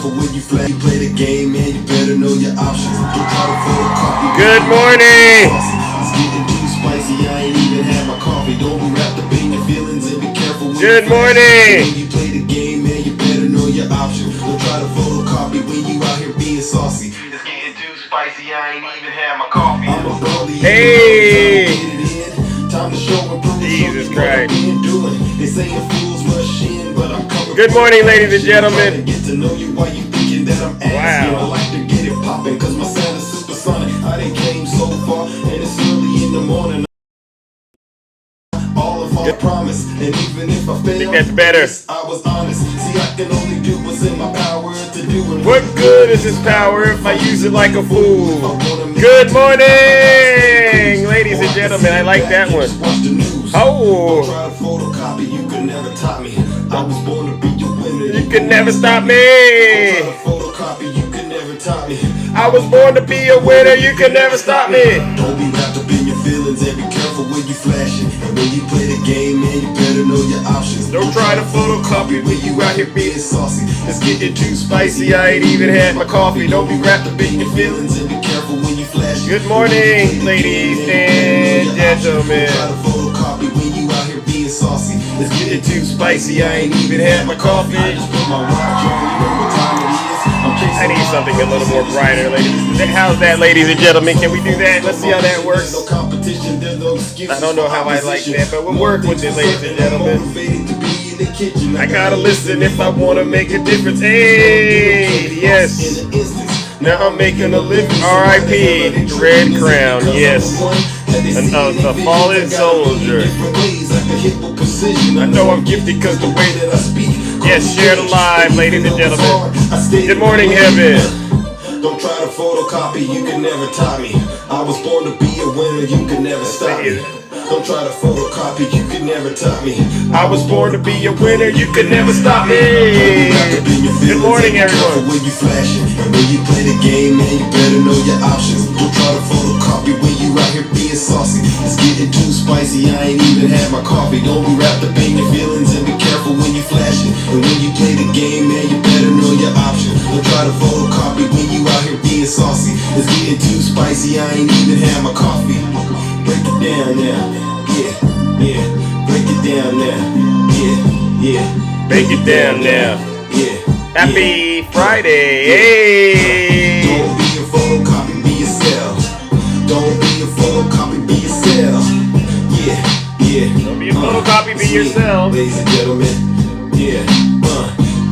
careful when you play the game, man. You better know your options. Don't try to photocopy. Good morning. It's getting too spicy. I ain't even had my coffee. Don't be wrapped up in your feelings and be careful when Good morning. when you play the game, man. You better know your options. Don't try to photocopy when you out here being saucy. It's getting too spicy. I ain't even had my coffee. I'm a bully. Hey. Time to show and prove. Jesus Christ. They saying fools rush in, but I'm coming. Good morning, ladies and gentlemen. Get to know you while you thinking that I'm asking. I like to get it popping, cause my sound is supersonic. I done came so far, and it's early in the morning. All of our promise, and even if I fail, I think that's better. I was honest. See, I can only do what's in my power to do it. What good is this power if I use it like a fool? Good morning, ladies and gentlemen. I like that one. Oh. Try to photocopy, you could never top me. I was born to be your winner. You can never stop me. Photocopy, you can never top me. I was born to be a winner. You can never stop me. Don't be wrapped up in your feelings and be careful when you flashing. And when you play the game, man, you better know your options. Don't try to photocopy when you out here being saucy. It's getting too spicy. I ain't even had my coffee. Don't be wrapped up in your feelings. And be careful when you flash. Good morning, ladies and gentlemen. Try to photocopy when you out here being saucy. It's getting too spicy. I ain't even had my coffee. I just put my watch on. You know what time it is. I need something a little more brighter, ladies. How's that, ladies and gentlemen? Can we do that? Let's see how that works. No competition, there's no excuse. I don't know how I like that, but we'll work with it, ladies and gentlemen. I gotta listen if I wanna make a difference. Hey, yes. Now I'm making a living. R.I.P. Red Crown, yes. A fallen soldier. I know I'm gifted because the way that I speak. Yes, share the live, ladies and gentlemen. Good morning, heaven. Don't try to photocopy, you can never top me. I was born to be a winner, you can never stop me. Don't try to photocopy, you can never top me. I was born to be a winner, you can never stop me. Good morning, everyone. When you flashing, and when you play the game, man, you better know your options. Don't try to photocopy when you out here being saucy. It's getting too spicy, I ain't even had my coffee. Don't be wrapped up in your feelings and be careful when you flashing. And when you play the game, man, you better know your options. Don't try to photocopy when you out here being saucy. It's getting too spicy, I ain't even had my coffee. Break it down now, yeah. Break it down now, yeah. Break it down now. Yeah. Happy Friday, hey. Don't be a photocopy, be yourself. Don't be a photocopy, be yourself. Yeah. Don't be a photocopy, be yourself. Ladies and gentlemen, yeah.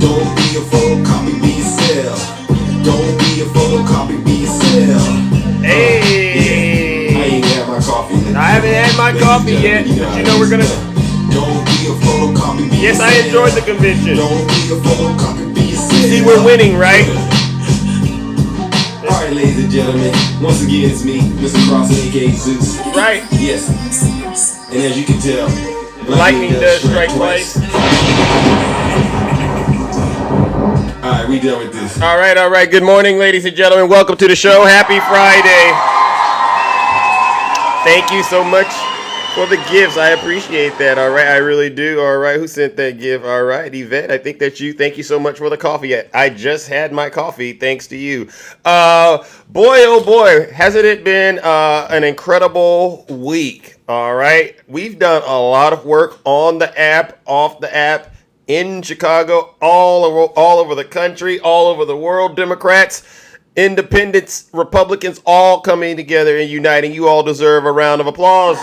Don't be a photocopy, be yourself. Don't be a photocopy, be yourself. Hey. I ain't had my coffee. I haven't had my coffee yet, but you know we're gonna. Don't be a photocopy, be Yes, I enjoyed the convention. Don't be a photocopy, be yourself. See, we're winning, right? Alright, ladies and gentlemen, once again it's me, Mr. Cross, aka Zeus. Right. Yes. And as you can tell, Lightning does strike twice. Alright, we done with this. All right. Good morning, ladies and gentlemen. Welcome to the show. Happy Friday. Thank you so much for the gifts. I appreciate that. All right, I really do. All right, who sent that gift? All right, Yvette, I think that's you. Thank you so much for the coffee. I just had my coffee thanks to you. Boy, oh boy, hasn't it been an incredible week? All right, we've done a lot of work on the app, off the app, in Chicago, all over the country, all over the world. Democrats, independents, Republicans, all coming together and uniting. You all deserve a round of applause.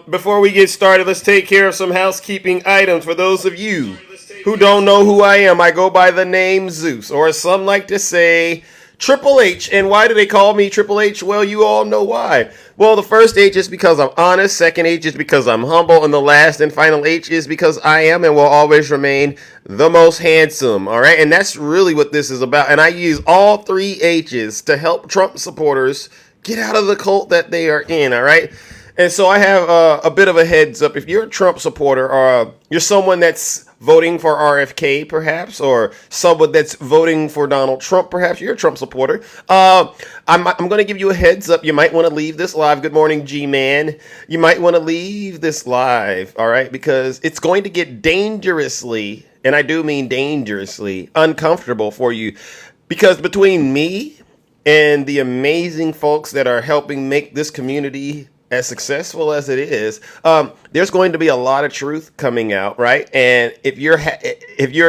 Before we get started, let's take care of some housekeeping items. For those of you who don't know who I am, I go by the name Zeus, or as some like to say, Triple H. And why do they call me Triple H? Well, you all know why. Well, the first H is because I'm honest, second H is because I'm humble, and the last and final H is because I am and will always remain the most handsome, all right? And that's really what this is about. And I use all three H's to help Trump supporters get out of the cult that they are in, all right? And so I have a bit of a heads up. If you're a Trump supporter, or you're someone that's voting for RFK, perhaps, or someone that's voting for Donald Trump, perhaps you're a Trump supporter. I'm going to give you a heads up. You might want to leave this live. Good morning, G-Man. You might want to leave this live, all right, because it's going to get dangerously, and I do mean dangerously, uncomfortable for you. Because between me and the amazing folks that are helping make this community as successful as it is, there's going to be a lot of truth coming out, right? And if you're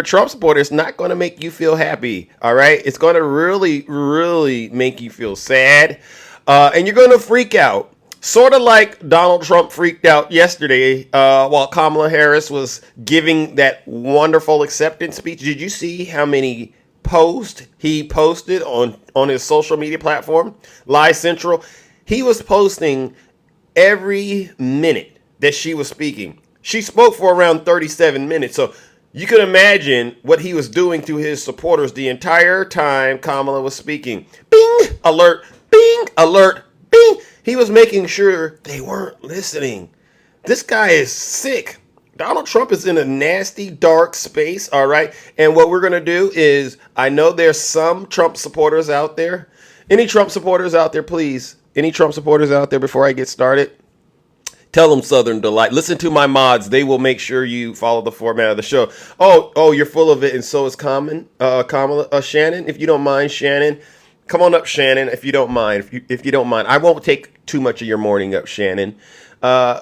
a Trump supporter, it's not going to make you feel happy, all right? It's going to really make you feel sad, and you're going to freak out. Sort of like Donald Trump freaked out yesterday while Kamala Harris was giving that wonderful acceptance speech. Did you see how many posts he posted on his social media platform, Lie Central? He was posting every minute that she was speaking. She spoke for around 37 minutes. So you can imagine what he was doing to his supporters the entire time Kamala was speaking. Bing, alert, bing, alert, bing. He was making sure they weren't listening. This guy is sick. Donald Trump is in a nasty, dark space, all right? And what we're going to do is, I know there's some Trump supporters out there. Any Trump supporters out there, please? Any Trump supporters out there, before I get started? Tell them Southern Delight. Listen to my mods. They will make sure you follow the format of the show. Oh, you're full of it, and so is Kamala. Shannon, if you don't mind, Shannon. Come on up, Shannon, if you don't mind. If you don't mind. I won't take too much of your morning up, Shannon.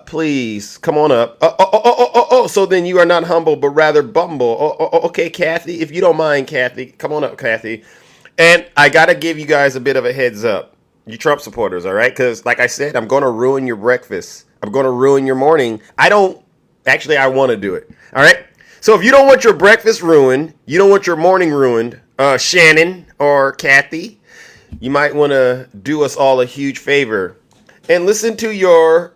Please, come on up. So then you are not humble, but rather bumble. Okay, Kathy, if you don't mind, Kathy. Come on up, Kathy. And I got to give you guys a bit of a heads up. You Trump supporters, all right? Because like I said, I'm going to ruin your breakfast. I'm going to ruin your morning. I want to do it, all right? So if you don't want your breakfast ruined, you don't want your morning ruined, Shannon or Kathy, you might want to do us all a huge favor and listen to your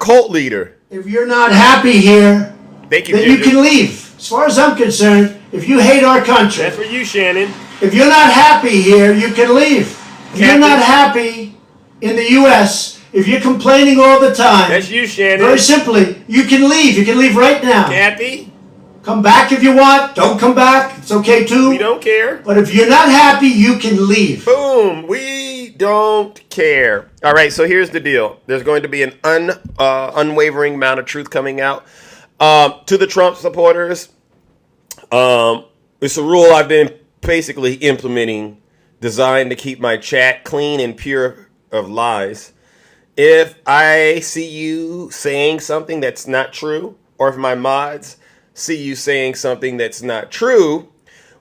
cult leader. If you're not happy here, thank you, then you can leave. As far as I'm concerned, if you hate our country, that's for you, Shannon. If you're not happy here, you can leave. If you're not happy in the U.S., if you're complaining all the time, that's you, Shannon. Very simply, you can leave. You can leave right now. Kathy? Come back if you want. Don't come back. It's okay too. We don't care. But if you're not happy, you can leave. Boom. We don't care. All right, so here's the deal. There's going to be an unwavering amount of truth coming out. To the Trump supporters, it's a rule I've been basically implementing, designed to keep my chat clean and pure of lies. If I see you saying something that's not true, or if my mods see you saying something that's not true,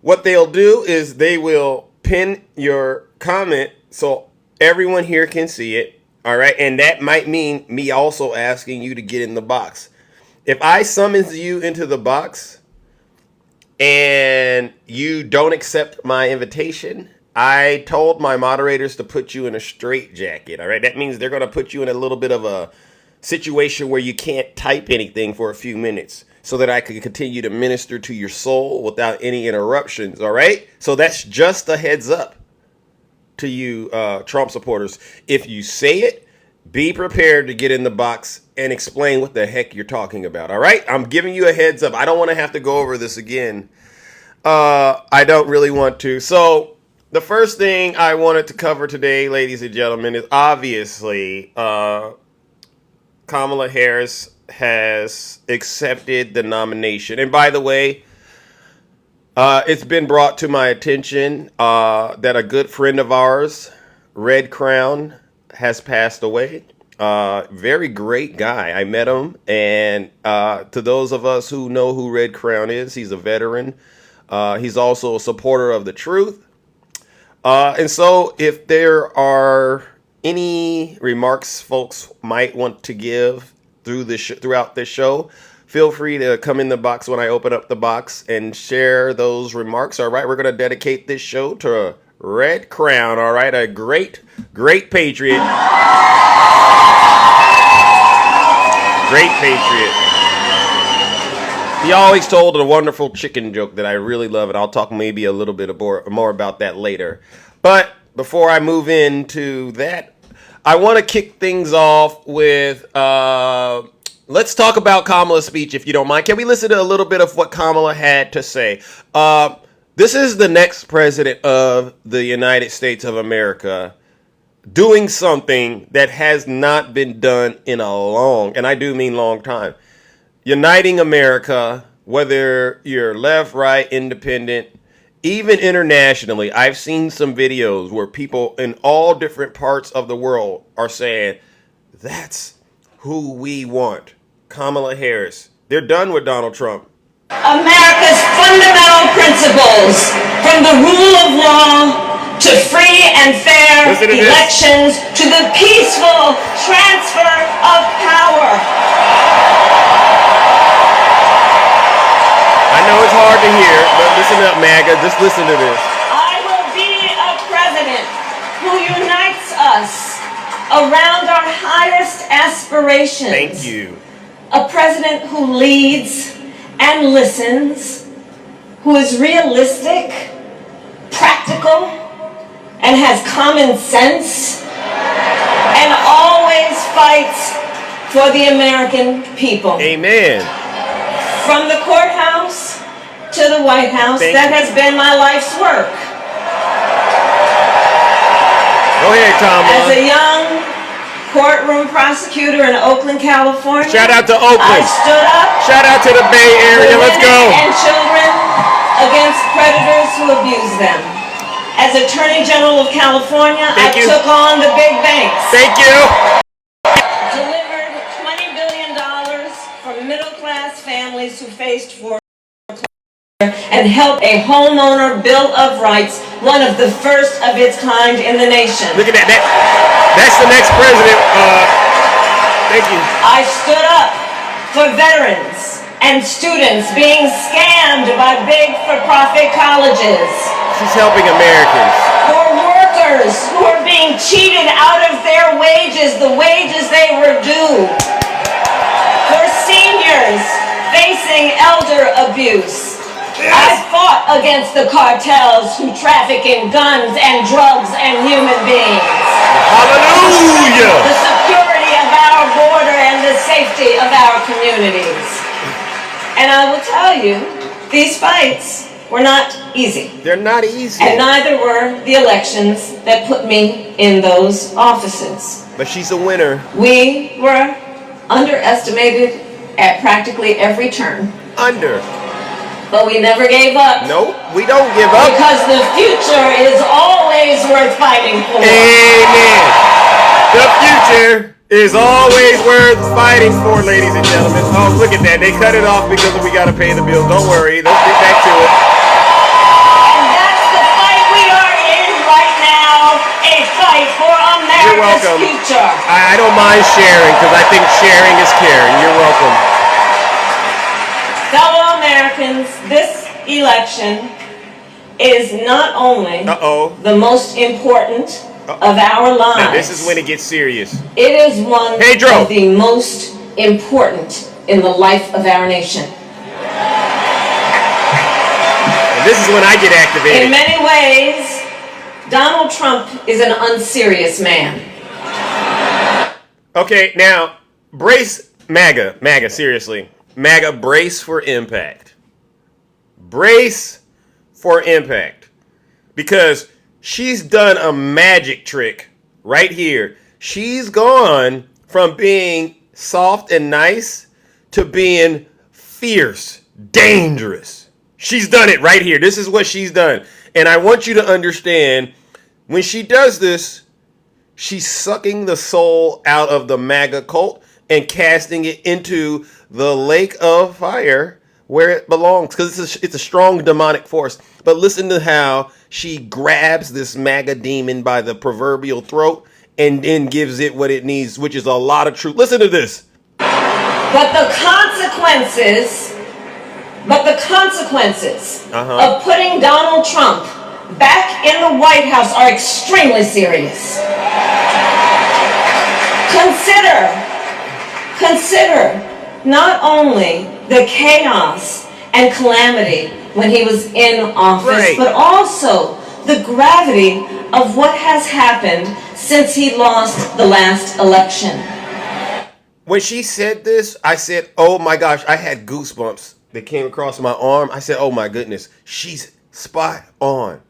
what they'll do is they will pin your comment so everyone here can see it, all right? And that might mean me also asking you to get in the box. If I summons you into the box and you don't accept my invitation, I told my moderators to put you in a straitjacket, all right? That means they're going to put you in a little bit of a situation where you can't type anything for a few minutes so that I can continue to minister to your soul without any interruptions, all right? So that's just a heads up to you Trump supporters. If you say it, be prepared to get in the box and explain what the heck you're talking about, all right? I'm giving you a heads up. I don't want to have to go over this again. I don't really want to. So the first thing I wanted to cover today, ladies and gentlemen, is obviously Kamala Harris has accepted the nomination. And by the way, it's been brought to my attention that a good friend of ours, Red Crown, has passed away. Very great guy. I met him. And to those of us who know who Red Crown is, he's a veteran. He's also a supporter of the truth. And so if there are any remarks folks might want to give throughout this show, feel free to come in the box when I open up the box and share those remarks. All right, we're going to dedicate this show to Red Crown. All right, a great patriot. Great patriot. He always told a wonderful chicken joke that I really love, and I'll talk maybe a little bit more about that later. But before I move into that, I want to kick things off with let's talk about Kamala's speech, if you don't mind. Can we listen to a little bit of what Kamala had to say? This is the next president of the United States of America doing something that has not been done in a long, and I do mean long time, uniting America, whether you're left, right, independent, even internationally. I've seen some videos where people in all different parts of the world are saying, that's who we want, Kamala Harris. They're done with Donald Trump. America's fundamental principles, from the rule of law to free and fair elections to the peaceful transfer of power. I know it's hard to hear, but listen up, MAGA. Just listen to this. I will be a president who unites us around our highest aspirations. Thank you. A president who leads and listens, who is realistic, practical, and has common sense, and always fights for the American people. Amen. From the courthouse to the White House, that has been my life's work. Go ahead, Kamala. As a young courtroom prosecutor in Oakland, California. Shout out to Oakland. I stood up. Shout out to the Bay Area. Let's go. And children against predators who abuse them. As Attorney General of California, I took on the big banks. Thank you. Delivered $20 billion from middle-class families who faced foreclosure and helped a homeowner Bill of Rights, one of the first of its kind in the nation. Look at that. That's the next president. Thank you. I stood up for veterans and students being scammed by big for-profit colleges. She's helping Americans. For workers who are being cheated out of their wages, the wages they were due. For seniors facing elder abuse. I fought against the cartels who traffic in guns and drugs and human beings. Hallelujah! The security of our border and the safety of our communities. And I will tell you, these fights were not easy. They're not easy. And neither were the elections that put me in those offices. But she's a winner. We were underestimated at practically every turn. But we never gave up. Nope, we don't give up. Because the future is always worth fighting for. Amen. The future is always worth fighting for, ladies and gentlemen. Oh, look at that. They cut it off because we got to pay the bills. Don't worry. Let's get back to it. And that's the fight we are in right now. A fight for America's future. I don't mind sharing because I think sharing is caring. You're welcome. Fellow Americans, this election is not only the most important of our lives. Now this is when it gets serious. It is one of the most important in the life of our nation. And this is when I get activated. In many ways, Donald Trump is an unserious man. Okay, now, brace, MAGA, seriously. MAGA, brace for impact. Brace for impact. Because she's done a magic trick right here. She's gone from being soft and nice to being fierce, dangerous. She's done it right here. This is what she's done. And I want you to understand, when she does this, she's sucking the soul out of the MAGA cult and casting it into the lake of fire where it belongs, because it's a strong demonic force. But listen to how she grabs this MAGA demon by the proverbial throat and then gives it what it needs, which is a lot of truth. Listen to this. But the consequences of putting Donald Trump back in the White House are extremely serious. Consider not only the chaos and calamity when he was in office, but also the gravity of what has happened since he lost the last election. When she said this, I said, oh my gosh, I had goosebumps that came across my arm. I said, oh my goodness, she's spot on.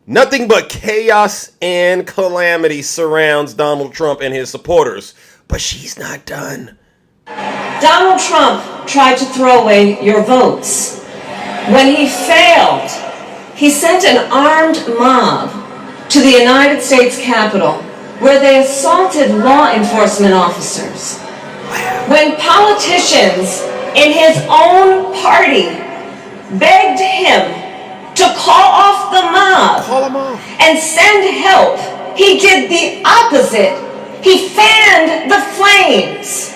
Nothing but chaos and calamity surrounds Donald Trump and his supporters, but she's not done. Donald Trump tried to throw away your votes. When he failed, he sent an armed mob to the United States Capitol where they assaulted law enforcement officers. When politicians in his own party begged him to call off the mob Call him off. and send help, he did the opposite. He fanned the flames.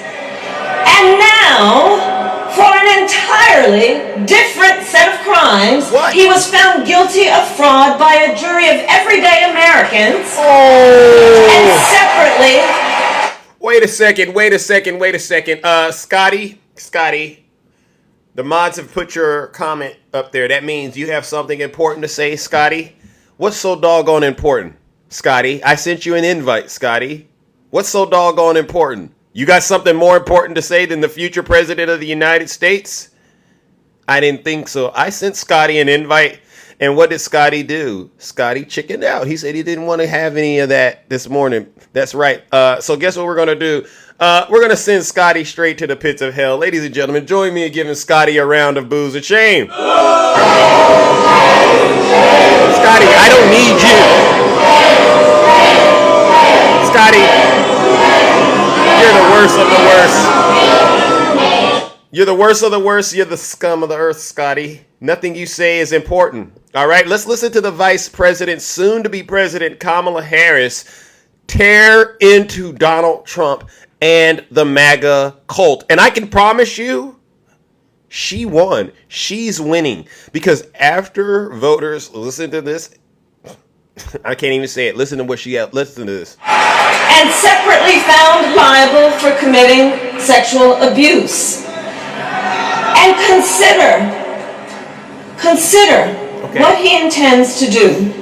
And now, for an entirely different set of crimes, What? he was found guilty of fraud by a jury of everyday Americans. Oh! And separately, Wait a second. Scotty, the mods have put your comment up there. That means you have something important to say, Scotty. What's so doggone important, Scotty? I sent you an invite, Scotty. What's so doggone important? You got something more important to say than the future president of the United States? I didn't think so. I sent Scotty an invite, and what did Scotty do? Scotty chickened out. He said he didn't want to have any of that this morning. That's right. So guess what we're going to do? We're going to send Scotty straight to the pits of hell. Ladies and gentlemen, join me in giving Scotty a round of boos and shame. Scotty, I don't need you. Scotty, you're the worst of the worst. You're the worst of the worst. You're the scum of the earth, Scotty. Nothing you say is important. All right, let's listen to the Vice President, soon to be President Kamala Harris, tear into Donald Trump and the MAGA cult. And I can promise you, she won. She's winning. Because after voters listen to this, I can't even say it. Listen to what she had. Listen to this. and separately found liable for committing sexual abuse. And consider what he intends to do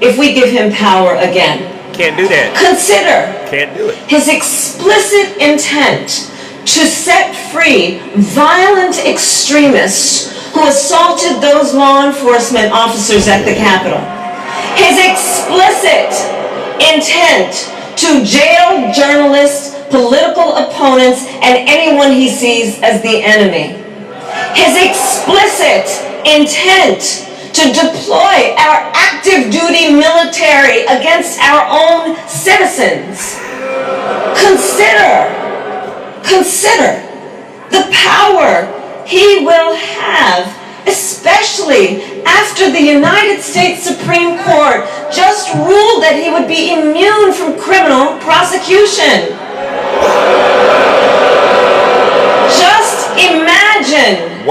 if we give him power again. Can't do that. Consider Can't do it. his explicit intent to set free violent extremists who assaulted those law enforcement officers at the Capitol. His explicit intent to jail journalists, political opponents, and anyone he sees as the enemy. His explicit intent to deploy our active duty military against our own citizens. Consider the power he will have, especially after the United States Supreme Court just ruled that he would be immune from criminal prosecution. Just imagine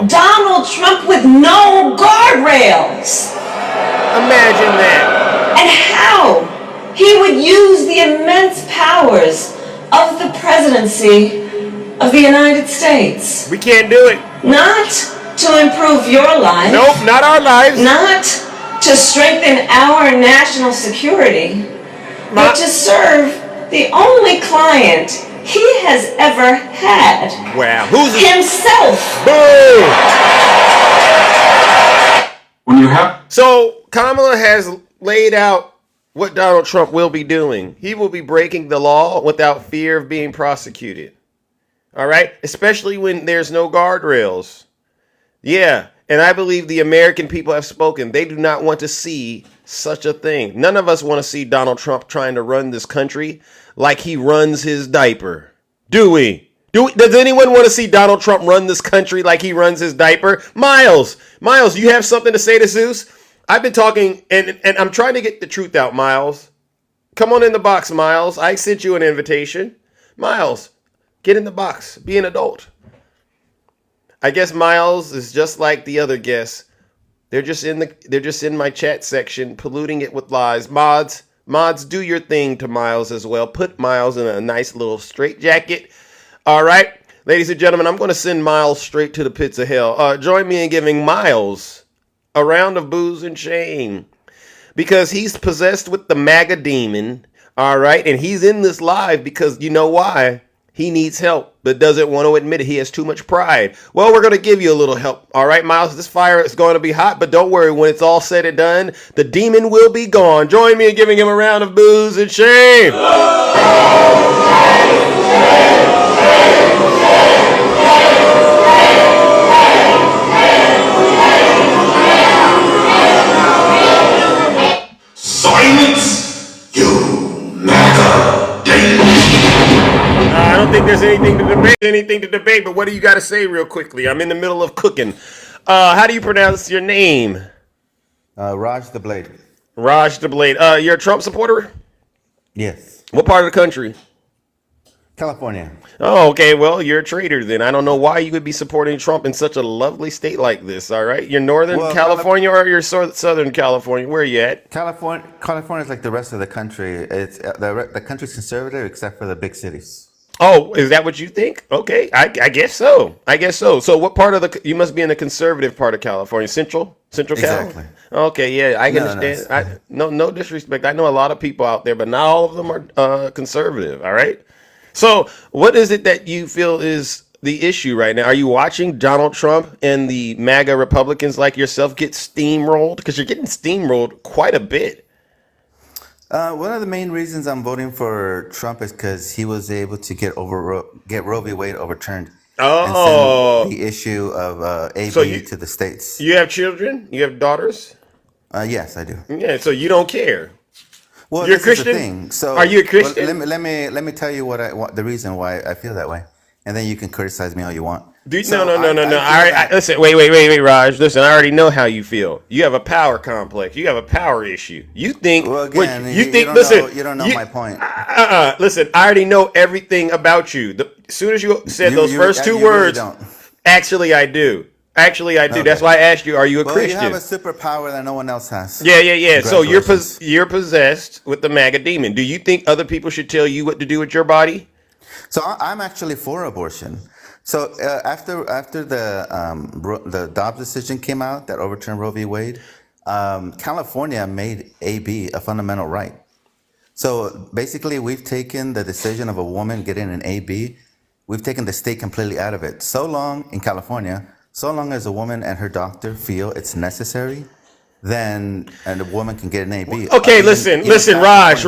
Donald Trump with no guardrails. Imagine that. And how he would use the immense powers of the presidency of the United States. We can't do it. Not to improve your life. Nope, not our lives. Not to strengthen our national security, but to serve the only client he has ever had. Wow. Who's himself? Boom. When you have So Kamala has laid out what Donald Trump will be doing. He will be breaking the law without fear of being prosecuted. All right? Especially when there's no guardrails. Yeah. And I believe the American people have spoken. They do not want to see such a thing. None of us want to see Donald Trump trying to run this country like he runs his diaper. Do we? Does anyone want to see Donald Trump run this country like he runs his diaper? Miles, you have something to say to Zeus? I've been talking, and I'm trying to get the truth out, Miles. Come on in the box, Miles. I sent you an invitation. Miles, get in the box. Be an adult. I guess Miles is just like the other guests. They're just in my chat section, polluting it with lies. Mods, do your thing to Miles as well. Put Miles in a nice little straitjacket. All right, ladies and gentlemen, I'm going to send Miles straight to the pits of hell. Join me in giving Miles a round of boos and shame, because he's possessed with the MAGA demon All right. And he's in this live because you know why? He needs help, but doesn't want to admit it. He has too much pride. Well, we're going to give you a little help. All right, Miles, this fire is going to be hot, but don't worry. When it's all said and done, the demon will be gone. Join me in giving him a round of boos and shame. Silence, you MAGA daily. I don't think there's anything to debate, but what do you got to say real quickly? I'm in the middle of cooking. How do you pronounce your name? Raj the Blade. Raj the Blade. You're a Trump supporter? Yes. What part of the country? California. Oh, okay. Well, you're a traitor then. I don't know why you would be supporting Trump in such a lovely state like this. All right. You're Northern California or you're Southern California? Where are you at? California is like the rest of the country. It's the country's conservative except for the big cities. Oh, is that what you think? Okay. I guess so. I guess so. So what part of you must be in the conservative part of California? Central Cal? Exactly. Okay. Yeah. I can understand. No disrespect. I know a lot of people out there, but not all of them are conservative. All right. So, what is it that you feel is the issue right now? Are you watching Donald Trump and the MAGA Republicans like yourself get steamrolled? Because you're getting steamrolled quite a bit. One of the main reasons I'm voting for Trump is because he was able to get Roe v. Wade overturned. Oh, and send the issue of AB to the states. You have children? You have daughters? Yes, I do. Yeah, so you don't care. Well, You're this Christian? is the thing. So, are you a Christian? Well, let me tell you what the reason why I feel that way, and then you can criticize me all you want. No. Listen, wait, Raj. Listen, I already know how you feel. You have a power complex. You have a power issue. You think. Well, again, you think. You don't know my point. Listen, I already know everything about you. As soon as you said those first two words, really don't. Actually, I do. Okay. That's why I asked you, are you a Christian? You have a superpower that no one else has. Yeah. So you're possessed with the MAGA demon. Do you think other people should tell you what to do with your body? So I'm actually for abortion. So after the Dobbs decision came out that overturned Roe v. Wade, California made AB a fundamental right. So basically, we've taken the decision of a woman getting an AB, we've taken the state completely out of it. So long as a woman and her doctor feel it's necessary, then a woman can get an AB. Okay, listen, Raj.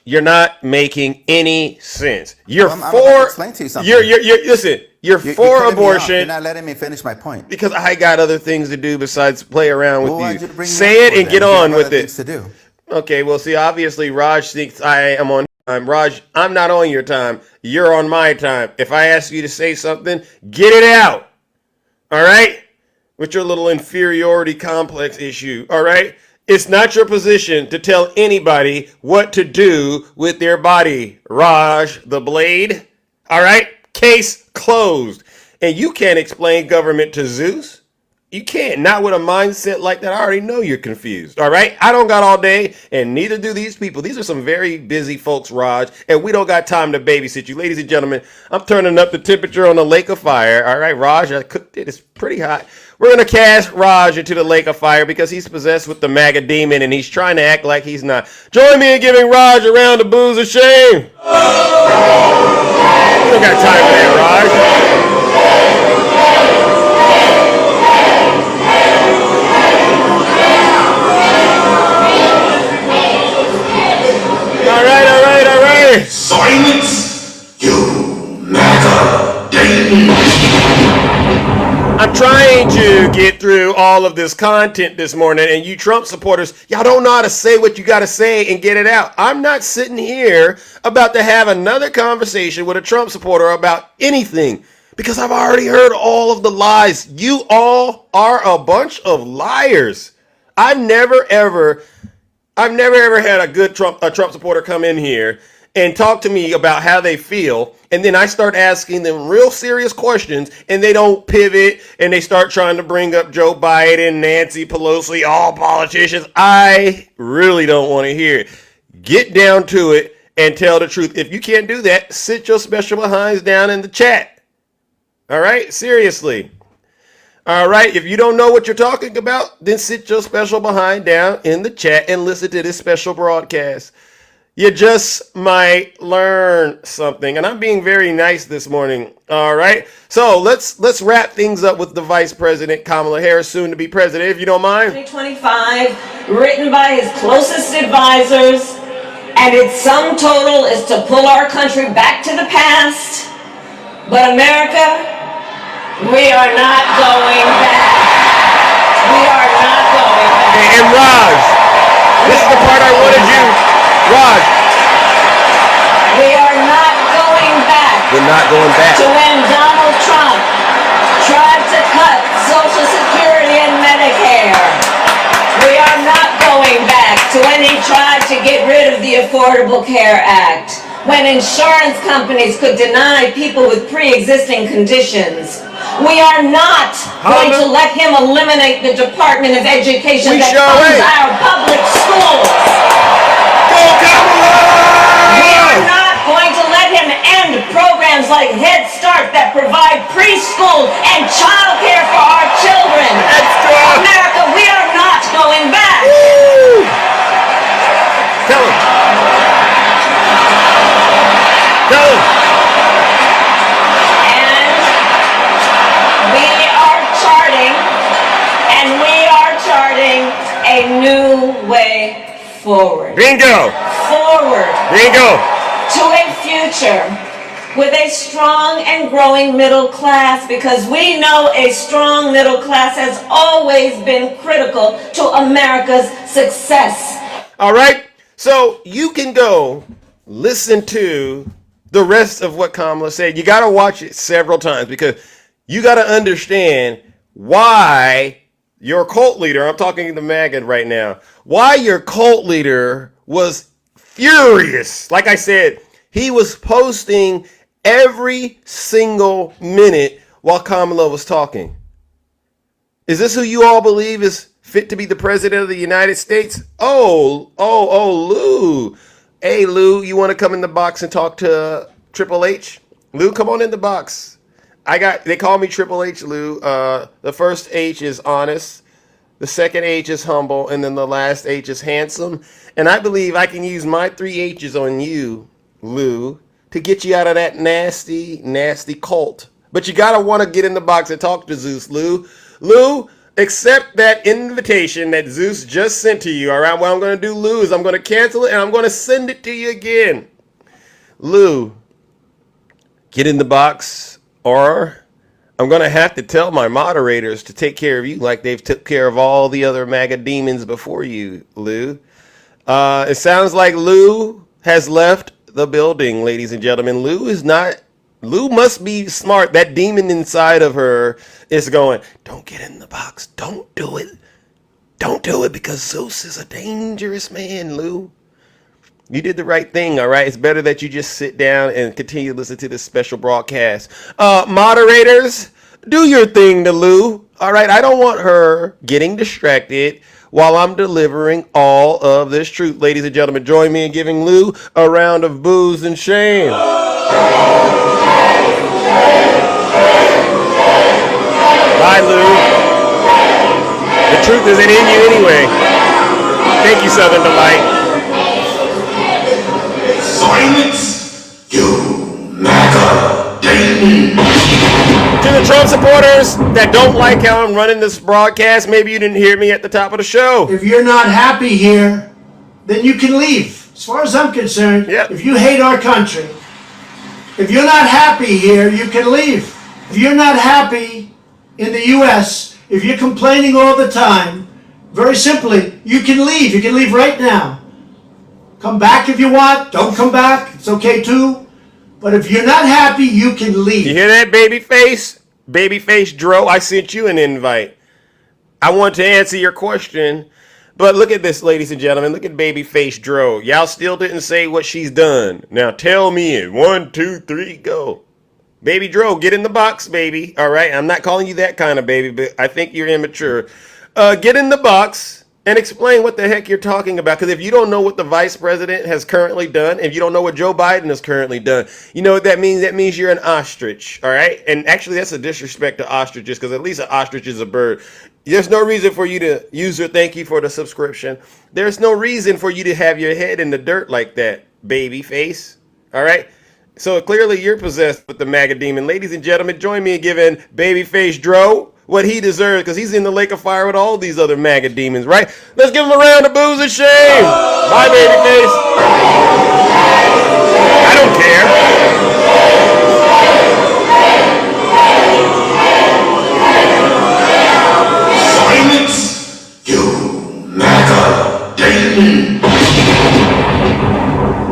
You're not making any sense. You're I'm about to explain to you something. You're for abortion. You're not letting me finish my point. Because I got other things to do besides play around with you. Why'd Say it and get on with it. To do. Okay, well, see, obviously, Raj thinks I am on time. Raj, I'm not on your time. You're on my time. If I ask you to say something, get it out. All right? With your little inferiority complex issue. All right? It's not your position to tell anybody what to do with their body. Raj the Blade. All right? Case closed. And you can't explain government to Zeus. You can't. Not with a mindset like that. I already know you're confused. All right? I don't got all day, and neither do these people. These are some very busy folks, Raj, and we don't got time to babysit you. Ladies and gentlemen, I'm turning up the temperature on the lake of fire. All right, Raj, I cooked it. It's pretty hot. We're going to cast Raj into the lake of fire because he's possessed with the MAGA demon, and he's trying to act like he's not. Join me in giving Raj a round of boos of shame. We don't got time for that, Raj. All right. Silence, you MAGA daily. I'm trying to get through all of this content this morning, and you Trump supporters, y'all don't know how to say what you got to say and get it out. I'm not sitting here about to have another conversation with a Trump supporter about anything because I've already heard all of the lies. You all are a bunch of liars. I've never ever had a Trump supporter come in here and talk to me about how they feel, and then I start asking them real serious questions, and they don't pivot, and they start trying to bring up Joe Biden, Nancy Pelosi, all politicians. I really don't want to hear it. Get down to it and tell the truth. If you can't do that, sit your special behinds down in the chat. All right? Seriously. All right. If you don't know what you're talking about, then sit your special behind down in the chat and listen to this special broadcast. You just might learn something. And I'm being very nice this morning. All right. So let's wrap things up with the Vice President, Kamala Harris, soon to be president, if you don't mind. 2025, written by his closest advisors, and its sum total is to pull our country back to the past. But America, we are not going back. We are not going back. And Raj, this is the part I wanted you. Raj. We are not going back. We're not going back. To when Donald Trump tried to cut Social Security and Medicare. We are not going back to when he tried to get rid of the Affordable Care Act. When insurance companies could deny people with pre-existing conditions. We are not going to let him eliminate the Department of Education that funds our public schools. Go Kamala! We are not going to let him end programs like Head Start that provide preschool and child care for our children. America, we are not going back. Woo! Tell him. Tell him. A new way forward. Bingo! Forward. Bingo! To a future with a strong and growing middle class, because we know a strong middle class has always been critical to America's success. All right, so you can go listen to the rest of what Kamala said. You got to watch it several times because you got to understand why your cult leader, I'm talking to MAGA right now, why your cult leader was furious. Like I said, he was posting every single minute while Kamala was talking. Is this who you all believe is fit to be the president of the United States? Oh, Lou. Hey, Lou, you want to come in the box and talk to Triple H? Lou, come on in the box. They call me Triple H, Lou. The first H is honest. The second H is humble. And then the last H is handsome. And I believe I can use my 3 H's on you, Lou, to get you out of that nasty, nasty cult. But you got to want to get in the box and talk to Zeus, Lou. Lou, accept that invitation that Zeus just sent to you. All right, what I'm going to do, Lou, is I'm going to cancel it and I'm going to send it to you again. Lou, get in the box. Or I'm going to have to tell my moderators to take care of you like they've took care of all the other MAGA demons before you, Lou. It sounds like Lou has left the building, ladies and gentlemen. Lou must be smart. That demon inside of her is going, don't get in the box. Don't do it. Don't do it because Zeus is a dangerous man, Lou. You did the right thing, all right? It's better that you just sit down and continue to listen to this special broadcast. Moderators, do your thing to Lou, all right? I don't want her getting distracted while I'm delivering all of this truth. Ladies and gentlemen, join me in giving Lou a round of boos and shame. Bye, Lou. The truth isn't in you anyway. Thank you, Southern Delight. Silence, you MAGA demon. To the Trump supporters that don't like how I'm running this broadcast, maybe you didn't hear me at the top of the show. If you're not happy here, then you can leave. As far as I'm concerned, If you hate our country, if you're not happy here, you can leave. If you're not happy in the U.S., if you're complaining all the time, very simply, you can leave. You can leave right now. Come back if you want. Don't come back. It's okay too. But if you're not happy, you can leave. You hear that, babyface? Babyface Dro, I sent you an invite. I want to answer your question. But look at this, ladies and gentlemen. Look at babyface Dro. Y'all still didn't say what she's done. Now tell me it. 1, 2, 3, go. Baby Dro, get in the box, baby. All right? I'm not calling you that kind of baby, but I think you're immature. Get in the box and explain what the heck you're talking about. Because if you don't know what the vice president has currently done, if you don't know what Joe Biden has currently done, you know what that means? That means you're an ostrich, all right? And actually, that's a disrespect to ostriches, because at least an ostrich is a bird. There's no reason for you to thank you for the subscription. There's no reason for you to have your head in the dirt like that, baby face, all right? So clearly you're possessed with the MAGA demon. Ladies and gentlemen, join me in giving Babyface Dro what he deserves, because he's in the lake of fire with all these other MAGA demons, right? Let's give him a round of booze and shame. Bye, Babyface. I don't care. Silence, you MAGA demon.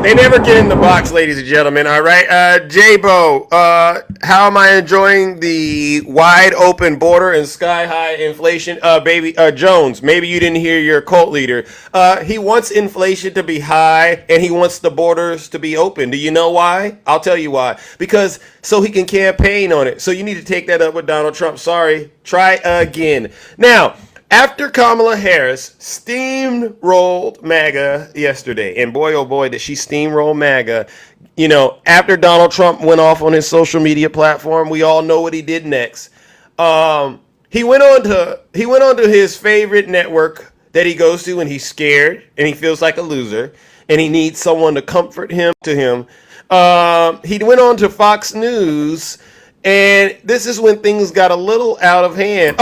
They never get in the box, ladies and gentlemen. All right, J-Bo, how am I enjoying the wide open border and sky high inflation? Jones, maybe you didn't hear your cult leader. He wants inflation to be high and he wants the borders to be open. Do you know why? I'll tell you why. Because so he can campaign on it. So you need to take that up with Donald Trump. Sorry, try again. Now, after Kamala Harris steamrolled MAGA yesterday, and boy, oh boy, did she steamroll MAGA. You know, after Donald Trump went off on his social media platform, we all know what he did next. He went on to his favorite network that he goes to when he's scared and he feels like a loser and he needs someone to comfort him. He went on to Fox News. And this is when things got a little out of hand.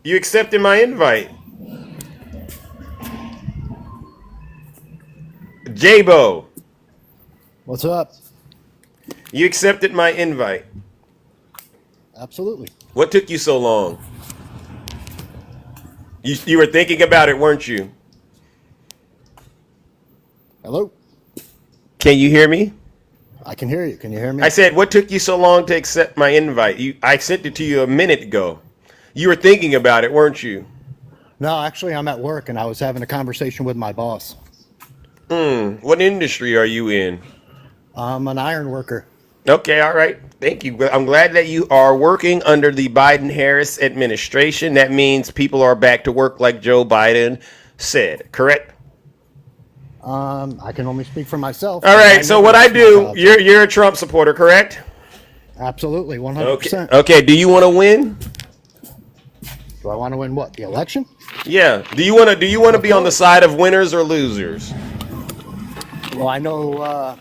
You accepted my invite. J-Bo. What's up? You accepted my invite. Absolutely. What took you so long? You were thinking about it, weren't you? Hello? Can you hear me? I can hear you. Can you hear me? I said, what took you so long to accept my invite? I sent it to you a minute ago. You were thinking about it, weren't you? No, actually, I'm at work and I was having a conversation with my boss. What industry are you in? I'm an iron worker. Okay, all right. Thank you. I'm glad that you are working under the Biden-Harris administration. That means people are back to work like Joe Biden said, correct? I can only speak for myself. All right, so what I do, you're a Trump supporter, correct? Absolutely, 100%. Okay, do you want to win? Do I want to win what? The election? Yeah. Do you want to be on the side of winners or losers? Well, I know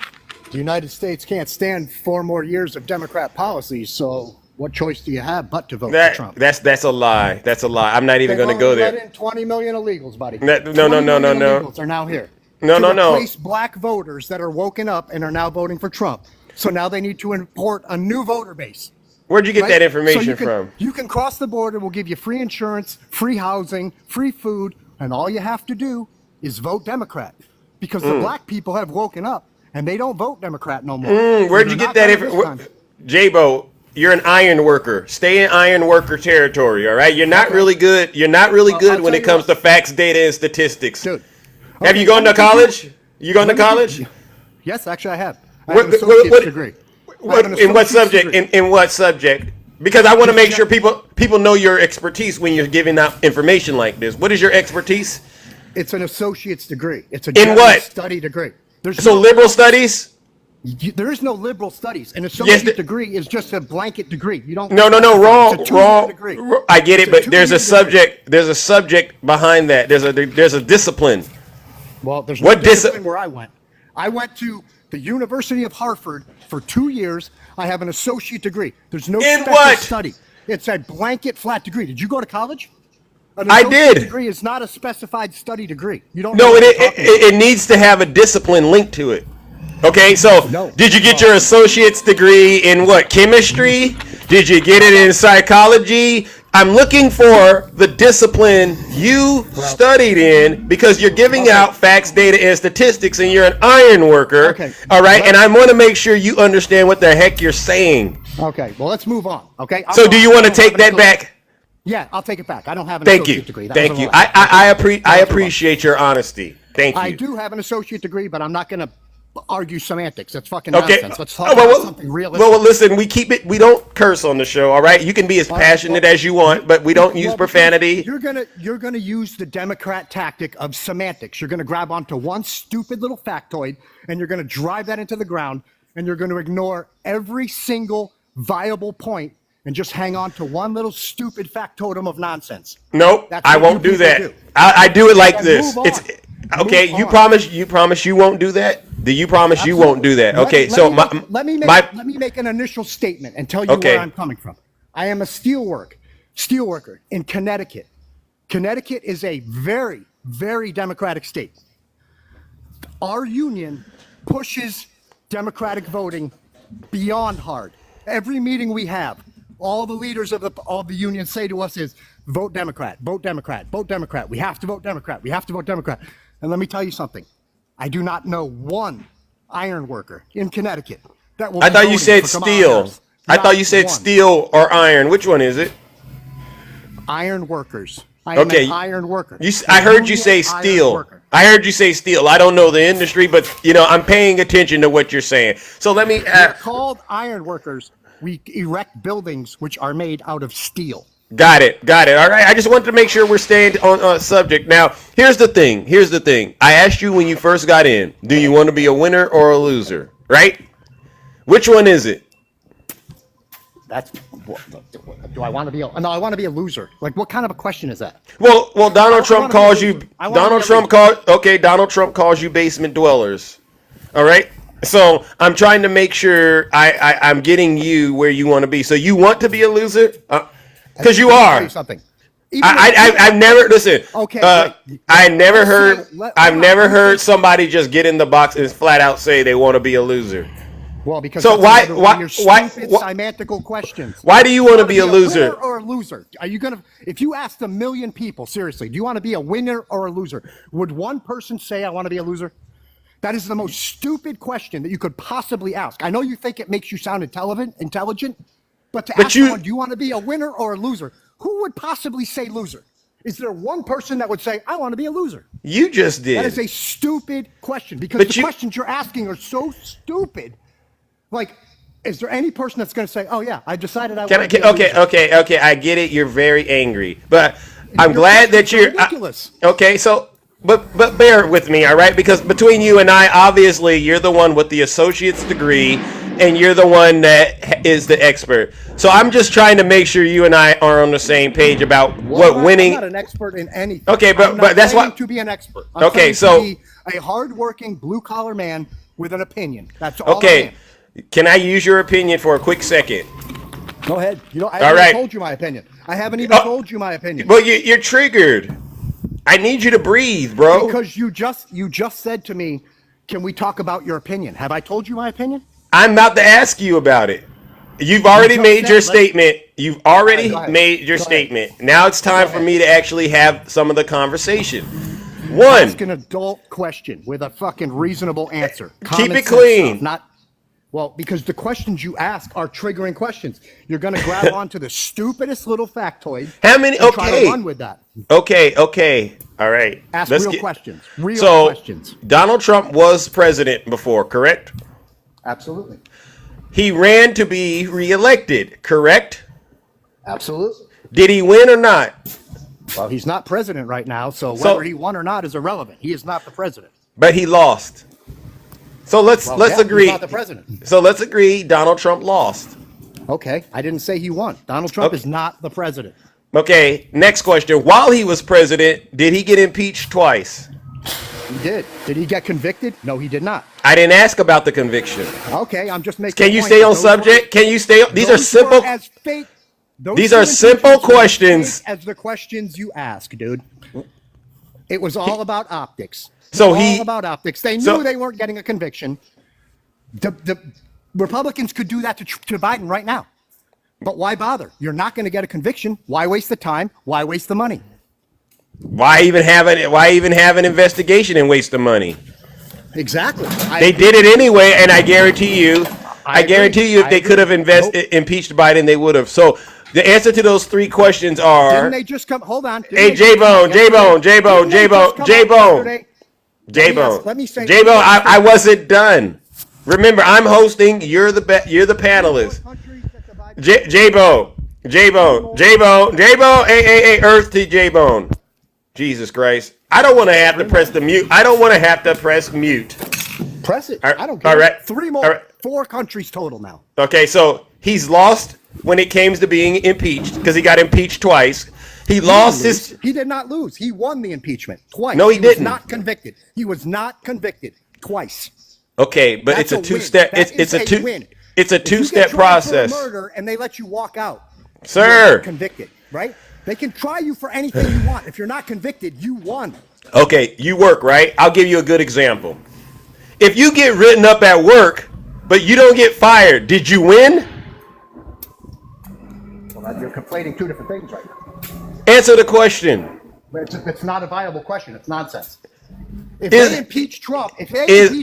the United States can't stand 4 more years of Democrat policies, so what choice do you have but to vote for Trump? That's a lie. That's a lie. I'm not even going to go there. Let in 20 million illegals, buddy. No. Illegals are now here. No. Replace black voters that are woken up and are now voting for Trump. So now they need to import a new voter base. Where'd you get that information from? You can cross the border. We'll give you free insurance, free housing, free food, and all you have to do is vote Democrat. Because the black people have woken up and they don't vote Democrat no more. Where'd you get that information? J-Bo, you're an iron worker. Stay in iron worker territory, all right? You're not really good. You're not really good when it comes to facts, data, and statistics. Dude. Have you gone to college? You gone to college? Yes, actually I have. I have an associate's degree. In what subject? In what subject? Because I want to make sure people know your expertise when you're giving out information like this. What is your expertise? It's an associate's degree. It's a in what? Study degree. Liberal studies? There is no liberal studies. An associate degree is just a blanket degree. You don't. No, wrong. Degree. I get it, but there's a subject. Degree. There's a subject behind that. There's a discipline. Well, there's no discipline where I went. I went to the University of Hartford for 2 years. I have an associate degree. There's no special study. It's a blanket flat degree. Did you go to college? I did. Degree is not a specified study degree. You don't. No, it needs to have a discipline linked to it. Okay, so did you get your associate's degree in what? Chemistry? Did you get it in psychology? I'm looking for the discipline you studied in because you're giving out facts, data, and statistics, and you're an iron worker. Okay. All right, and I want to make sure you understand what the heck you're saying. Okay, well, let's move on. Okay. So do you want to take that back? Yeah, I'll take it back. I don't have an associate degree. Thank you. I appreciate your honesty. Thank you. I do have an associate degree, but I'm not going to argue semantics. That's fucking Okay. nonsense. Let's talk about something realistic. Well, listen, we don't curse on the show, all right? You can be as passionate as you want, but we don't use profanity. You're gonna use the Democrat tactic of semantics. You're gonna grab onto one stupid little factoid and you're gonna drive that into the ground, and you're gonna ignore every single viable point and just hang on to one little stupid factotum of nonsense. Nope, That's I what won't you do people that. do. I do it like Then this. move on. It's okay. Move You on. promise you won't do that? Do you promise you won't do that? Okay, so let me make an initial statement and tell you Okay. where I'm coming from. I am a steelworker in Connecticut. Connecticut is a very, very democratic state. Our union pushes democratic voting beyond hard. Every meeting we have, all the leaders of the union say to us is, vote Democrat, vote Democrat, vote Democrat. We have to vote Democrat. We have to vote Democrat. And let me tell you something. I do not know one iron worker in Connecticut that will. I be thought you voting said for Kamala steel. Harris. I Not thought you said one. steel or iron. Which one is it? Iron workers. I am Okay. an iron worker. I heard you Union say iron steel. worker. I heard you say steel. I don't know the industry, but I'm paying attention to what you're saying. So let me. We're called iron workers. We erect buildings which are made out of steel. Got it. All right. I just wanted to make sure we're staying on subject. Now, here's the thing. I asked you when you first got in, do you want to be a winner or a loser? Right? Which one is it? That's. Do I want to be a? No, I want to be a loser. Like, what kind of a question is that? Well, Donald Trump wanna calls be a you. loser. I wanna Donald be a Trump calls. Okay, Donald Trump calls you basement dwellers. All right. So I'm trying to make sure I'm getting you where you want to be. So you want to be a loser? Because you Let me tell are. you something. I've never listen. Okay, wait. I never Let's heard. say- let- I've hold on, never let me heard say- somebody just get in the box and flat out say they want to be a loser. Well, because So that's why- another one why- of your why- stupid why- semantical questions. Why do you want to wanna be a loser? winner or a loser? Are you gonna? If you asked 1,000,000 people, seriously, do you want to be a winner or a loser? Would one person say, "I want to be a loser"? That is the most stupid question that you could possibly ask. I know you think it makes you sound intelligent, but to ask someone, "Do you want to be a winner or a loser?" Who would possibly say loser? Is there one person that would say, "I want to be a loser"? You just did. That is a stupid question because But the you- questions you're asking are so stupid. Like, is there any person that's going to say, "Oh yeah, I decided I want to be a loser"? Okay. I get it. You're very angry, but I'm Your glad that questions are you're ridiculous. okay. So, but bear with me, all right? Because between you and I, obviously, you're the one with the associate's degree, and you're the one that is the expert. So I'm just trying to make sure you and I are on the same page about what winning. I'm not an expert in anything. Okay, but- I'm but not that's claiming what- to be an expert. I'm Okay, claiming so- to be a hardworking blue collar man with an opinion. That's all. I Okay, am. can I use your opinion for a quick second? Go ahead. I All haven't right. even told you my opinion. I haven't even Oh. told you my opinion. Well, you're triggered. I need you to breathe, bro. Because you just said to me, "Can we talk about your opinion?" Have I told you my opinion? I'm about to ask you about it. You've already just made said- your let's- statement. You've already Go ahead. made your Go ahead. statement. Now it's time Go for ahead. me to actually have some of the conversation. One, Ask an adult question with a fucking reasonable answer. Keep Common it sense clean. stuff, not well, because the questions you ask are triggering questions. You're going to grab onto the stupidest little factoid. How many- And try okay. to run with that. okay, all right. Ask Let's real get- questions. Real So, questions. Donald Trump was president before, correct? Absolutely. He ran to be reelected, correct? Absolutely. Did he win or not? Well, he's not president right now, so So- whether he won or not is irrelevant. He is not the president. But he lost. So let's Well, yeah, agree. He's not the president. So let's agree Donald Trump lost. Okay, I didn't say he won. Donald Trump Okay. is not the president. Okay, next question. While he was president, did he get impeached twice? He did. Did he get convicted? No, he did not. I didn't ask about the conviction. Okay, I'm just making. Can a you point stay that on those subject? Can you stay? These are those simple. were as fake. These are simple impeachments were as questions. fake as the questions you ask, dude. It was all about optics. So all he- about optics. They knew so- they weren't getting a conviction. The Republicans could do that to Biden right now. But why bother? You're not going to get a conviction. Why waste the time? Why waste the money? Why even have an investigation and waste the money? Exactly. They did it anyway, and I guarantee you, I agree. guarantee you, if I they agree. could have impeached Biden, they would have. So the answer to those three questions are. Didn't they just come? Hold on. Didn't Hey, they just come out J-Bone, yesterday? J-Bone, Didn't they J-Bone, just come out J-Bone. yesterday? J-Bone. Let me say. J-Bone, I wasn't done. Remember, I'm hosting. You're the panelist. J-Bone. Hey, Earth to J-Bone. Jesus Christ. I don't want to have to press the mute. I don't want to have to press mute. Press it. All I don't care. All right. Three more. All right. 4 countries total now. Okay, so he's lost when it came to being impeached because he got impeached twice. He lost his. He did not lose. He won the impeachment twice. No, he didn't. Was not convicted. He was not convicted twice. Okay, but That's it's a two-step. It's a two. win. It's a If you two-step get tried process. for a murder and they let you walk out, Sir. you're convicted, right? They can try you for anything you want. If you're not convicted, you won. Okay, you work, right? I'll give you a good example. If you get written up at work, but you don't get fired, did you win? Well, you're conflating 2 different things right now. Answer the question. It's not a viable question. It's nonsense. If Is- they impeach Trump, if and it he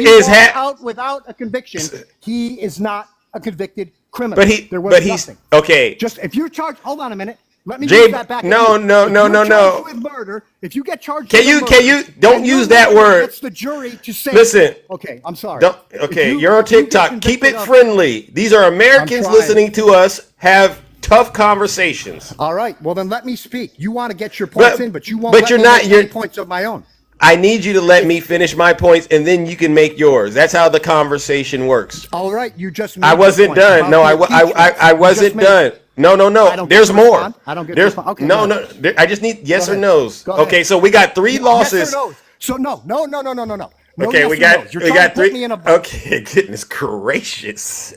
is walks out without a conviction, he is not a convicted criminal. There was nothing. Okay. Just if you're charged, hold on a minute. Let me Jay- use that back. no, at you. no, If no, you're no, no. charged with murder. If you get charged, Can with you- murder, can you- don't and use your that lawyer word. gets the jury to say. Listen. Okay, I'm sorry. Don't, okay, If you're on if you get TikTok. Keep convicted it of- friendly. These are Americans I'm trying. listening to us. Have tough conversations. All right. Well, then let me speak. You want to get your points But- in, but you won't. but let you're me not- make you're- any points of my own. I need you to let me finish my points, and then you can make yours. That's how the conversation works. All right. You just. Made I your wasn't point done. about No, the I impeachment. wasn't You just made- done. No. I don't There's get to more. respond? I don't get to There's respond? Okay, no. go ahead. I just need yes Go or ahead. no's. Go ahead. Okay, so we got 3 losses. Yes or no? So no. No. Okay, yes we or got no's. You're we trying got to put 3. me in a box. Okay, goodness gracious.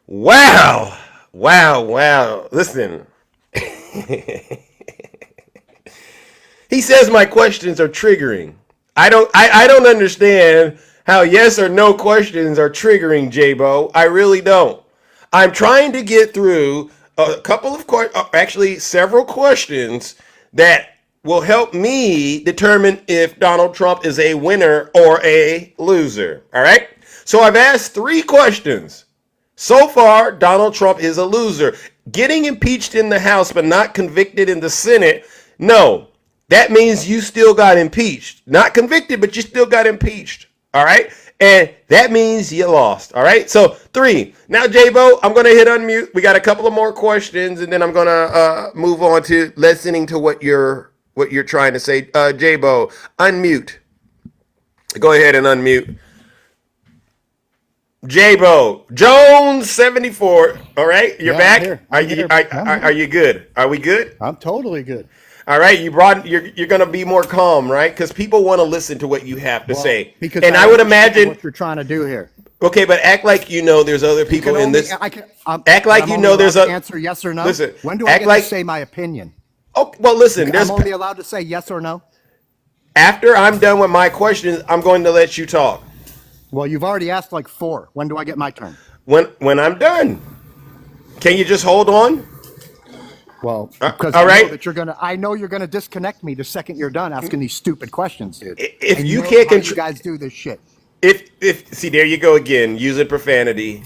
Wow. Listen. He says my questions are triggering. I don't understand how yes or no questions are triggering, J-Bo. I really don't. I'm trying to get through a couple of actually several questions that will help me determine if Donald Trump is a winner or a loser. All right? So I've asked 3 questions. So far, Donald Trump is a loser. Getting impeached in the House but not convicted in the Senate, no. That means you still got impeached. Not convicted, but you still got impeached. All right? And that means you lost. All right? So 3. Now, J-Bo, I'm going to hit unmute. We got a couple of more questions, and then I'm going to move on to listening to what you're trying to say. J-Bo, unmute. Go ahead and unmute. J-Bo, Jones 74. All right, you're back. I'm here. Are you good? Are we good? I'm totally good. All right, you're going to be more calm, right? Because people want to listen to what you have to say. Because and I would understand imagine. what you're trying to do here. Okay, but act like you know there's other people in this. Act like you know there's a answer yes or no. Listen, When do I get to say my opinion? Oh, well, listen. I'm only allowed to say yes or no. After I'm done with my questions, I'm going to let you talk. Well, you've already asked like 4. When do I get my turn? When I'm done. Can you just hold on? Well, because all right. I know you're gonna disconnect me the second you're done asking these stupid questions, dude. If And you know can't how control, you guys do this shit. If see, there you go again, using profanity.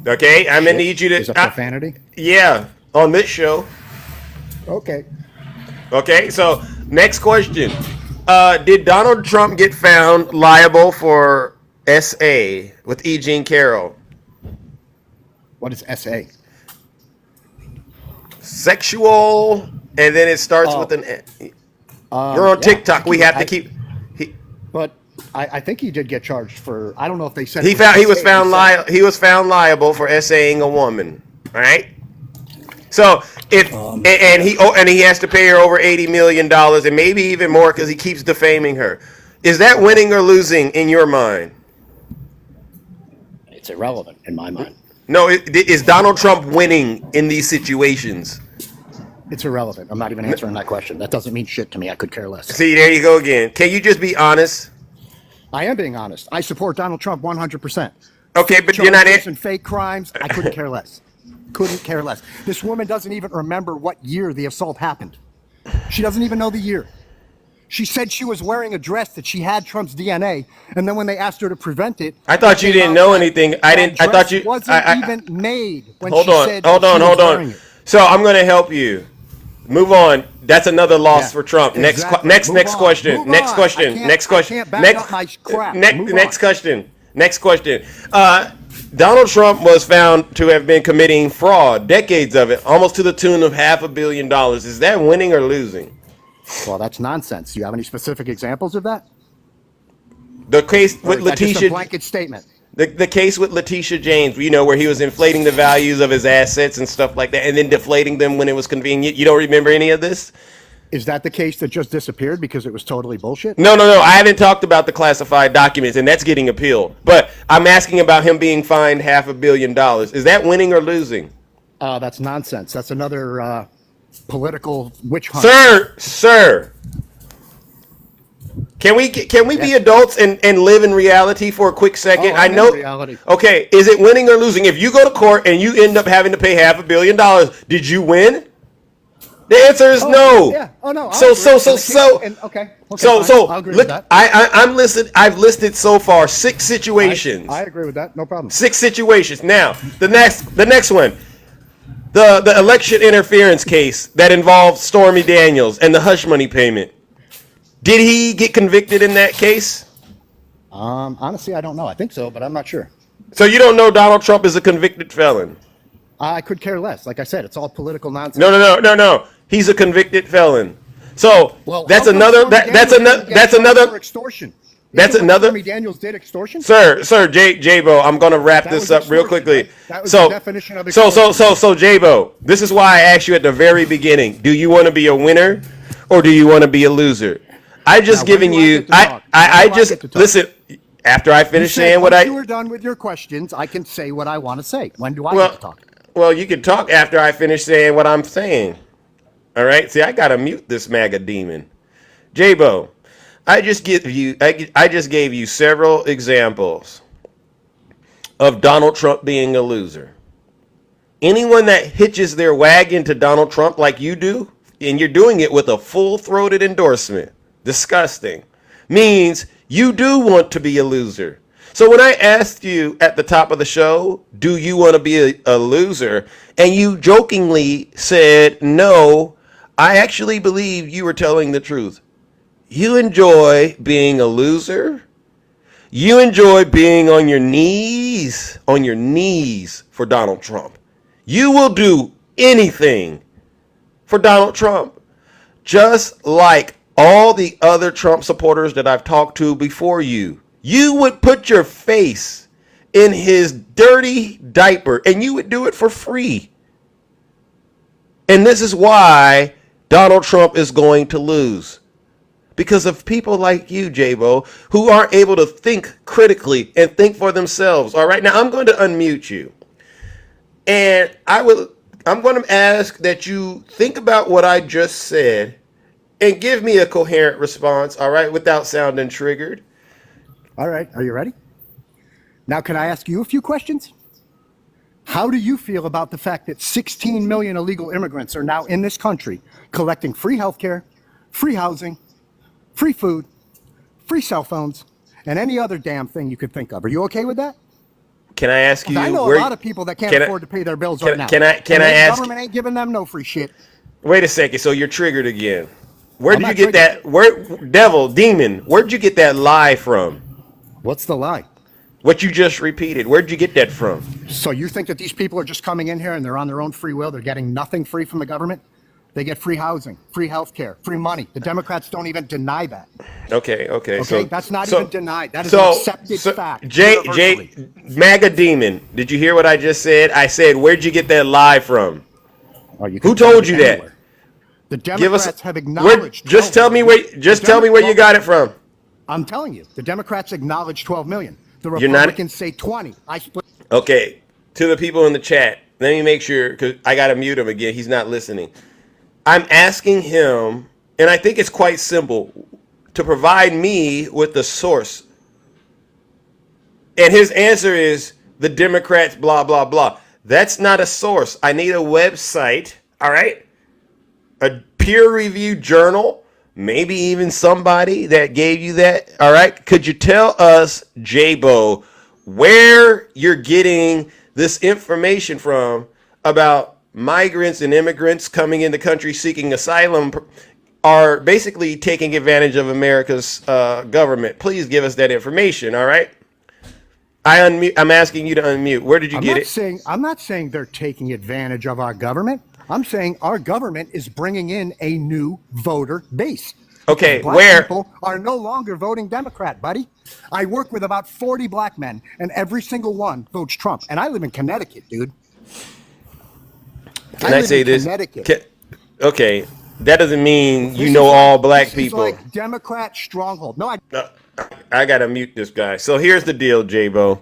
Okay, I'm gonna need you to. Is it profanity? Yeah, on this show. Okay. Okay, so next question. Did Donald Trump get found liable for SA with E. Jean Carroll? What is SA? Sexual, and then it starts with an. You're on TikTok. We have to keep. But I think he did get charged for. I don't know if they said He was found liable for SAing a woman. All right. So if and he has to pay her over $80 million and maybe even more because he keeps defaming her. Is that winning or losing in your mind? It's irrelevant in my mind. No, is Donald Trump winning in these situations? It's irrelevant. I'm not even answering that question. That doesn't mean shit to me. I could care less. See, there you go again. Can you just be honest? I am being honest. I support Donald Trump 100%. Okay, but you're not and fake crimes. I couldn't care less. Couldn't care less. This woman doesn't even remember what year the assault happened. She doesn't even know the year. She said she was wearing a dress that she had Trump's DNA, and then when they asked her to prevent it, I thought you didn't know anything. I thought you wasn't even made when hold she on, said hold she on, was hold wearing on. it. So I'm going to help you. Move on. That's another loss Yeah, for Trump. exactly. Next Move on. question. Move Next on. question. I can't- Next I question. can't back Next up my crap. Move next on. question. Next question. Donald Trump was found to have been committing fraud, decades of it, almost to the tune of $500 million. Is that winning or losing? Well, that's nonsense. Do you have any specific examples of that? The case Or with is that just a Letitia, blanket statement? the case with Letitia James, where he was inflating the values of his assets and stuff like that, and then deflating them when it was convenient. You don't remember any of this? Is that the case that just disappeared because it was totally bullshit? No. I haven't talked about the classified documents, and that's getting appealed. But I'm asking about him being fined $500 million. Is that winning or losing? That's nonsense. That's another political witch hunt. Sir. Can we be adults and live in reality for a quick second? Oh, I'm in reality. Okay, is it winning or losing? If you go to court and you end up having to pay $500 million, did you win? The answer is no. Yeah. Oh no. Okay. Okay. So I'll agree look, with that. I'm listed. I've listed so far 6 situations. I agree with that. No problem. 6 situations. Now the next one, the election interference case that involved Stormy Daniels and the hush money payment. Did he get convicted in that case? Honestly, I don't know. I think so, but I'm not sure. So you don't know Donald Trump is a convicted felon? I could care less. Like I said, it's all political nonsense. No. He's a convicted felon. So Well, that's how come another. Stormy That's Daniels another. didn't get That's charged another. for extortion. That's Isn't another. Stormy Daniels did extortion. Sir, J-Bo, I'm gonna wrap That this was up real extortion, quickly. right? That was the definition of so extortion. J-Bo, this is why I asked you at the very beginning. Do you want to be a winner or do you want to be a loser? I just Now, given when do I you. get to talk? I When do I just get to talk? listen. After I finish You said saying what once I. you were done with your questions, I can say what I want to say. When do I Well, get to talk? well, you can talk after I finish saying what I'm saying. All right. See, I gotta mute this MAGA demon. J-Bo, I just gave you several examples of Donald Trump being a loser. Anyone that hitches their wagon to Donald Trump like you do, and you're doing it with a full-throated endorsement, disgusting, means you do want to be a loser. So when I asked you at the top of the show, do you want to be a loser? And you jokingly said no, I actually believe you were telling the truth. You enjoy being a loser. You enjoy being on your knees for Donald Trump. You will do anything for Donald Trump, just like all the other Trump supporters that I've talked to before you. You would put your face in his dirty diaper and you would do it for free. And this is why Donald Trump is going to lose. Because of people like you, J-Bo, who aren't able to think critically and think for themselves. All right, now I'm going to unmute you. And I'm going to ask that you think about what I just said and give me a coherent response, all right, without sounding triggered. All right. Are you ready? Now, can I ask you a few questions? How do you feel about the fact that 16 million illegal immigrants are now in this country collecting free healthcare, free housing, free food, free cell phones, and any other damn thing you could think of? Are you okay with that? Can I ask you? I know a lot of people that can't afford to pay their bills right now. Can I the ask? Government ain't giving them no free shit. Wait a second. So you're triggered again. Where I'm did you not get that? Demon. Where'd you get that lie from? What's the lie? What you just repeated. Where'd you get that from? So you think that these people are just coming in here and they're on their own free will? They're getting nothing free from the government? They get free housing, free health care, free money. The Democrats don't even deny that. Okay. So that's not even denied. That is an accepted fact. MAGA demon. Did you hear what I just said? I said, where'd you get that lie from? Who told you that? The Democrats have acknowledged. Just tell me where you got it from. I'm telling you, the Democrats acknowledge 12 million. The Republicans say 20. Okay, to the people in the chat, let me make sure, because I got to mute him again. He's not listening. I'm asking him, and I think it's quite simple, to provide me with the source. And his answer is the Democrats, blah, blah, blah. That's not a source. I need a website, all right? A peer-reviewed journal, maybe even somebody that gave you that, all right? Could you tell us, J-Bo, where you're getting this information from about migrants and immigrants coming in the country seeking asylum are basically taking advantage of America's government. Please give us that information, all right? I'm asking you to unmute. Where did you get it? I'm not saying they're taking advantage of our government. I'm saying our government is bringing in a new voter base. Okay, Black where? People are no longer voting Democrat, buddy. I work with about 40 black men, and every single one votes Trump. And I live in Connecticut, dude. Can I say this? Okay, that doesn't mean you know all black people. Like Democrat stronghold. No, I gotta mute this guy. So here's the deal, J-Bo.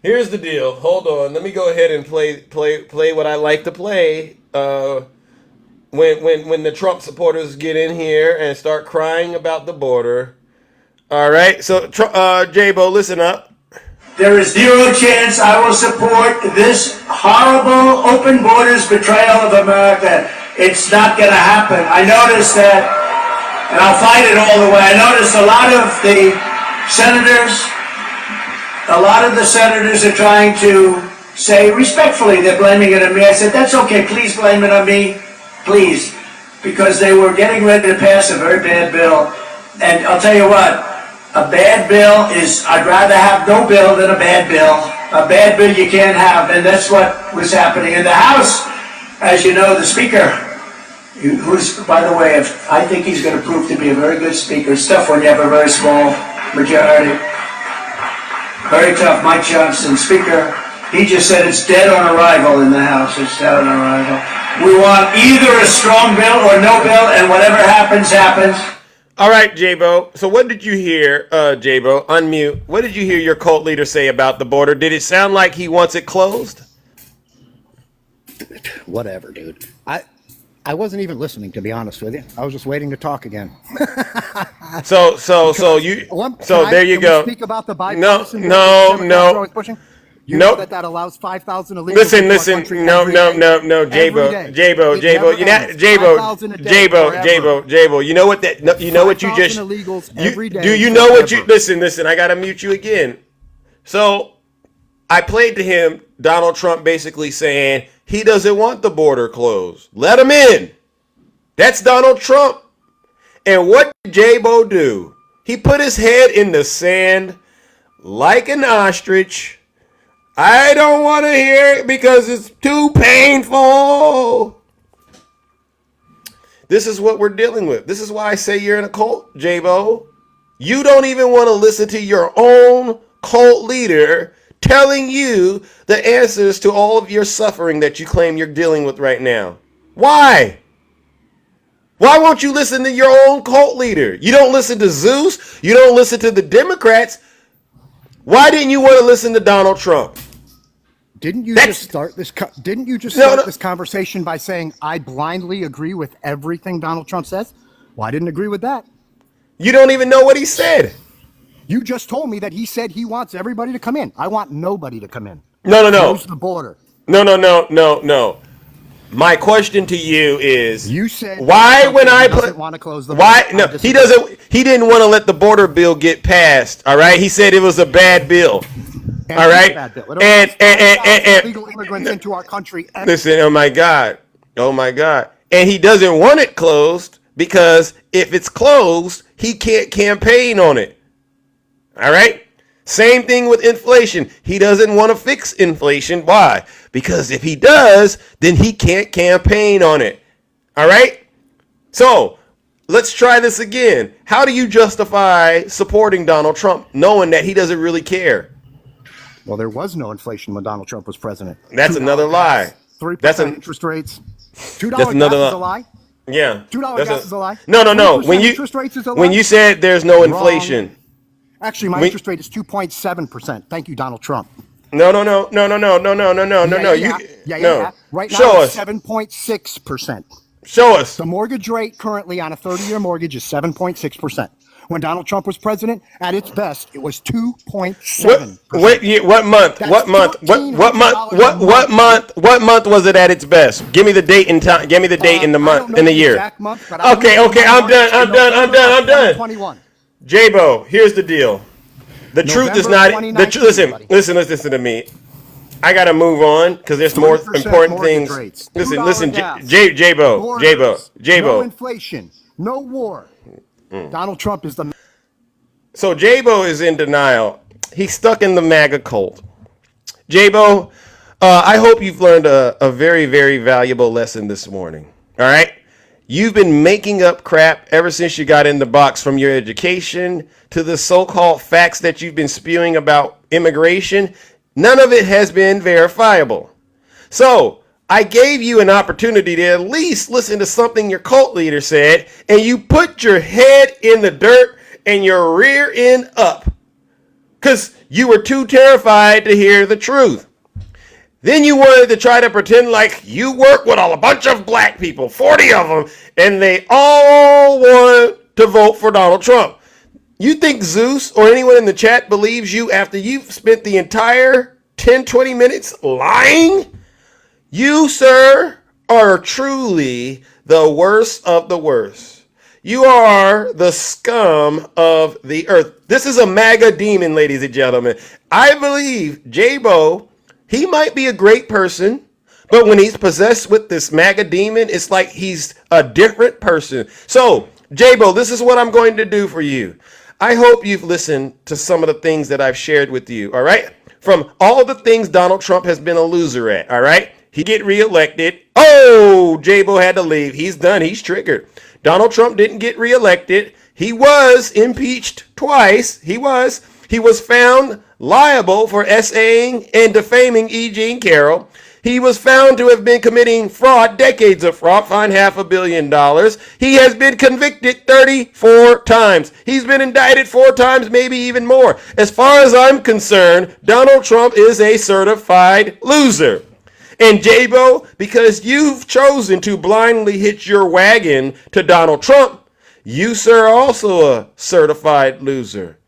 Here's the deal. Hold on. Let me go ahead and play what I like to play. When the Trump supporters get in here and start crying about the border. All right. So J-Bo, listen up. There is zero chance I will support this horrible open borders betrayal of America. It's not going to happen. I noticed that, and I'll fight it all the way. I noticed a lot of the senators are trying to say respectfully they're blaming it on me. I said, that's okay, please blame it on me, please, because they were getting ready to pass a very bad bill. And I'll tell you what, a bad bill is, I'd rather have no bill than a bad bill. A bad bill you can't have, and that's what was happening in the House. As you know, the Speaker, who's, by the way, I think he's going to prove to be a very good Speaker. It's tough when you have a very small majority. Very tough. Mike Johnson, Speaker, he just said it's dead on arrival in the House. It's dead on arrival. We want either a strong bill or no bill, and whatever happens, happens. All right, J-Bo. So what did you hear, J-Bo? Unmute. What did you hear your cult leader say about the border? Did it sound like he wants it closed? Whatever, dude. I wasn't even listening, to be honest with you. I was just waiting to talk again. So there you go. Speak about the bipartisan no. You know that allows 5,000 illegals. Listen. No, J-Bo. You know what that? You know what you just? Do you know what you? Listen. I gotta mute you again. So I played to him Donald Trump basically saying he doesn't want the border closed. Let him in. That's Donald Trump. And what did J-Bo do? He put his head in the sand like an ostrich. I don't want to hear it because it's too painful. This is what we're dealing with. This is why I say you're in a cult, J-Bo. You don't even want to listen to your own cult leader telling you the answers to all of your suffering that you claim you're dealing with right now. Why? Why won't you listen to your own cult leader? You don't listen to Zeus. You don't listen to the Democrats. Why didn't you want to listen to Donald Trump? Didn't you just start this conversation by saying I blindly agree with everything Donald Trump says? Well, I didn't agree with that. You don't even know what he said. You just told me that he said he wants everybody to come in. I want nobody to come in. No. Close the border. No. My question to you is: you said why when I want to close the why border. No, he doesn't. He didn't want to let the border bill get passed. All right, he said it was a bad bill. And all right, and illegal immigrants into our country. Listen, oh my God, and he doesn't want it closed because if it's closed, he can't campaign on it. All right. Same thing with inflation. He doesn't want to fix inflation. Why? Because if he does, then he can't campaign on it. All right? So let's try this again. How do you justify supporting Donald Trump knowing that he doesn't really care? Well, there was no inflation when Donald Trump was president. That's another lie. 3% interest rates. $2 that's another gas is a lie. Yeah. $2 gas is a lie. No. When you said there's no inflation. Wrong. Actually, my interest rate is 2.7%. Thank you, Donald Trump. No. Yeah. Right now, it's 7.6%. Show us. The mortgage rate currently on a 30-year mortgage is 7.6%. When Donald Trump was president, at its best, it was 2.7%. What month? What month was it at its best? Give me the date and time. Give me the date in the month, in the year. Okay. I'm done. 21. J-Bo, here's the deal. The truth is not. Listen to me. I gotta move on because there's more 3% important mortgage things. rates, Listen, gas, J-Bo, borders, no J-Bo. inflation, no war. Donald Trump is the. So J-Bo is in denial. He's stuck in the MAGA cult. J-Bo, I hope you've learned a very, very valuable lesson this morning. All right? You've been making up crap ever since you got in the box, from your education to the so-called facts that you've been spewing about immigration. None of it has been verifiable. So I gave you an opportunity to at least listen to something your cult leader said, and you put your head in the dirt and your rear end up because you were too terrified to hear the truth. Then you wanted to try to pretend like you work with a bunch of black people, 40 of them, and they all want to vote for Donald Trump. You think Zeus or anyone in the chat believes you after you've spent the entire 10, 20 minutes lying? You, sir, are truly the worst of the worst. You are the scum of the earth. This is a MAGA demon, ladies and gentlemen. I believe J-Bo, he might be a great person, but when he's possessed with this MAGA demon, it's like he's a different person. So, J-Bo, this is what I'm going to do for you. I hope you've listened to some of the things that I've shared with you, all right? From all the things Donald Trump has been a loser at, all right? He get reelected. Oh, J-Bo had to leave. He's done. He's triggered. Donald Trump didn't get reelected. He was impeached twice. He was found liable for essaying and defaming E. Jean Carroll. He was found to have been committing fraud, decades of fraud, fined $500 million. He has been convicted 34 times. He's been indicted 4 times, maybe even more. As far as I'm concerned, Donald Trump is a certified loser. And J-Bo, because you've chosen to blindly hitch your wagon to Donald Trump, you, sir, are also a certified loser.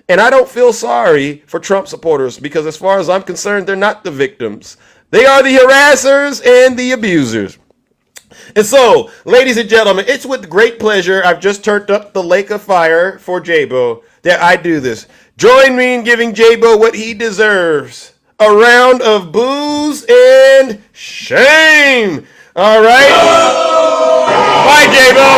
And I don't feel sorry for Trump supporters because as far as I'm concerned, they're not the victims. They are the harassers and the abusers. And so, ladies and gentlemen, it's with great pleasure I've just turned up the lake of fire for J-Bo that I do this. Join me in giving J-Bo what he deserves. A round of booze and shame. All right? Bye, J-Bo.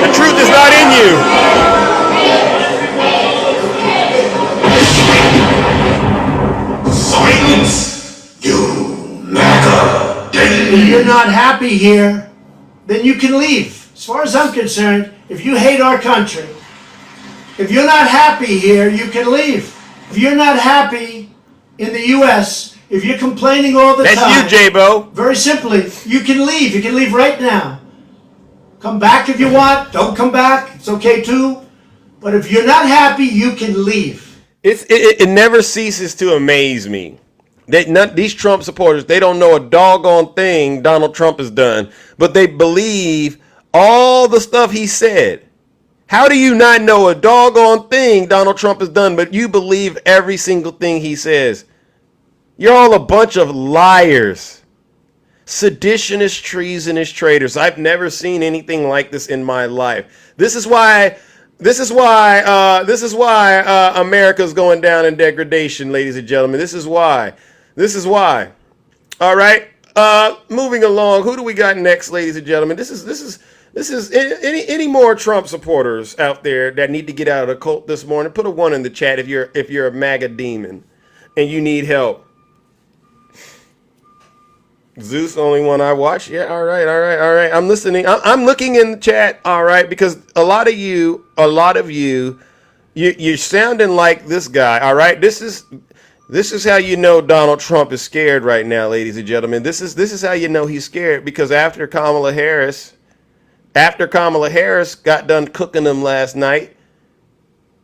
The truth is not in you. Silence, you MAGA demon. If you're not happy here, then you can leave. As far as I'm concerned, if you hate our country, if you're not happy here, you can leave. If you're not happy in the U.S., if you're complaining all the time. That's you, J-Bo. Very simply, you can leave. You can leave right now. Come back if you want. Don't come back. It's okay too. But if you're not happy, you can leave. It never ceases to amaze me that these Trump supporters, they don't know a doggone thing Donald Trump has done, but they believe all the stuff he said. How do you not know a doggone thing Donald Trump has done, but you believe every single thing he says? You're all a bunch of liars. Seditionists, treasonous traitors. I've never seen anything like this in my life. This is why America's going down in degradation, ladies and gentlemen. This is why. All right. Moving along. Who do we got next, ladies and gentlemen? This is any more Trump supporters out there that need to get out of the cult this morning? Put a 1 in the chat if you're a MAGA demon and you need help. Zeus, only one I watch. Yeah, all right. I'm listening. I'm looking in the chat. All right, because a lot of you, you're sounding like this guy. All right, this is how you know Donald Trump is scared right now, ladies and gentlemen. This is how you know he's scared, because after Kamala Harris got done cooking them last night,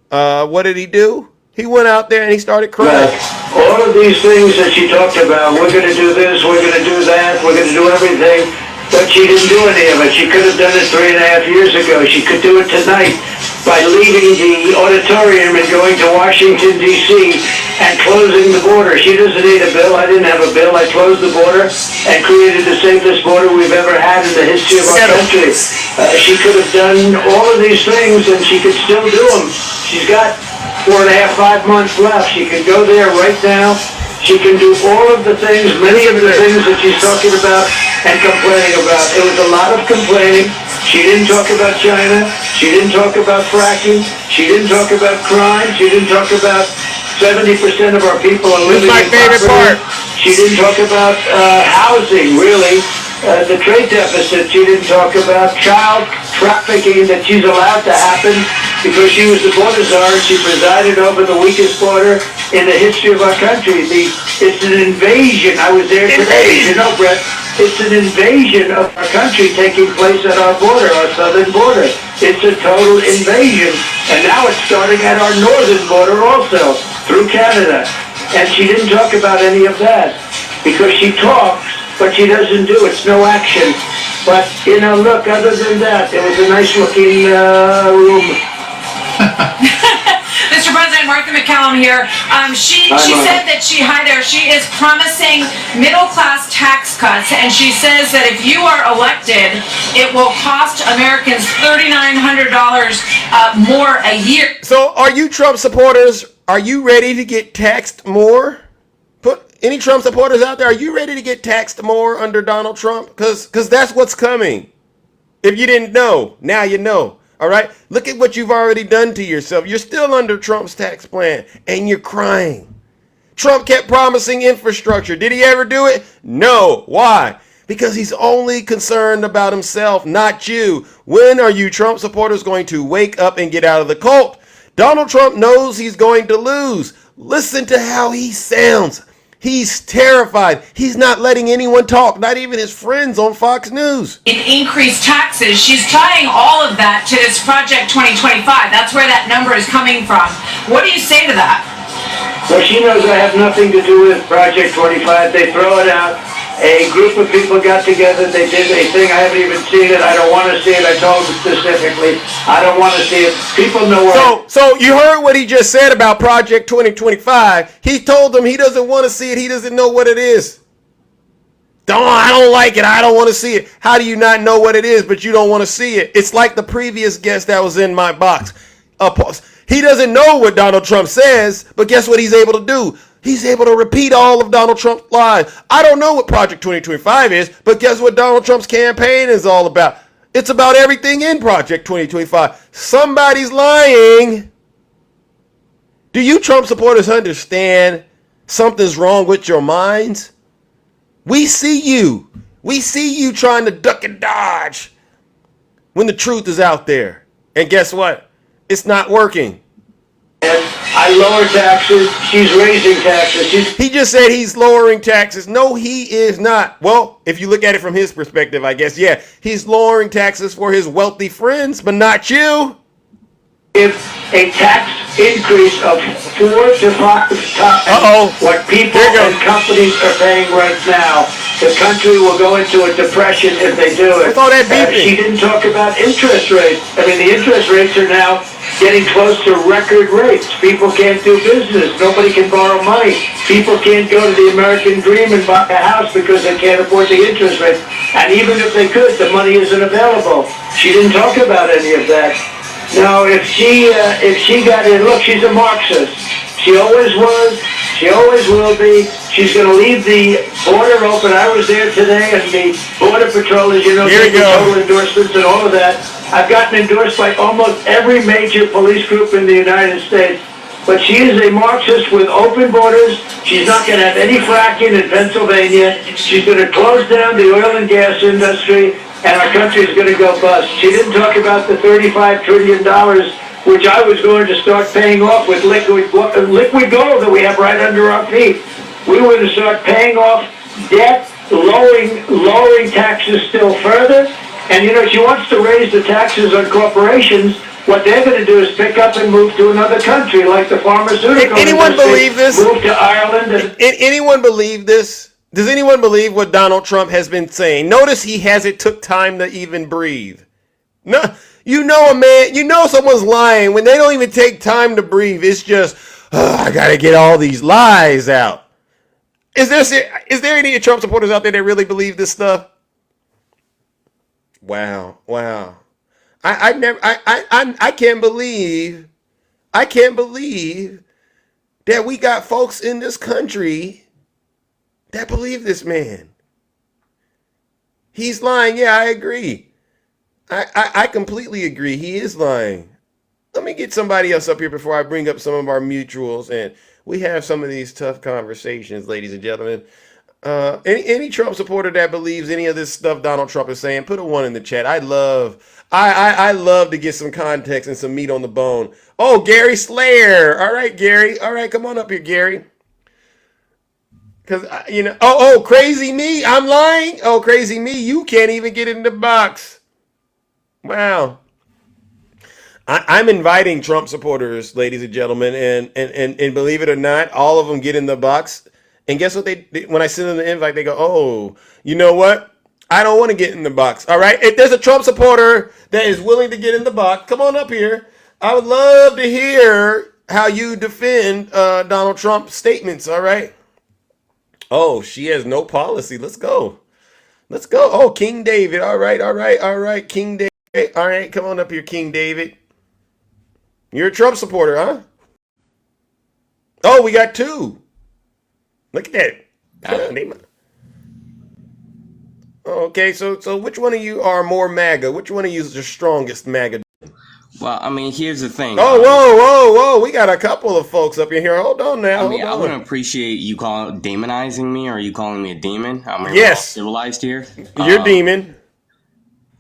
what did he do? He went out there and he started crying. All of these things that she talked about, we're going to do this, we're going to do that, we're going to do everything, but she didn't do any of it. She could have done it 3.5 years ago. She could do it tonight by leaving the auditorium and going to Washington, D.C. and closing the border. She doesn't need a bill. I didn't have a bill. I closed the border and created the safest border we've ever had in the the history of our country. She could have done all of these things, and she could still do them. She's got 4.5, 5 months left. She can go there right now. She can do all of the things, many of the things that she's talking about and complaining about. It was a lot of complaining. She didn't talk about China. She didn't talk about fracking. She didn't talk about crime. She didn't talk about 70% of our people are living in poverty. She didn't talk about housing, really. The trade deficit. She didn't talk about child trafficking that she's allowed to happen because she was the border czar and she presided over the weakest border in the history of our country. It's an invasion. I was there today. You know, Brett, it's an invasion of our country taking place at our border, our southern border. It's a total invasion. And now it's starting at our northern border also, through Canada. And she didn't talk about any of that because she talks, but she doesn't do. It's no action. But, you know, look, other than that, it was a nice-looking room. Mr. President, Martha McCallum here. She said that she is promising middle-class tax cuts, and she says that if you are elected, it will cost Americans $3,900 more a year. So, are you Trump supporters? Are you ready to get taxed more? Put any Trump supporters out there? Are you ready to get taxed more under Donald Trump? Because that's what's coming. If you didn't know, now you know. All right? Look at what you've already done to yourself. You're still under Trump's tax plan, and you're crying. Trump kept promising infrastructure. Did he ever do it? No. Why? Because he's only concerned about himself, not you. When are you Trump supporters going to wake up and get out of the cult? Donald Trump knows he's going to lose. Listen to how he sounds. He's terrified. He's not letting anyone talk, not even his friends on Fox News. In increased taxes, she's tying all of that to this Project 2025. That's where that number is coming from. What do you say to that? Well, she knows I have nothing to do with Project 25. They throw it out. A group of people got together. They did a thing. I haven't even seen it. I don't want to see it. I told them specifically, I don't want to see it. People know what. So you heard what he just said about Project 2025. He told them he doesn't want to see it. He doesn't know what it is. I don't like it. I don't want to see it. How do you not know what it is, but you don't want to see it? It's like the previous guest that was in my box. He doesn't know what Donald Trump says, but guess what he's able to do? He's able to repeat all of Donald Trump's lies. I don't know what Project 2025 is, but guess what Donald Trump's campaign is all about? It's about everything in Project 2025. Somebody's lying. Do you Trump supporters understand something's wrong with your minds? We see you. We see you trying to duck and dodge when the truth is out there. And guess what? It's not working. I lower taxes. She's raising taxes. He just said he's lowering taxes. No, he is not. Well, if you look at it from his perspective, I guess, yeah, he's lowering taxes for his wealthy friends, but not you. If a tax increase of 4 to 5 times what people and companies are paying right now, the country will go into a depression if they do it. What's all that beeping? She didn't talk about interest rates. I mean, the interest rates are now getting close to record rates. People can't do business. Nobody can borrow money. People can't go to the American dream and buy a house because they can't afford the interest rates. And even if they could, the money isn't available. She didn't talk about any of that. Now, if she got in, look, she's a Marxist. She always was. She always will be. She's going to leave the border open. I was there today, and the Border Patrol, as you know, gave me total endorsements and all of that. I've gotten endorsed by almost every major police group in the United States. But she is a Marxist with open borders. She's not going to have any fracking in Pennsylvania. She's going to close down the oil and gas industry, and our country is going to go bust. She didn't talk about the $35 trillion, which I was going to start paying off with liquid gold that we have right under our feet. We were going to start paying off debt, lowering taxes still further. And, you know, she wants to raise the taxes on corporations. What they're going to do is pick up and move to another country, like the pharmaceutical industry. Anyone believe this? Move to Ireland. Anyone believe this? Does anyone believe what Donald Trump has been saying? Notice he hasn't took time to even breathe. No, you know a man, you know someone's lying when they don't even take time to breathe. It's just, I got to get all these lies out. Is there any Trump supporters out there that really believe this stuff? Wow. I can't believe that we got folks in this country that believe this man. He's lying. Yeah, I agree. I completely agree. He is lying. Let me get somebody else up here before I bring up some of our mutuals and we have some of these tough conversations, ladies and gentlemen. Any Trump supporter that believes any of this stuff Donald Trump is saying, put a 1 in the chat. I love to get some context and some meat on the bone. Oh, Gary Slayer. All right, Gary. All right, come on up here, Gary. Because, crazy me. I'm lying. Oh, crazy me. You can't even get in the box. Wow. I'm inviting Trump supporters, ladies and gentlemen, and believe it or not, all of them get in the box. And guess what when I send them the invite, they go, oh, you know what? I don't want to get in the box. All right. If there's a Trump supporter that is willing to get in the box, come on up here. I would love to hear how you defend Donald Trump's statements. All right. Oh, she has no policy. Let's go. Oh, King David. All right. King David. All right. Come on up here, King David. You're a Trump supporter, huh? Oh, we got 2. Look at that. Okay, so which one of you are more MAGA? Which one of you is the strongest MAGA? Well, I mean, here's the thing. Oh, whoa. We got a couple of folks up in here. Hold on now. I wouldn't appreciate you demonizing me or you calling me a demon. I'm civilized here. You're a demon.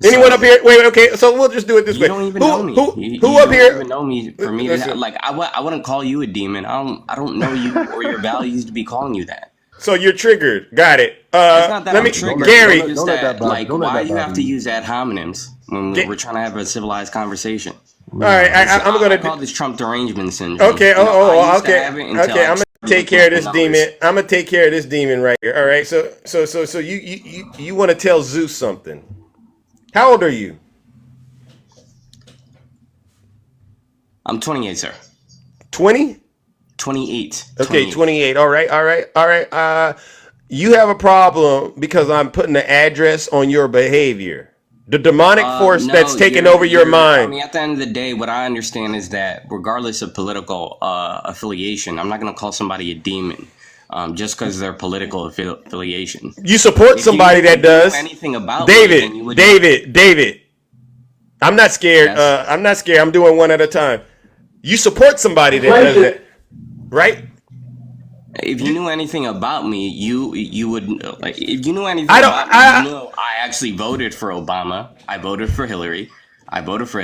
Anyone up here? Wait, okay. So we'll just do it this way. You don't even know me. Who up here? You don't even know me for me. I wouldn't call you a demon. I don't know you or your values to be calling you that. So you're triggered. Got it. It's not that I'm triggered. Gary. Why do you have to use ad hominems when we're trying to have a civilized conversation? All right, I'm gonna call this Trump derangement syndrome. Okay. Okay. I'm gonna take care of this demon. I'm gonna take care of this demon right here. All right. So you want to tell Zeus something? How old are you? I'm 28, sir. 20? 28. Okay, 28. All right. You have a problem because I'm putting the address on your behavior. The demonic force that's taking over your mind. I mean, at the end of the day, what I understand is that regardless of political affiliation, I'm not going to call somebody a demon just because of their political affiliation. You support somebody that does. Anything about David. I'm not scared. Yes. I'm not scared. I'm doing one at a time. You support somebody that does that, right? If you knew anything about me, you would like. If you knew anything about me, you know I actually voted for Obama. I voted for Hillary. I voted for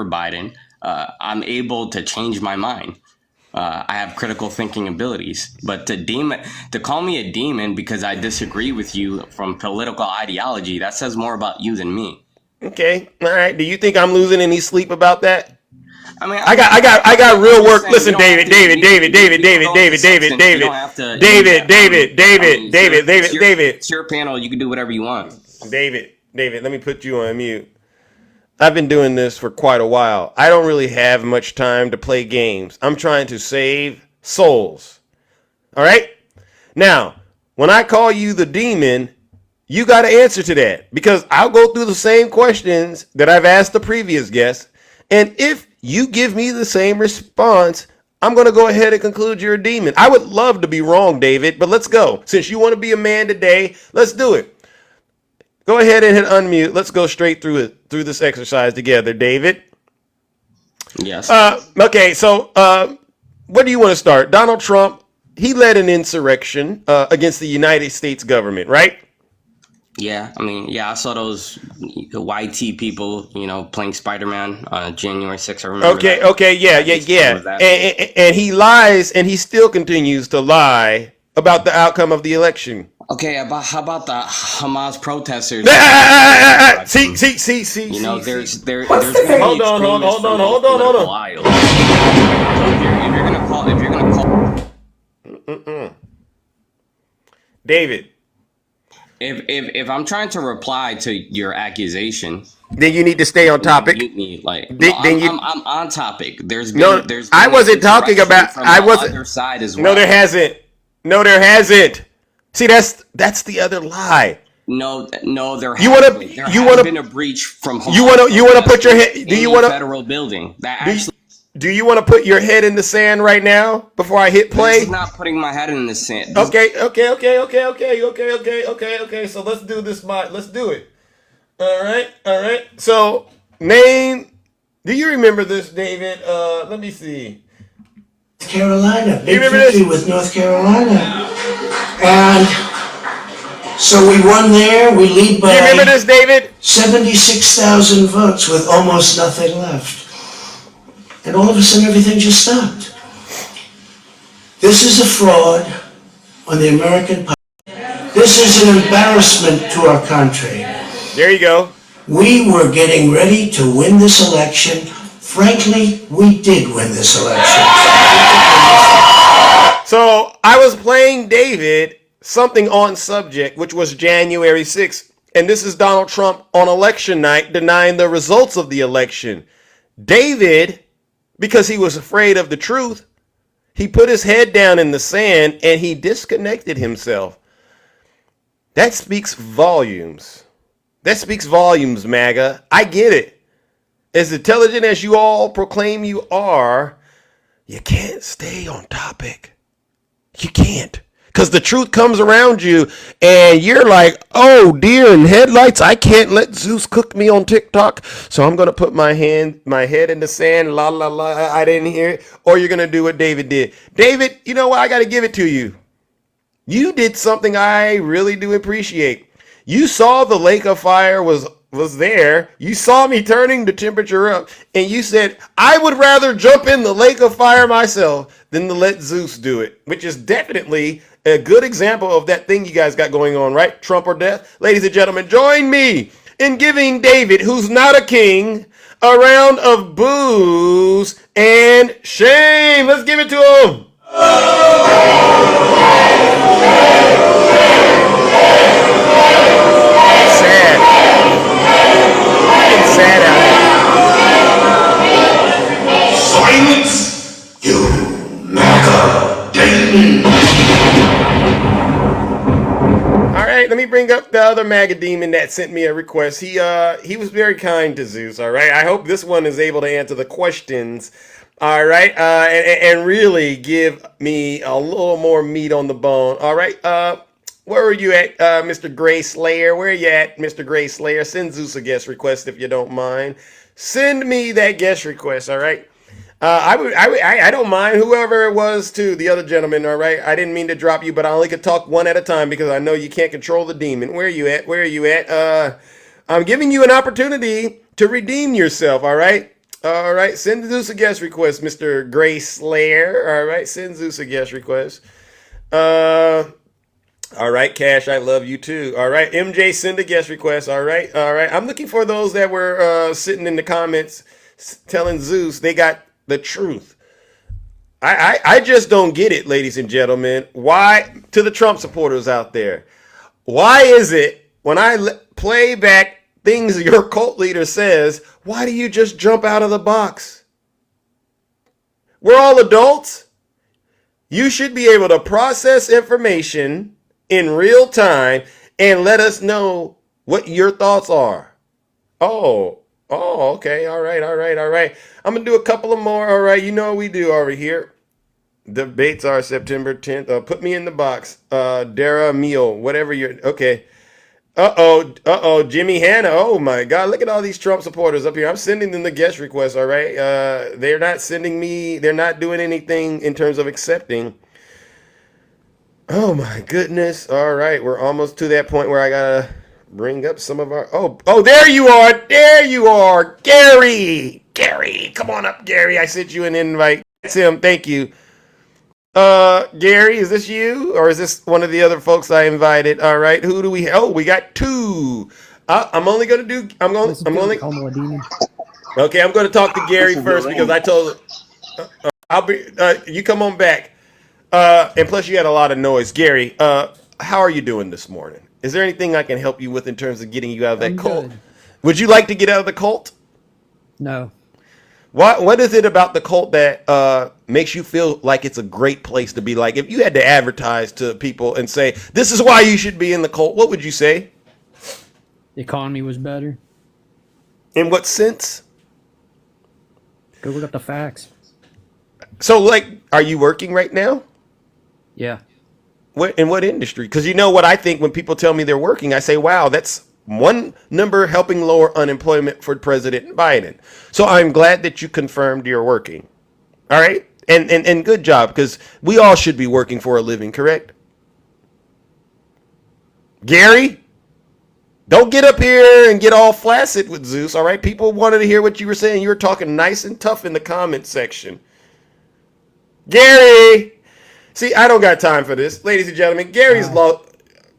Biden. I'm able to change my mind. I have critical thinking abilities. But to call me a demon because I disagree with you from political ideology, that says more about you than me. Okay, all right. Do you think I'm losing any sleep about that? I mean, I got real work. Listen, David. It's your panel. You can do whatever you want. David, let me put you on mute. I've been doing this for quite a while. I don't really have much time to play games. I'm trying to save souls. All right? Now, when I call you the demon, you got to answer to that because I'll go through the same questions that I've asked the previous guests. And if you give me the same response, I'm going to go ahead and conclude you're a demon. I would love to be wrong, David, but let's go. Since you want to be a man today, let's do it. Go ahead and hit unmute. Let's go straight through this exercise together, David. Yes. Okay, so where do you want to start? Donald Trump, he led an insurrection against the United States government, right? Yeah, I mean, yeah, I saw those YT people, playing Spider-Man on January 6th. I remember that. Okay, yeah. And he lies, and he still continues to lie about the outcome of the election. Okay, how about the Hamas protesters? See. There's hold on. So if you're gonna call, David. If I'm trying to reply to your accusation, then you need to stay on topic. I'm on topic. I wasn't talking about. I wasn't. Other side as well. No, there hasn't. See, that's the other lie. No, there You has want been. to? There You has want been to? a breach from Hamas. You want to put your head? Do you want to? federal building that Do, actually? do you want to put your head in the sand right now before I hit This play? is not putting my head in the sand. This, Okay. So let's do this. Let's do it. All right. So name. Do you remember this, David? Let me see. Carolina, You big remember victory this? with North Carolina. And so we won there. We lead Do you remember by this, David? 76,000 votes with almost nothing left. And all of a sudden everything just stopped. This is a fraud on the American public. This is an embarrassment to our country. There you go. We were getting ready to win this election. Frankly, we did win this election. So I was playing David something on subject, which was January 6th. And this is Donald Trump on election night denying the results of the election. David, because he was afraid of the truth, he put his head down in the sand and he disconnected himself. That speaks volumes. That speaks volumes, MAGA. I get it. As intelligent as you all proclaim you are, you can't stay on topic. You can't. Because the truth comes around you and you're like, oh, deer in headlights. I can't let Zeus cook me on TikTok. So I'm going to put my head in the sand. La, la, la. I didn't hear it. Or you're going to do what David did. David, you know what? I got to give it to you. You did something I really do appreciate. You saw the lake of fire was there. You saw me turning the temperature up. And you said, I would rather jump in the lake of fire myself than to let Zeus do it. Which is definitely a good example of that thing you guys got going on, right? Trump or death. Ladies and gentlemen, join me in giving David, who's not a king, a round of boos and shame. Let's give it to him. Sad. It's sad out here. Silence, you MAGA demon. All right, let me bring up the other MAGA demon that sent me a request. He was very kind to Zeus. All right, I hope this one is able to answer the questions. All right, and really give me a little more meat on the bone. All right, where are you at, Mr. Gray Slayer? Where are you at, Mr. Gray Slayer? Send Zeus a guest request if you don't mind. Send me that guest request. All right. I don't mind whoever it was too, the other gentleman, all right? I didn't mean to drop you, but I only could talk one at a time because I know you can't control the demon. Where are you at? Where are you at? I'm giving you an opportunity to redeem yourself, all right? All right, send Zeus a guest request, Mr. Gray Slayer. All right, send Zeus a guest request. All right, Cash, I love you too. All right, MJ, send a guest request. All right. I'm looking for those that were sitting in the comments telling Zeus they got the truth. I just don't get it, ladies and gentlemen. Why, to the Trump supporters out there, why is it when I play back things your cult leader says, why do you just jump out of the box? We're all adults. You should be able to process information in real time and let us know what your thoughts are. Oh, okay. All right. I'm going to do a couple of more. All right. You know what we do over here. Debates are September 10th. Put me in the box. Dara Meal, whatever you're. Okay. Jimmy Hanna. Oh my God. Look at all these Trump supporters up here. I'm sending them the guest requests. All right. They're not sending me. They're not doing anything in terms of accepting. Oh my goodness. All right. We're almost to that point where I got to bring up some of our. Oh, there you are. There you are. Gary, come on up, Gary. I sent you an invite. Tim, thank you. Gary, is this you or is this one of the other folks I invited? All right, who do we? Oh, we got two. I'm only gonna do. I'm only. Okay, I'm gonna talk to Gary first because I told. I'll be. You come on back. And plus, you had a lot of noise, Gary. How are you doing this morning? Is there anything I can help you with in terms of getting you out of that cult? Good. Would you like to get out of the cult? No. What is it about the cult that makes you feel like it's a great place to be? Like, if you had to advertise to people and say, this is why you should be in the cult, what would you say? The economy was better. In what sense? Go look up the facts. So, like, are you working right now? Yeah. What in what industry? Because you know what I think when people tell me they're working, I say, wow, that's one number helping lower unemployment for President Biden. So I'm glad that you confirmed you're working. All right. And good job, because we all should be working for a living, correct? Gary, don't get up here and get all flaccid with Zeus. All right. People wanted to hear what you were saying. You were talking nice and tough in the comment section. Gary. See, I don't got time for this. Ladies and gentlemen, Gary's lost.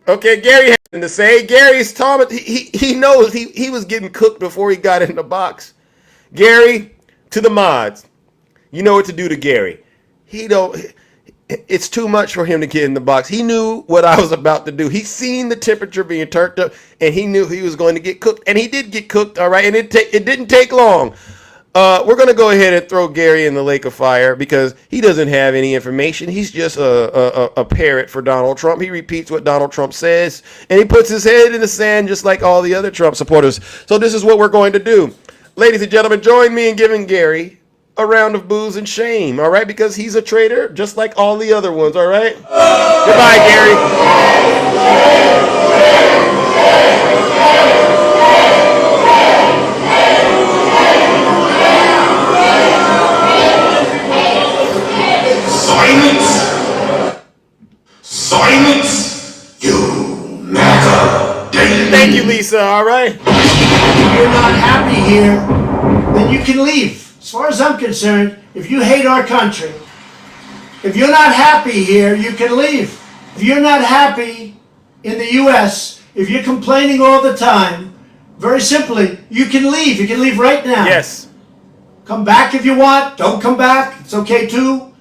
Okay, Gary has something to say. Gary's Thomas, he knows he was getting cooked before he got in the box. Gary, to the mods, you know what to do to Gary. It's too much for him to get in the box. He knew what I was about to do. He seen the temperature being turned up, and he knew he was going to get cooked. And he did get cooked, all right, and it didn't take long. We're going to go ahead and throw Gary in the lake of fire because he doesn't have any information. He's just a parrot for Donald Trump. He repeats what Donald Trump says, and he puts his head in the sand just like all the other Trump supporters. So this is what we're going to do. Ladies and gentlemen, join me in giving Gary a round of booze and shame, all right? Because he's a traitor just like all the other ones, all right? Goodbye, Gary. Silence! You MAGA daily. Thank you, Lisa, all right? If you're not happy here, then you can leave. As far as I'm concerned, if you hate our country, if you're not happy here, you can leave. If you're not happy in the U.S., if you're complaining all the time, very simply, you can leave. You can leave right now. Yes. Come back if you want. Don't come back. It's okay too.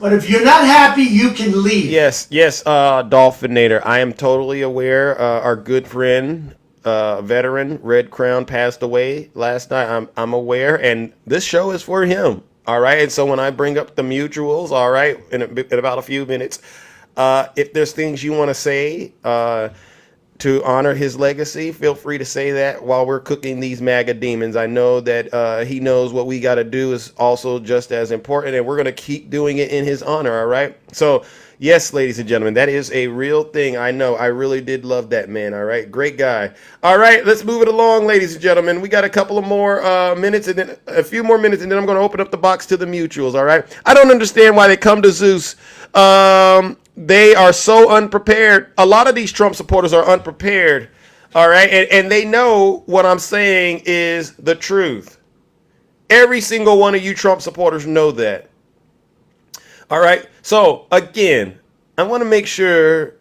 But if you're not happy, you can leave. Yes, Dolphinator. I am totally aware. Our good friend, veteran Red Crown, passed away last night. I'm aware, and this show is for him. All right. And so when I bring up the mutuals, all right, in about a few minutes, if there's things you want to say to honor his legacy, feel free to say that while we're cooking these MAGA demons. I know that he knows what we got to do is also just as important, and we're going to keep doing it in his honor, all right? So, yes, ladies and gentlemen, that is a real thing. I know. I really did love that man, all right? Great guy. All right, let's move it along, ladies and gentlemen. We got a couple of more minutes, and then a few more minutes, and then I'm going to open up the box to the mutuals, all right? I don't understand why they come to Zeus. They are so unprepared. A lot of these Trump supporters are unprepared, all right? And they know what I'm saying is the truth. Every single one of you Trump supporters know that. All right? So, again, I want to make sure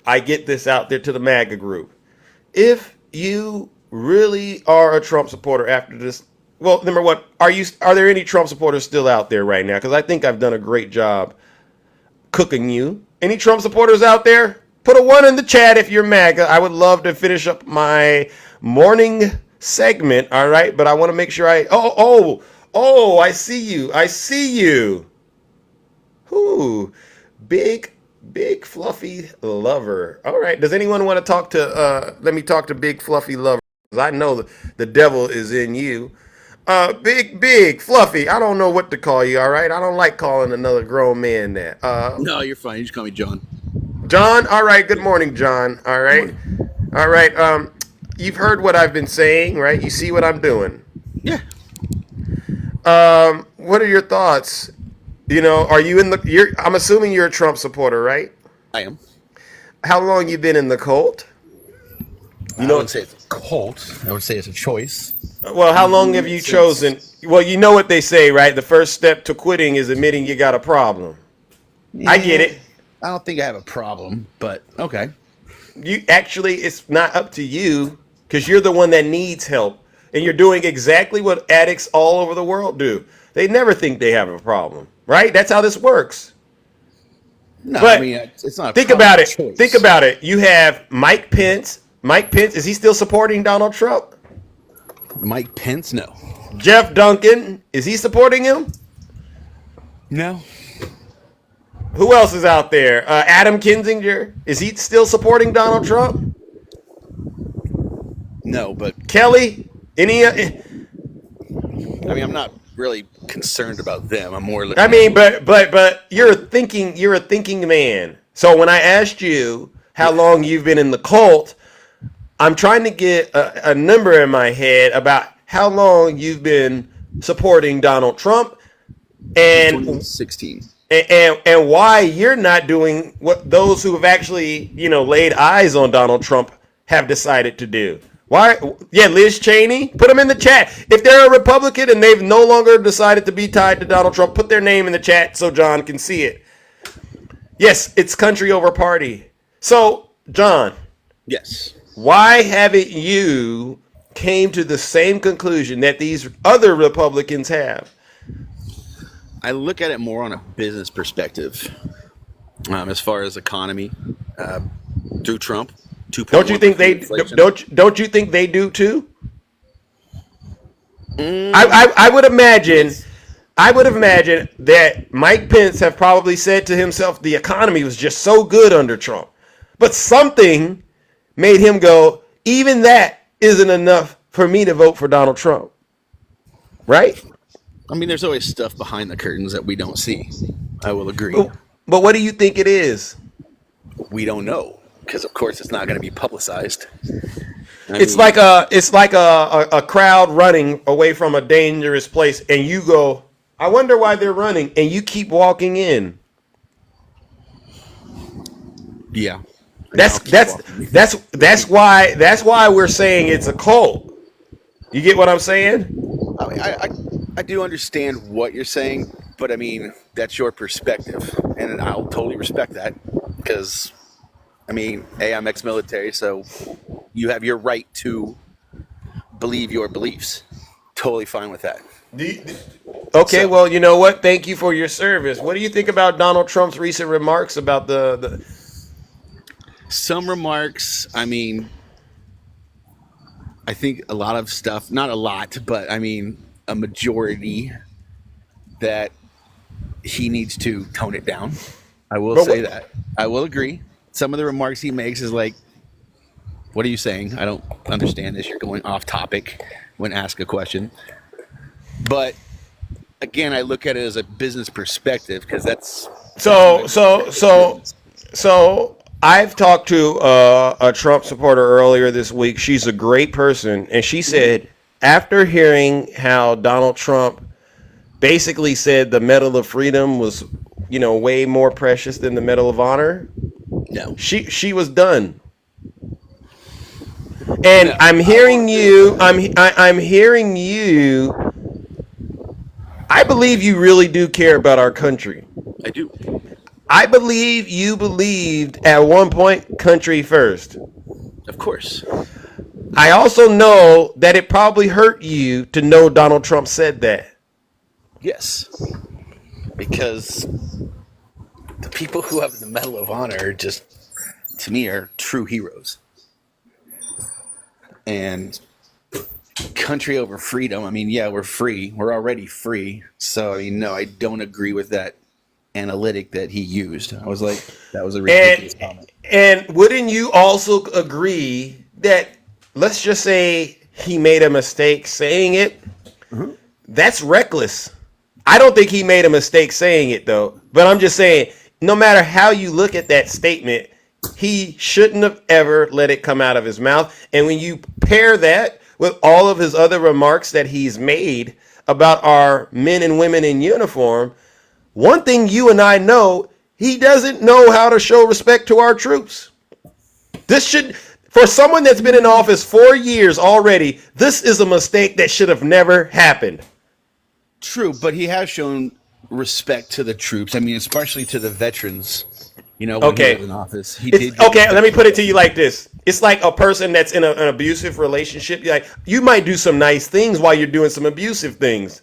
I get this out there to the MAGA group. If you really are a Trump supporter after this, well, number one, are there any Trump supporters still out there right now? Because I think I've done a great job cooking you. Any Trump supporters out there? Put a 1 in the chat if you're MAGA. I would love to finish up my morning segment, all right? But I want to make sure I I see you. Ooh, big fluffy lover. All right, does anyone want to talk to let me talk to big fluffy lover? I know the devil is in you. Big fluffy. I don't know what to call you. All right. I don't like calling another grown man that. No, you're fine. You just call me John. John. All right. Good morning, John. All right. All right. You've heard what I've been saying, right? You see what I'm doing. Yeah. What are your thoughts? You know, are you in the? I'm assuming you're a Trump supporter, right? I am. How long you been in the cult? I wouldn't say it's a cult. I would say it's a choice. Well, how long have you chosen? Well, you know what they say, right? The first step to quitting is admitting you got a problem. Yeah, I get it. I don't think I have a problem, but okay. It's not up to you because you're the one that needs help. And you're doing exactly what addicts all over the world do. They never think they have a problem, right? That's how this works. No, but I mean, it's not. Think about it. Choice. Think about it. You have Mike Pence. Mike Pence, is he still supporting Donald Trump? Mike Pence, no. Jeff Duncan, is he supporting him? No. Who else is out there? Adam Kinzinger, is he still supporting Donald Trump? No, but Kelly, any? I mean, I'm not really concerned about them. I'm more. I mean, but you're a thinking man. So when I asked you how long you've been in the cult, I'm trying to get a number in my head about how long you've been supporting Donald Trump, and 2016. And why you're not doing what those who have actually, laid eyes on Donald Trump have decided to do. Why? Yeah, Liz Cheney, put them in the chat. If they're a Republican and they've no longer decided to be tied to Donald Trump, put their name in the chat so John can see it. Yes, it's country over party. So, John. Yes. Why haven't you came to the same conclusion that these other Republicans have? I look at it more on a business perspective, as far as economy, through Trump. Don't you think don't you think they do too? I would imagine that Mike Pence have probably said to himself the economy was just so good under Trump, but something made him go, even that isn't enough for me to vote for Donald Trump, right? I mean, there's always stuff behind the curtains that we don't see. I will agree. But what do you think it is? We don't know, because of course it's not going to be publicized. It's like a crowd running away from a dangerous place, and you go, I wonder why they're running, and you keep walking in. Yeah. That's why we're saying it's a cult. You get what I'm saying? I mean, I do understand what you're saying, but I mean, that's your perspective, and I'll totally respect that, because, I mean, I'm ex-military, so you have your right to believe your beliefs. Totally fine with that. Okay, well, you know what? Thank you for your service. What do you think about Donald Trump's recent remarks about the... Some remarks, I mean, I think a lot of stuff, not a lot, but I mean, a majority that he needs to tone it down. I will say that. I will agree. Some of the remarks he makes is like, what are you saying? I don't understand this. You're going off topic when asked a question. But again, I look at it as a business perspective, because that's so I've talked to a Trump supporter earlier this week. She's a great person, and she said after hearing how Donald Trump basically said the Medal of Freedom was, way more precious than the Medal of Honor, no, she was done. And I'm hearing you. I'm hearing you. I believe you really do care about our country. I do. I believe you believed at one point country first. Of course. I also know that it probably hurt you to know Donald Trump said that. Yes. Because the people who have the Medal of Honor are just, to me, are true heroes. And country over freedom, I mean, yeah, we're free. We're already free. So, I mean, no, I don't agree with that analytic that he used. I was like, that was a ridiculous comment. And wouldn't you also agree that, let's just say he made a mistake saying it? Mm-hmm. That's reckless. I don't think he made a mistake saying it, though. But I'm just saying, no matter how you look at that statement, he shouldn't have ever let it come out of his mouth. And when you pair that with all of his other remarks that he's made about our men and women in uniform, one thing you and I know, he doesn't know how to show respect to our troops. This should, for someone that's been in office 4 years already, this is a mistake that should have never happened. True, but he has shown respect to the troops. I mean, especially to the veterans. When he was in office, he did. Okay, let me put it to you like this: it's like a person that's in an abusive relationship. You might do some nice things while you're doing some abusive things.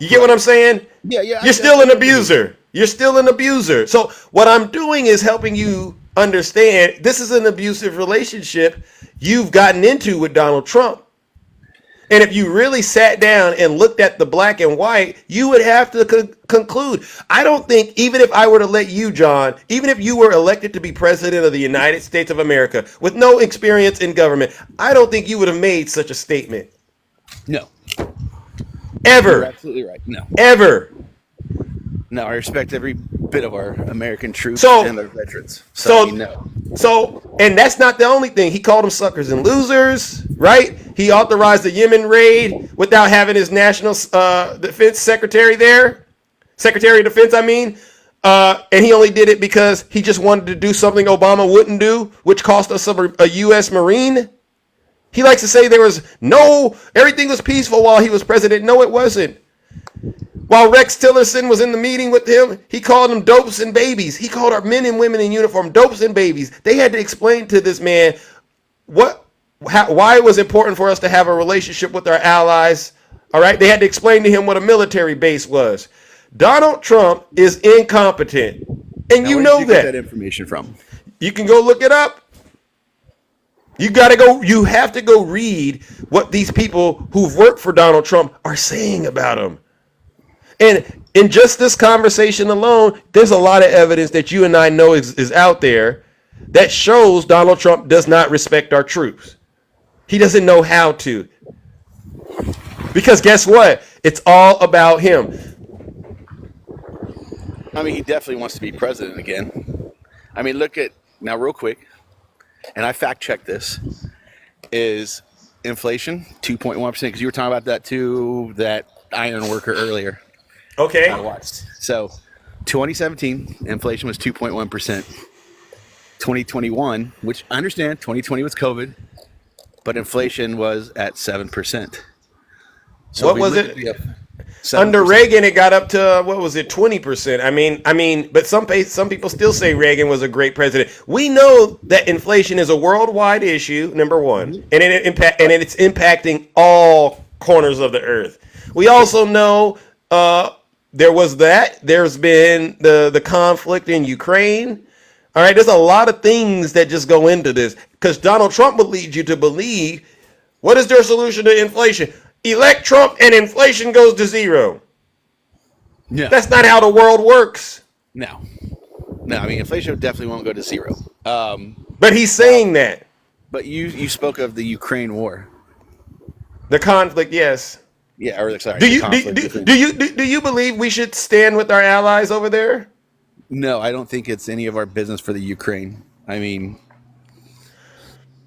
You get what I'm saying? Yeah. You're still an abuser. You're still an abuser. So what I'm doing is helping you understand this is an abusive relationship you've gotten into with Donald Trump. And if you really sat down and looked at the black and white, you would have to conclude. I don't think, even if I were to let you, John, even if you were elected to be president of the United States of America with no experience in government, I don't think you would have made such a statement. No. Ever. You're absolutely right. No. Ever. No, I respect every bit of our American troops and our veterans. And that's not the only thing. He called them suckers and losers, right? He authorized the Yemen raid without having his national defense secretary there. Secretary of Defense, I mean. And he only did it because he just wanted to do something Obama wouldn't do, which cost us a U.S. Marine. He likes to say everything was peaceful while he was president. No, it wasn't. While Rex Tillerson was in the meeting with him, he called them dopes and babies. He called our men and women in uniform dopes and babies. They had to explain to this man why it was important for us to have a relationship with our allies. All right. They had to explain to him what a military base was. Donald Trump is incompetent. And now, you know that. Where did you get that information from? You can go look it up. You have to go read what these people who've worked for Donald Trump are saying about him. And in just this conversation alone, there's a lot of evidence that you and I know is out there that shows Donald Trump does not respect our troops. He doesn't know how to. Because guess what? It's all about him. I mean, he definitely wants to be president again. I mean, now real quick, and I fact checked this, is inflation 2.1%, because you were talking about that too, that iron worker earlier. Okay. I watched. So 2017, inflation was 2.1%. 2021, which I understand 2020 was COVID, but inflation was at 7%. So what was it? Under Reagan, it got up to 20%. I mean, but some people still say Reagan was a great president. We know that inflation is a worldwide issue, number one, and it's impacting all corners of the earth. We also know there's been the conflict in Ukraine. All right, there's a lot of things that just go into this because Donald Trump would lead you to believe, what is their solution to inflation? Elect Trump and inflation goes to zero. Yeah. That's not how the world works. No, I mean, inflation definitely won't go to zero. But he's saying that. But you spoke of the Ukraine war. The conflict, yes. Yeah, or sorry. Do you believe we should stand with our allies over there? No, I don't think it's any of our business for the Ukraine. I mean,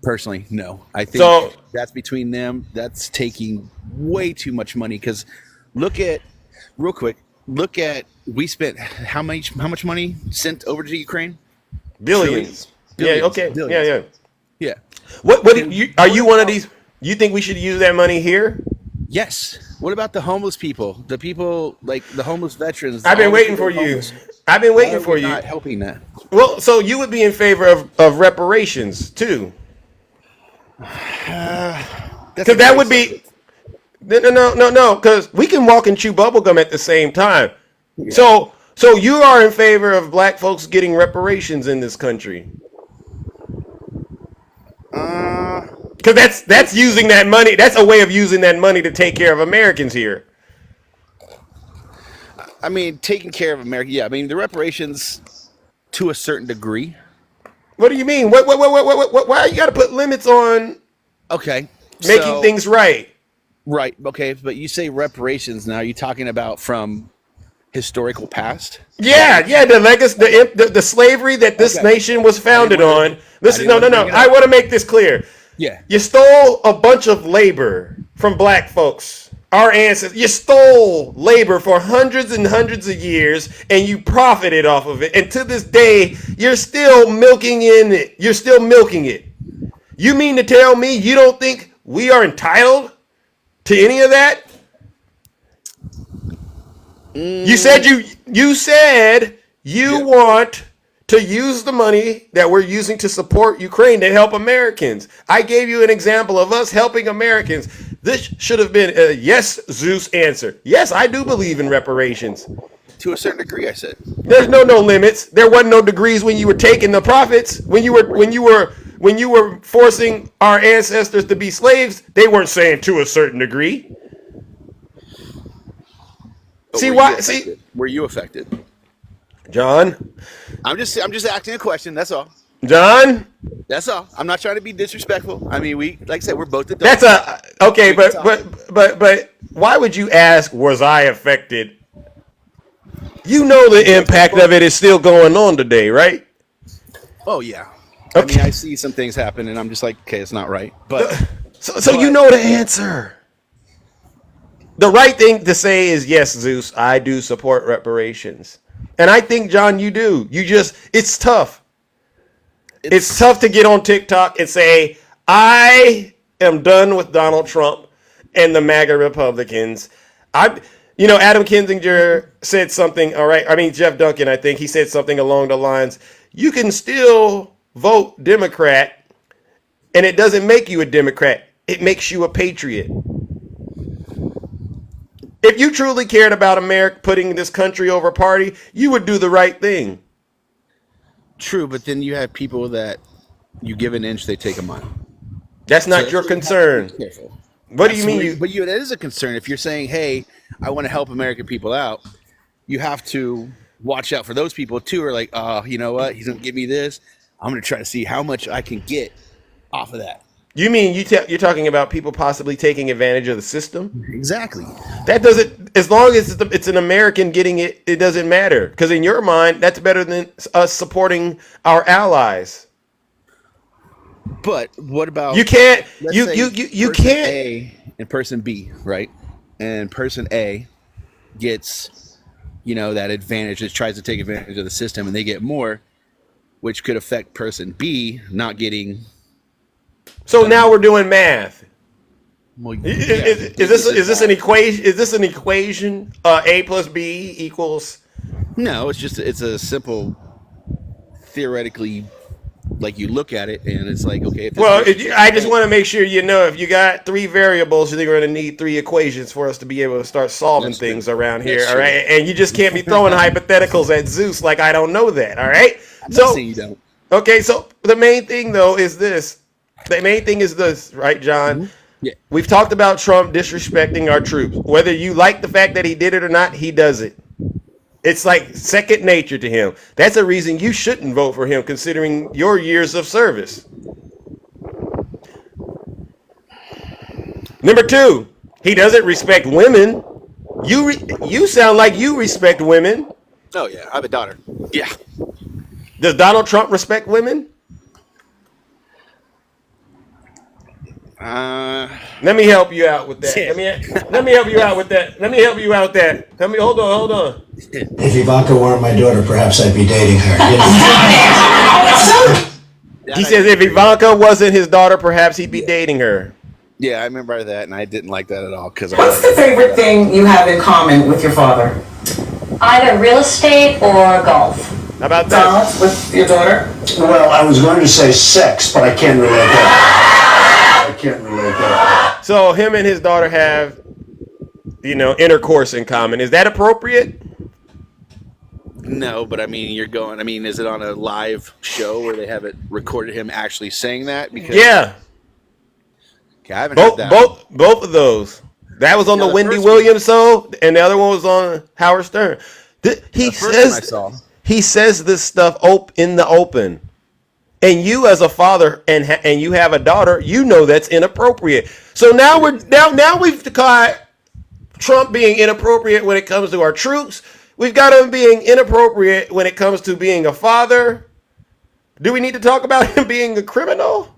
personally, no. I think that's between them. That's taking way too much money. Because we spent how much money sent over to Ukraine? Billions. Yeah. Okay. Billions. Yeah. What are you one of these? You think we should use that money here? Yes. What about the homeless people? The people like the homeless veterans. I've been waiting for you. I've been waiting for you. Not helping that. Well, so you would be in favor of reparations too? Because that would be no. Because we can walk and chew bubblegum at the same time. Yeah. So you are in favor of black folks getting reparations in this country? Because that's using that money. That's a way of using that money to take care of Americans here. I mean, taking care of America. Yeah, I mean the reparations to a certain degree. What do you mean? What? Why you got to put limits on? Okay, making things right. Right. Okay, but you say reparations now. Are you talking about from historical past? Yeah. The legacy, the slavery that this nation was founded on. Listen, no. I want to make this clear. Yeah. You stole a bunch of labor from black folks. Our ancestors, you stole labor for hundreds and hundreds of years and you profited off of it. And to this day, you're still milking it. You're still milking it. You mean to tell me you don't think we are entitled to any of that? You said you want to use the money that we're using to support Ukraine to help Americans. I gave you an example of us helping Americans. This should have been a yes, Zeus answer. Yes, I do believe in reparations. To a certain degree, I said. There's no limits. There wasn't no degrees when you were taking the profits. When you were when you were forcing our ancestors to be slaves, they weren't saying to a certain degree. See why? See, were you affected, John? I'm just asking a question. That's all. John? That's all. I'm not trying to be disrespectful. I mean, like I said, we're both adults. That's okay, but why would you ask? Was I affected? You know the impact of it is still going on today, right? Oh yeah. Okay. I mean, I see some things happen, and I'm just like, okay, it's not right. But so you know the answer. The right thing to say is yes, Zeus. I do support reparations, and I think John, you do. It's tough. It's tough to get on TikTok and say, I am done with Donald Trump and the MAGA Republicans. Adam Kinzinger said something, all right. I mean, Jeff Duncan, I think he said something along the lines, you can still vote Democrat and it doesn't make you a Democrat. It makes you a patriot. If you truly cared about America putting this country over party, you would do the right thing. True, but then you have people that you give an inch, they take a mile. That's not your concern. What do you mean? But that is a concern. If you're saying, hey, I want to help American people out, you have to watch out for those people too. Or like, oh, you know what? He's going to give me this. I'm going to try to see how much I can get off of that. You mean you're talking about people possibly taking advantage of the system? Exactly. That doesn't, as long as it's an American getting it, it doesn't matter. Because in your mind, that's better than us supporting our allies. But what about you can't you can't A and person B, right? And person A gets that advantage, that tries to take advantage of the system, and they get more, which could affect person B not getting. So now we're doing math. Well, is this an equation? Is this an equation? A plus B equals. No, it's a simple, theoretically, like you look at it and it's like, okay. I just want to make sure if you got three variables, you're going to need three equations for us to be able to start solving things around here. All right, and you just can't be throwing hypotheticals at Zeus like I don't know that. All right. I'm not saying you don't. Okay, so the main thing though is this. The main thing is this, right, John? Mm-hmm. Yeah. We've talked about Trump disrespecting our troops. Whether you like the fact that he did it or not, he does it. It's like second nature to him. That's a reason you shouldn't vote for him, considering your years of service. Number two, he doesn't respect women. You sound like you respect women. Oh yeah, I have a daughter. Yeah. Does Donald Trump respect women? Let me help you out with that. Let me help you out with that. Let me help you out with that. Hold on. If Ivanka weren't my daughter, perhaps I'd be dating her. He says if Ivanka wasn't his daughter, perhaps he'd be dating her. Yeah, I remember that, and I didn't like that at all. What's the favorite thing you have in common with your father? Either real estate or golf. How about that? Golf with your daughter? Well, I was going to say sex, but I can't relate that. So him and his daughter have, intercourse in common. Is that appropriate? No, but I mean, is it on a live show where they have it recorded him actually saying that? Because yeah. Okay, I haven't heard that. Both of those. That was on the Wendy Williams show, and the other one was on Howard Stern. He says this stuff in the open. And you, as a father, and you have a daughter, that's inappropriate. So now we've caught Trump being inappropriate when it comes to our troops. We've got him being inappropriate when it comes to being a father. Do we need to talk about him being a criminal?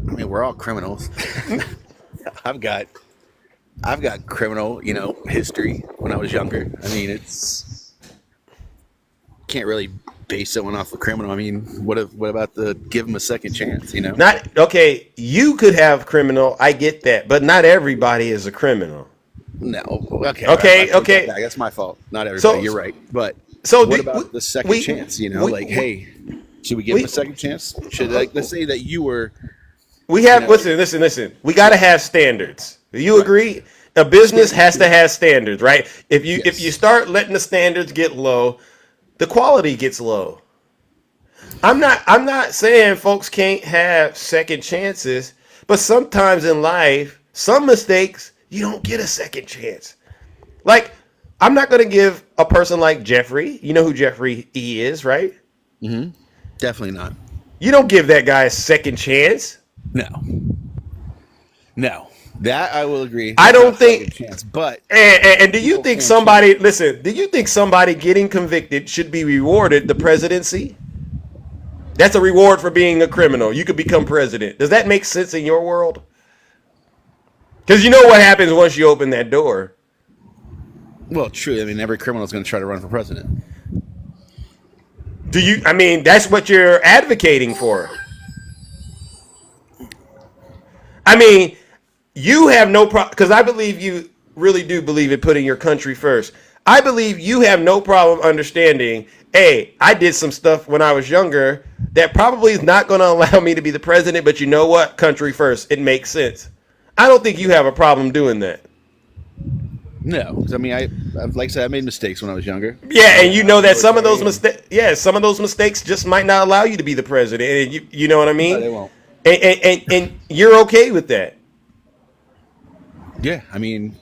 I mean, we're all criminals. I've got criminal, history when I was younger. I mean, can't really base someone off a criminal. I mean, what about the give him a second chance? Not okay. You could have criminal. I get that, but not everybody is a criminal. No. Okay. Okay. That's my fault. Not everybody. You're right. But what about the second chance? Hey, should we give him a second chance? Let's say that you were. We have listen. We got to have standards. Do you agree? A business has to have standards, right? If you start letting the standards get low, the quality gets low. I'm not saying folks can't have second chances, but sometimes in life, some mistakes you don't get a second chance. Like, I'm not going to give a person like Jeffrey. You know who Jeffrey E is, right? Mm-hmm. Definitely not. You don't give that guy a second chance. No. That I will agree. I don't think. Chance, but and do you think somebody listen? Do you think somebody getting convicted should be rewarded the presidency? That's a reward for being a criminal. You could become president. Does that make sense in your world? Because you know what happens once you open that door. Well, true. I mean, every criminal is going to try to run for president. Do you? I mean, that's what you're advocating for. I mean, you have no problem, because I believe you really do believe in putting your country first. I believe you have no problem understanding, hey, I did some stuff when I was younger that probably is not going to allow me to be the president, but you know what? Country first. It makes sense. I don't think you have a problem doing that. No, because I mean, I like I said, I made mistakes when I was younger. Yeah, and you know that some of those mistakes just might not allow you to be the president. And you know what I mean? No, they won't. And you're okay with that. Yeah, I mean,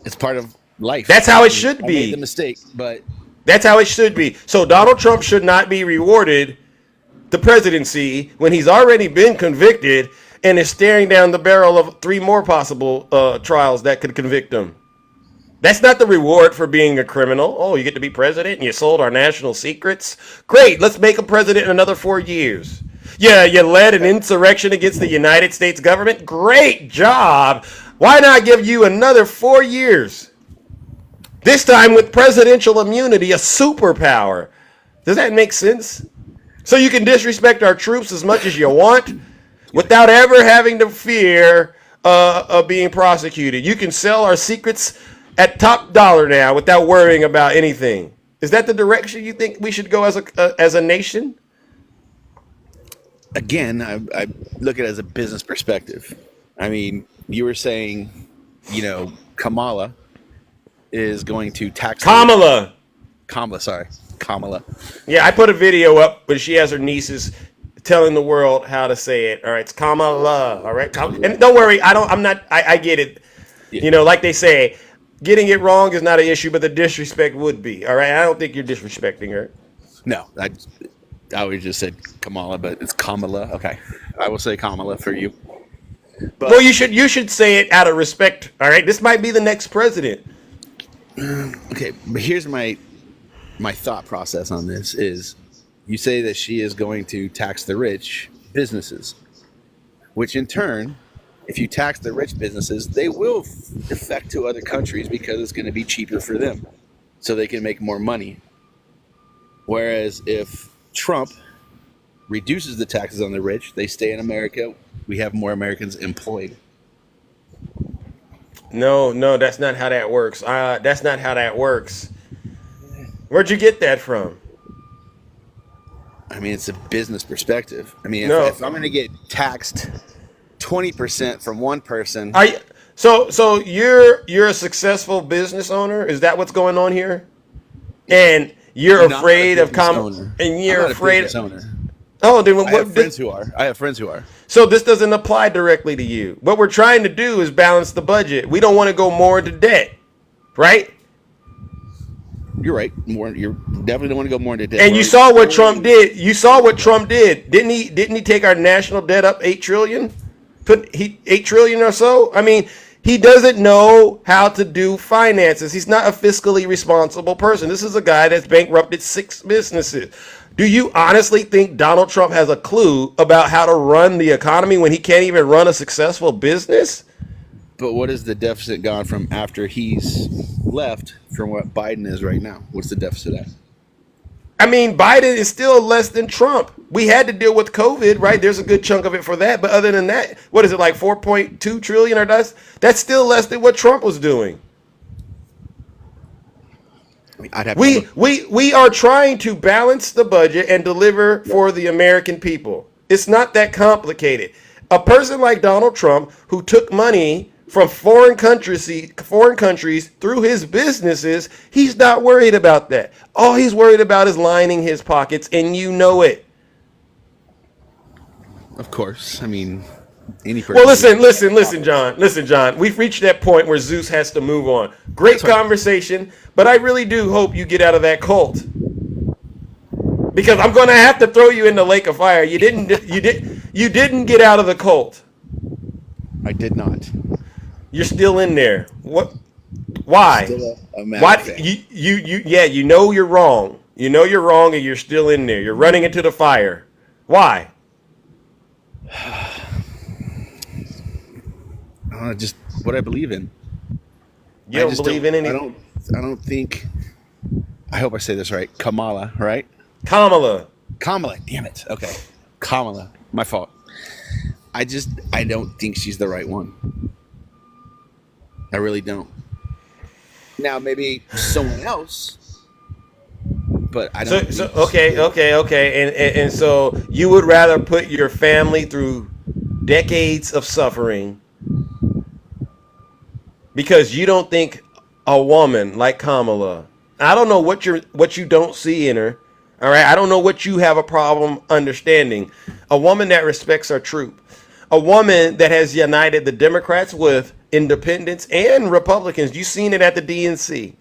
it's part of life. That's how it should be. I made the mistake, but that's how it should be. So Donald Trump should not be rewarded the presidency when he's already been convicted and is staring down the barrel of 3 more possible trials that could convict him. That's not the reward for being a criminal. Oh, you get to be president and you sold our national secrets? Great, let's make him president in another 4 years. Yeah, you led an insurrection against the United States government? Great job. Why not give you another 4 years? This time with presidential immunity, a superpower. Does that make sense? So you can disrespect our troops as much as you want without ever having to fear of being prosecuted. You can sell our secrets at top dollar now without worrying about anything. Is that the direction you think we should go as a nation? Again, I look at it as a business perspective. I mean, you were saying, you know, Kamala is going to tax... Kamala, sorry. Kamala. Yeah, I put a video up where she has her nieces telling the world how to say it. All right, it's Kamala. All right, and don't worry, I get it. Yeah. You know, like they say, getting it wrong is not an issue, but the disrespect would be. All right, I don't think you're disrespecting her. No, I always just said Kamala, but it's Kamala. Okay, I will say Kamala for you. But, well, you should say it out of respect. All right, this might be the next president. Okay, but here's my thought process on this is, you say that she is going to tax the rich businesses, which in turn, if you tax the rich businesses, they will affect to other countries because it's going to be cheaper for them, so they can make more money. Whereas if Trump reduces the taxes on the rich, they stay in America, we have more Americans employed. No, that's not how that works. That's not how that works. Where'd you get that from? I mean, it's a business perspective. I mean, if I'm going to get taxed 20% from one person, so you're a successful business owner? Is that what's going on here? And you're afraid of and you're afraid of owner. Oh, then I have friends who are. I have friends who are. So this doesn't apply directly to you. What we're trying to do is balance the budget. We don't want to go more into debt, right? You're right. You definitely don't want to go more into debt. And you saw what Trump did. Didn't he take our national debt up $8 trillion? Put $8 trillion or so? I mean, he doesn't know how to do finances. He's not a fiscally responsible person. This is a guy that's bankrupted 6 businesses. Do you honestly think Donald Trump has a clue about how to run the economy when he can't even run a successful business? But what is the deficit gone from after he's left from what Biden is right now? What's the deficit at? I mean, Biden is still less than Trump. We had to deal with COVID, right? There's a good chunk of it for that. But other than that, what is it, like 4.2 trillion or that's still less than what Trump was doing. I mean, we are trying to balance the budget and deliver for the American people. It's not that complicated. A person like Donald Trump, who took money from foreign countries through his businesses, he's not worried about that. All he's worried about is lining his pockets, and you know it. Of course. I mean, any person. Well, listen, John. We've reached that point where Zeus has to move on. Great conversation, but I really do hope you get out of that cult. Because I'm going to have to throw you in the lake of fire. You didn't get out of the cult. I did not. You're still in there. What? Why? Why? You know you're wrong. You know you're wrong, and you're still in there. You're running into the fire. Why? Just what I believe in. You don't believe in anything? I don't think. I hope I say this right. Kamala, right? Kamala. Damn it. Okay. Kamala. My fault. I don't think she's the right one. I really don't. Now maybe someone else, but I don't. Okay. And so you would rather put your family through decades of suffering because you don't think a woman like Kamala. I don't know what you don't see in her. All right, I don't know what you have a problem understanding. A woman that respects her troop. A woman that has united the Democrats with independents and Republicans. You've seen it at the DNC.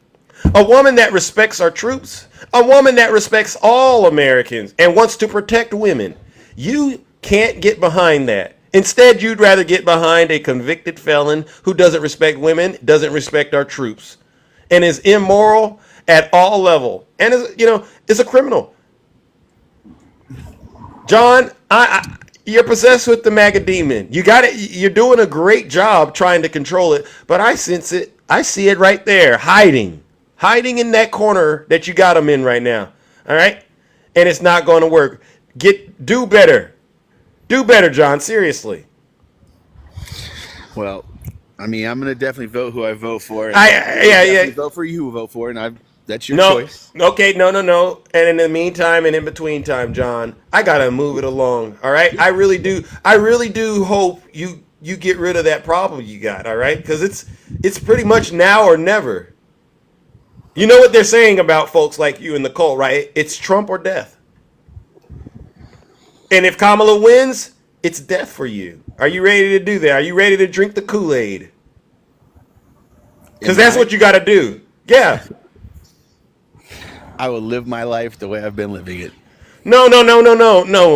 A woman that respects our troops. A woman that respects all Americans and wants to protect women. You can't get behind that. Instead, you'd rather get behind a convicted felon who doesn't respect women, doesn't respect our troops, and is immoral at all level, and is a criminal. John, you're possessed with the MAGA demon. You got it. You're doing a great job trying to control it, but I sense it. I see it right there, hiding in that corner that you got him in right now. All right, and it's not going to work. Do better, John. Seriously. Well, I mean, I'm going to definitely vote who I vote for. Vote for you who vote for, and that's your choice. Okay, no. And in the meantime and in between time, John, I gotta move it along. All right, I really do hope you get rid of that problem you got. All right, because it's pretty much now or never. You know what they're saying about folks like you in the cult, right? It's Trump or death. And if Kamala wins, it's death for you. Are you ready to do that? Are you ready to drink the Kool-Aid? Because that's what you got to do. Yeah. I will live my life the way I've been living it. No.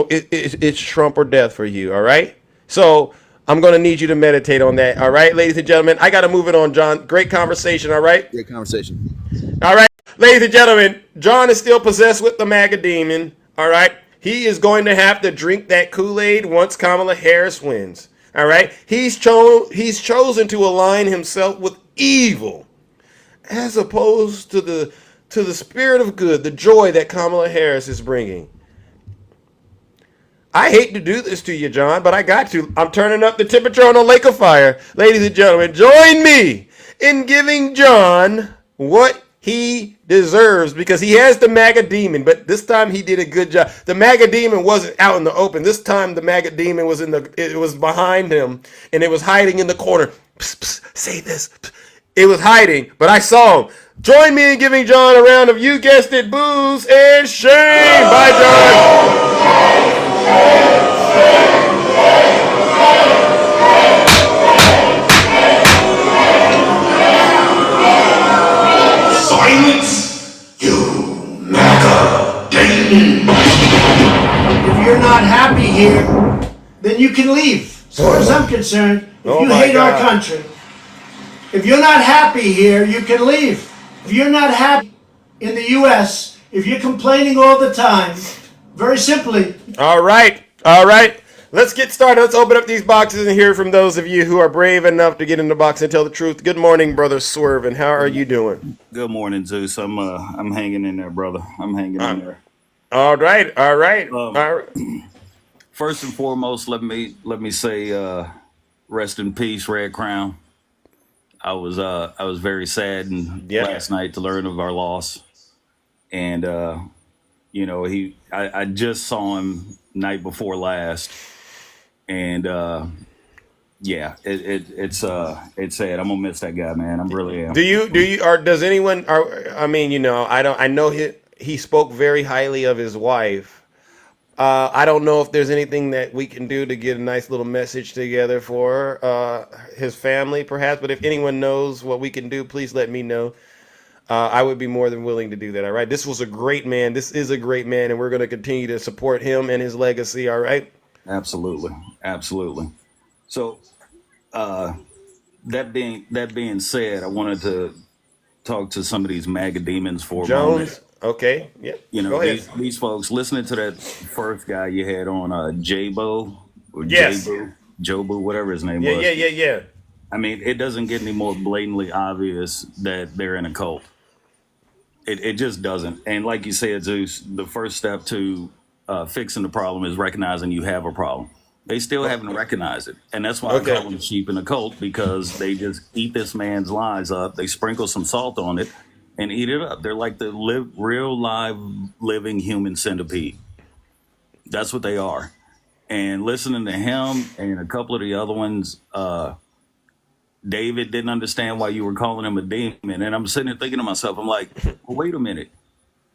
It's Trump or death for you, all right? So I'm going to need you to meditate on that, all right, ladies and gentlemen? I got to move it on, John. Great conversation, all right? Great conversation. All right, ladies and gentlemen, John is still possessed with the MAGA demon, all right? He is going to have to drink that Kool-Aid once Kamala Harris wins, all right? He's chosen to align himself with evil as opposed to the spirit of good, the joy that Kamala Harris is bringing. I hate to do this to you, John, but I got to. I'm turning up the temperature on a lake of fire. Ladies and gentlemen, join me in giving John what he deserves because he has the MAGA demon, but this time he did a good job. The MAGA demon wasn't out in the open. This time the MAGA demon was it was behind him, and it was hiding in the corner. Psst, psst, say this. It was hiding, but I saw him. Join me in giving John a round of, you guessed it, booze and shame. Bye, John. Silence, you MAGA demon. If you're not happy here, then you can leave. As far as I'm concerned, if you hate our country, if you're not happy here, you can leave. If you're not happy in the U.S., if you're complaining all the time, very simply. All right. Let's get started. Let's open up these boxes and hear from those of you who are brave enough to get in the box and tell the truth. Good morning, Brother Swerve, and how are you doing? Good morning, Zeus. I'm hanging in there, brother. I'm hanging in there. All right. First and foremost, let me say, rest in peace, Red Crown. I was very saddened last night to learn of our loss, and I just saw him night before last, and yeah, it's sad. I'm gonna miss that guy, man. I'm really am. Do you or does anyone? Or I mean, I don't. I know he spoke very highly of his wife. I don't know if there's anything that we can do to get a nice little message together for his family, perhaps. But if anyone knows what we can do, please let me know. I would be more than willing to do that. All right. This was a great man. This is a great man, and we're going to continue to support him and his legacy. All right. Absolutely, absolutely. So, that being said, I wanted to talk to some of these MAGA demons for a moment. Jones. Okay. Yeah. Go ahead. These folks listening to that first guy you had on Jabo or Yes. Jobu, whatever his name Yeah. was. Yeah. I mean, it doesn't get any more blatantly obvious that they're in a cult. It just doesn't. And like you said, Zeus, the first step to fixing the problem is recognizing you have a problem. They still haven't recognized it. And that's why I call them sheep in a cult, because they just eat this man's lies up. They sprinkle some salt on it and eat it up. They're like the real live living human centipede. That's what they are. And listening to him and a couple of the other ones, David didn't understand why you were calling him a demon. And I'm sitting there thinking to myself, I'm like, well, wait a minute.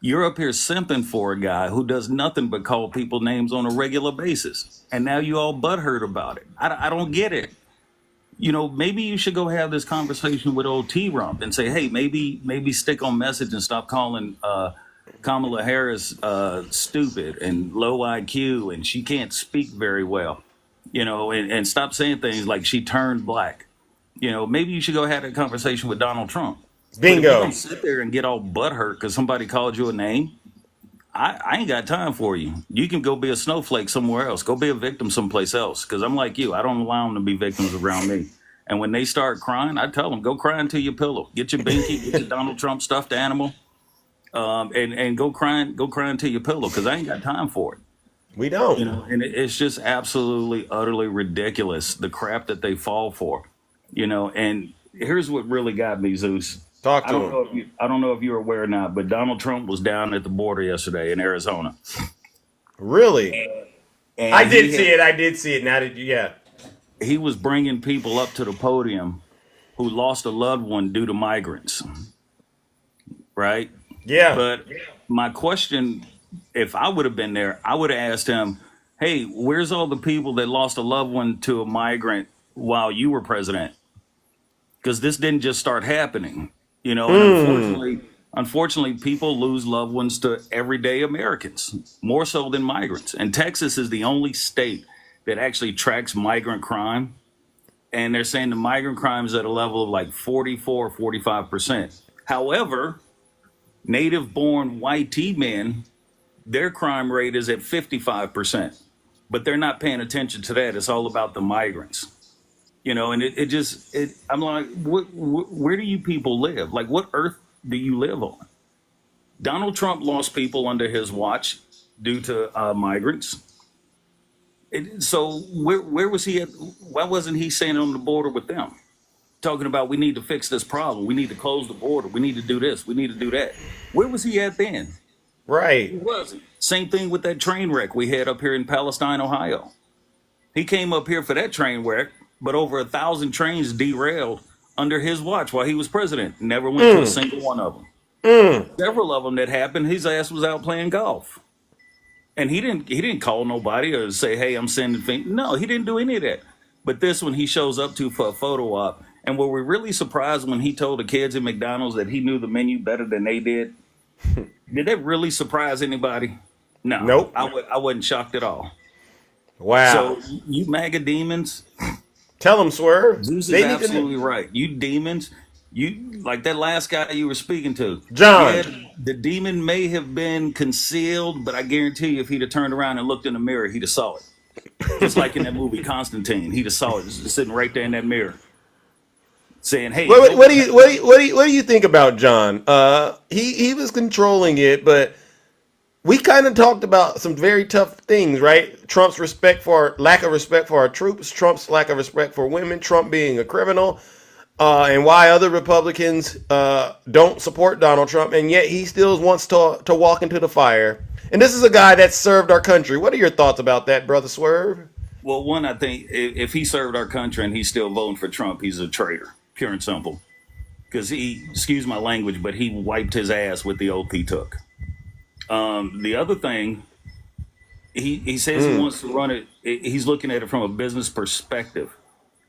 You're up here simping for a guy who does nothing but call people names on a regular basis. And now you all butthurt about it. I don't get it. Maybe you should go have this conversation with old T-Rump and say, hey, maybe stick on message and stop calling Kamala Harris stupid and low IQ and she can't speak very well, and stop saying things like she turned black. Maybe you should go have a conversation with Donald Trump. Bingo. But if you don't sit there and get all butthurt because somebody called you a name, I ain't got time for you. You can go be a snowflake somewhere else. Go be a victim someplace else. Because I'm like you. I don't allow them to be victims around me. And when they start crying, I tell them, go cry into your pillow. Get your binky, get your Donald Trump stuffed animal, and go cry into your pillow, because I ain't got time for it. We don't. And it's just absolutely, utterly ridiculous, the crap that they fall for. And here's what really got me, Zeus. Talk to him. I don't know if you're aware or not, but Donald Trump was down at the border yesterday in Arizona. Really? And I did see it. Now did you? Yeah. He was bringing people up to the podium who lost a loved one due to migrants. Right? Yeah. But my question, if I would have been there, I would have asked him, hey, where's all the people that lost a loved one to a migrant while you were president? Because this didn't just start happening. And unfortunately, people lose loved ones to everyday Americans, more so than migrants. And Texas is the only state that actually tracks migrant crime. And they're saying the migrant crime is at a level of like 44 or 45%. However, native-born white men, their crime rate is at 55%. But they're not paying attention to that. It's all about the migrants. And I'm like, where do you people live? Like, what earth do you live on? Donald Trump lost people under his watch due to migrants. So where was he at? Why wasn't he standing on the border with them? Talking about, we need to fix this problem. We need to close the border. We need to do this. We need to do that. Where was he at then? Right. He wasn't. Same thing with that train wreck we had up here in Palestine, Ohio. He came up here for that train wreck, but over 1,000 trains derailed under his watch while he was president. Never went to a single one of them. Several of them that happened, his ass was out playing golf. And he didn't call nobody or say, hey, I'm sending things. No, he didn't do any of that. But this one he shows up to for a photo op. And were we really surprised when he told the kids at McDonald's that he knew the menu better than they did? Did that really surprise anybody? No. Nope. I wasn't shocked at all. Wow. So you MAGA demons. Tell them, Swerve. Zeus is absolutely right. You demons, you like that last guy you were speaking to. John. Yeah, the demon may have been concealed, but I guarantee you if he'd have turned around and looked in the mirror, he'd have saw it. Just like in that movie Constantine. He'd have saw it just sitting right there in that mirror. Saying, hey, what do you think about John? He was controlling it, but we kind of talked about some very tough things, right? Trump's lack of respect for our troops, Trump's lack of respect for women, Trump being a criminal, and why other Republicans don't support Donald Trump, and yet he still wants to walk into the fire. And this is a guy that served our country. What are your thoughts about that, Brother Swerve? Well, one, I think if he served our country and he's still voting for Trump, he's a traitor, pure and simple. Because excuse my language, but he wiped his ass with the oath he took. The other thing, he says he wants to run it. He's looking at it from a business perspective.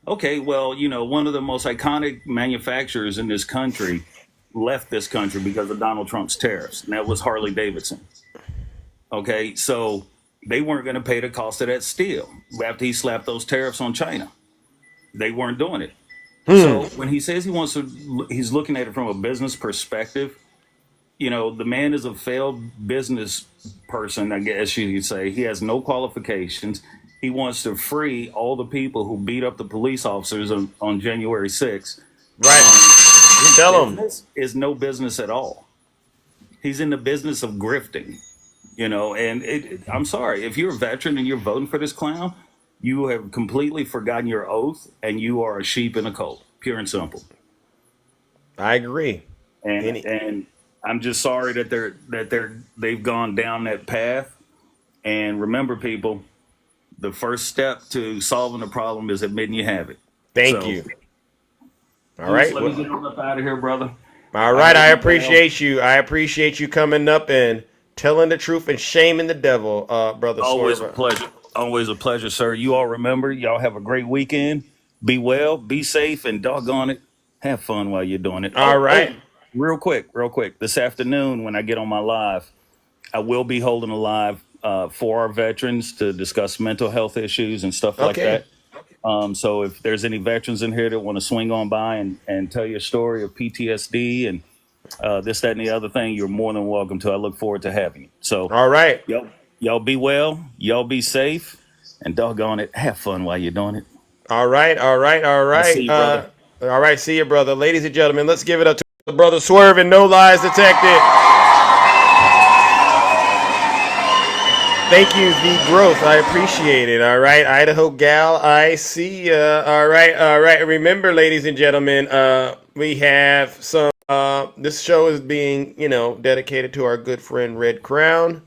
Okay, well, one of the most iconic manufacturers in this country left this country because of Donald Trump's tariffs, and that was Harley Davidson. Okay, so they weren't going to pay the cost of that steel after he slapped those tariffs on China. They weren't doing it. So when he says he's looking at it from a business perspective, the man is a failed business person, I guess you could say. He has no qualifications. He wants to free all the people who beat up the police officers on January 6th. Right. Tell him. This is no business at all. He's in the business of grifting, and I'm sorry, if you're a veteran and you're voting for this clown, you have completely forgotten your oath and you are a sheep in a coat, pure and simple. I agree. And I'm just sorry that they've gone down that path. And remember, people, the first step to solving the problem is admitting you have it. Thank you. All right. Let me get on up out of here, brother. All right. I appreciate you. I appreciate you coming up and telling the truth and shaming the devil, brother. Always Swerve. a pleasure. Always a pleasure, sir. You all remember, y'all have a great weekend. Be well, be safe, and doggone it, have fun while you're doing it. All right. Real quick. This afternoon, when I get on my live, I will be holding a live for our veterans to discuss mental health issues and stuff like that. So if there's any veterans in here that want to swing on by and tell you a story of PTSD and this, that, and the other thing, you're more than welcome to. I look forward to having you. So, all right. Y'all be well. Y'all be safe. And doggone it, have fun while you're doing it. All right. See you, brother. All right. See you, brother. Ladies and gentlemen, let's give it up to the brother Swerve and No Lies Detected. Thank you, The Growth. I appreciate it. All right, Idaho Gal, I see ya. All right. Remember, ladies and gentlemen, we have some. This show is being, dedicated to our good friend Red Crown.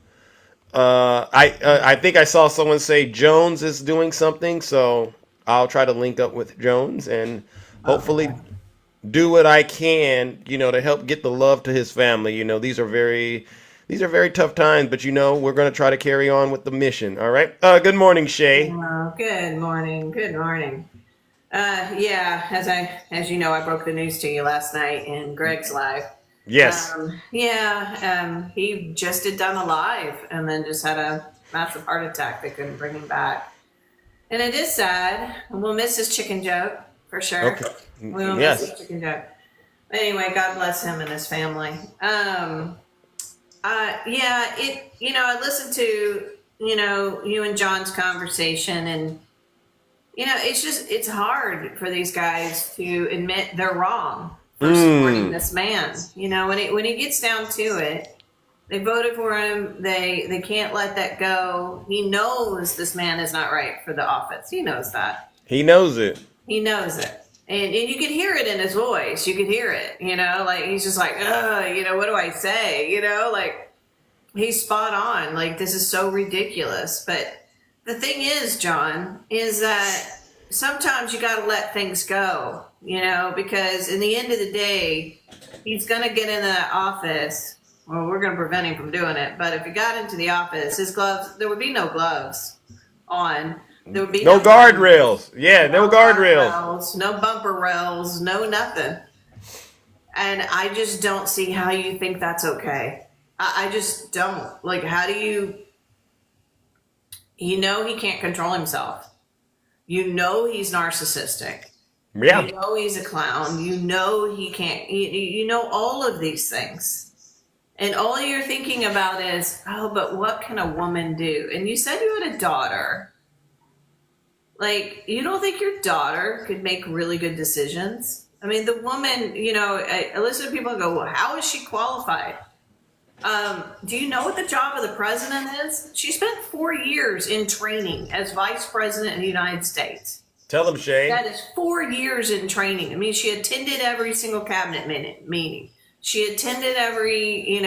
I think I saw someone say Jones is doing something, so I'll try to link up with Jones and hopefully do what I can, to help get the love to his family. These are very tough times, but we're going to try to carry on with the mission. All right. Good morning, Shay. Good morning. Good morning. Yeah, as you know, I broke the news to you last night in Greg's live. Yes. He just had done a live and then just had a massive heart attack. They couldn't bring him back. And it is sad. We'll miss his chicken joke for sure. Okay. We'll miss his chicken joke. Anyway, God bless him and his family. I listened to, you and John's conversation, and, it's hard for these guys to admit they're wrong for supporting this man. When he gets down to it, they voted for him. They can't let that go. He knows this man is not right for the office. He knows that. He knows it. He knows it. And you could hear it in his voice. You could hear it, he's just like, what do I say? He's spot on. This is so ridiculous. But the thing is, John, is that sometimes you got to let things go, because in the end of the day, he's going to get in that office. Well, we're going to prevent him from doing it. But if he got into the office, his gloves, there would be no gloves on. There would be no guardrails. Yeah, no guardrails. No bumper rails, no nothing. And I just don't see how you think that's okay. I just don't. How do you... he can't control himself. He's narcissistic. Yeah. He's a clown. He can't... all of these things. And all you're thinking about is, but what can a woman do? And you said you had a daughter. You don't think your daughter could make really good decisions? I mean, the woman, I listen to people and go, well, how is she qualified? Do you know what the job of the president is? She spent 4 years in training as vice president of the United States. Tell them, Shay. That is 4 years in training. I mean, she attended every single cabinet meeting. She attended every,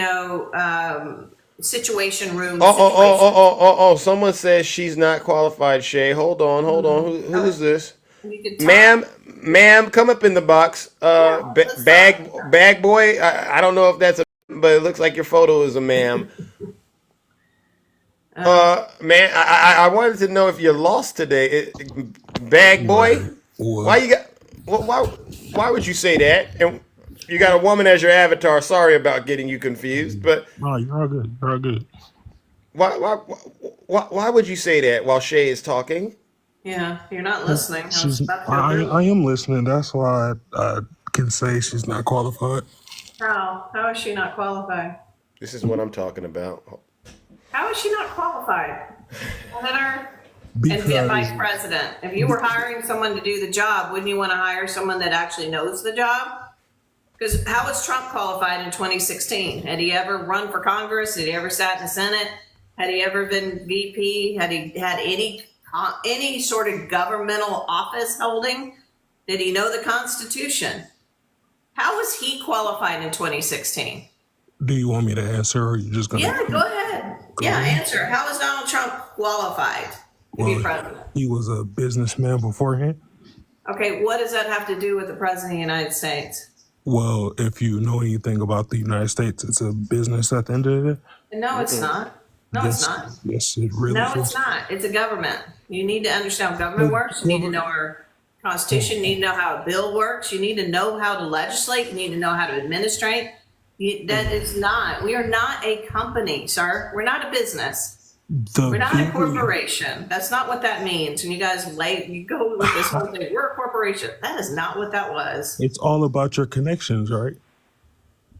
situation room Oh, oh, oh, situation. oh, oh, oh, oh! Someone says she's not qualified. Shay, hold on, hold on. Who's this? You could talk. Ma'am, come up in the box. Bag boy. I don't know if that's a, but it looks like your photo is a ma'am. Man, I wanted to know if you lost today. Bag boy, why you got? Why would you say that? And you got a woman as your avatar. Sorry about getting you confused, but No, you're all good. You're all good. why would you say that while Shay is talking? Yeah, you're not listening. I was She's. about to go through. I am listening. That's why I can say she's not qualified. How is she not qualified? This is what I'm talking about. How is she not qualified? Senator and Because vice president. If you were hiring someone to do the job, wouldn't you want to hire someone that actually knows the job? Because how was Trump qualified in 2016? Had he ever run for Congress? Had he ever sat in the Senate? Had he ever been VP? Had he had any sort of governmental office holding? Did he know the Constitution? How was he qualified in 2016? do you want me to answer, or are you just gonna? Yeah, go ahead. Yeah, answer. How is Donald Trump qualified to be Well, president? he was a businessman beforehand. Okay, what does that have to do with the president of the United States? Well, if you know anything about the United States, it's a business at the end of the day. No, it's not. No, Yes, it's not. yes, it really No, is. it's not. It's a government. You need to understand how government works. You need to know our constitution. You need to know how a bill works. You need to know how to legislate. You need to know how to administrate. That is not. We are not a company, sir. We're not a business. We're not a corporation. That's not what that means. And you guys you go with this whole thing. We're a corporation. That is not what that was. It's all about your connections, right?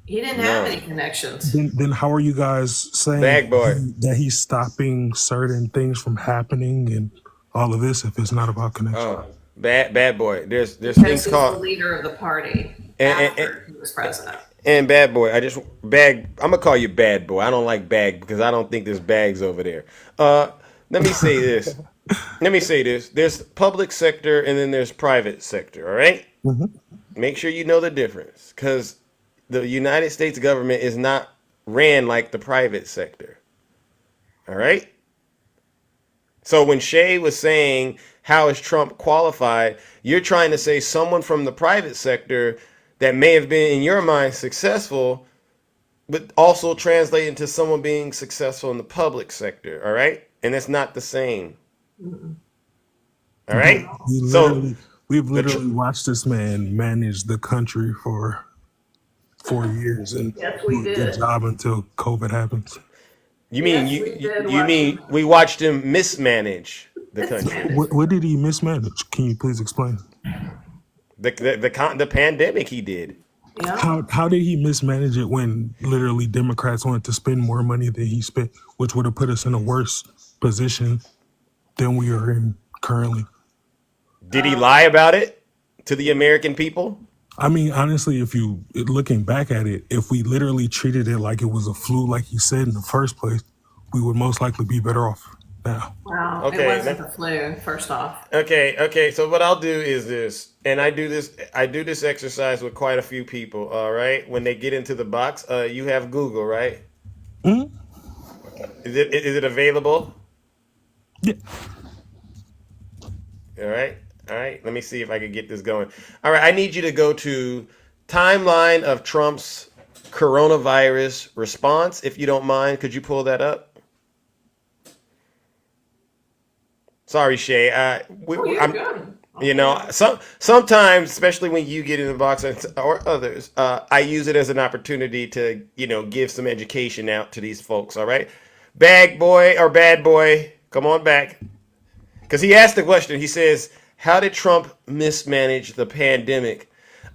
He didn't have any connections. Then how are you guys saying Bag boy. that he's stopping certain things from happening and all of this if it's not about connection? Oh, bad boy. There's Because things he's called the leader of the party and after he was president. and bad boy. I'm gonna call you bad boy. I don't like bag because I don't think there's bags over there. Let me say this. There's public sector and then there's private sector. All right. Make sure you know the difference because the United States government is not ran like the private sector. All right. So when Shay was saying, how is Trump qualified? You're trying to say someone from the private sector that may have been in your mind successful, but also translate into someone being successful in the public sector. All right. And it's not the same. All right. We've literally watched this man manage the country for 4 years and Yes, we do a good did. job until COVID happens. You mean Yes, we did you watch mean we watched him mismanage the country? What did he mismanage? Can you please explain? The pandemic he did. How did he mismanage it when literally Democrats wanted to spend more money than he spent, which would have put us in a worse position than we are in currently? Did he lie about it to the American people? I mean, honestly, if you looking back at it, if we literally treated it like it was a flu, like he said in the first place, we would most likely be better off now. Wow. Okay, It wasn't the flu, first off. Okay. So what I'll do is this, and I do this exercise with quite a few people. All right, when they get into the box, you have Google, right? Mhm. Is it available? Yeah. All right. Let me see if I can get this going. All right. I need you to go to timeline of Trump's coronavirus response, if you don't mind. Could you pull that up? Sorry, Shay. Sometimes, especially when you get in the box or others, I use it as an opportunity to, give some education out to these folks. All right, bad boy, come on back, because he asked the question. He says, "How did Trump mismanage the pandemic?"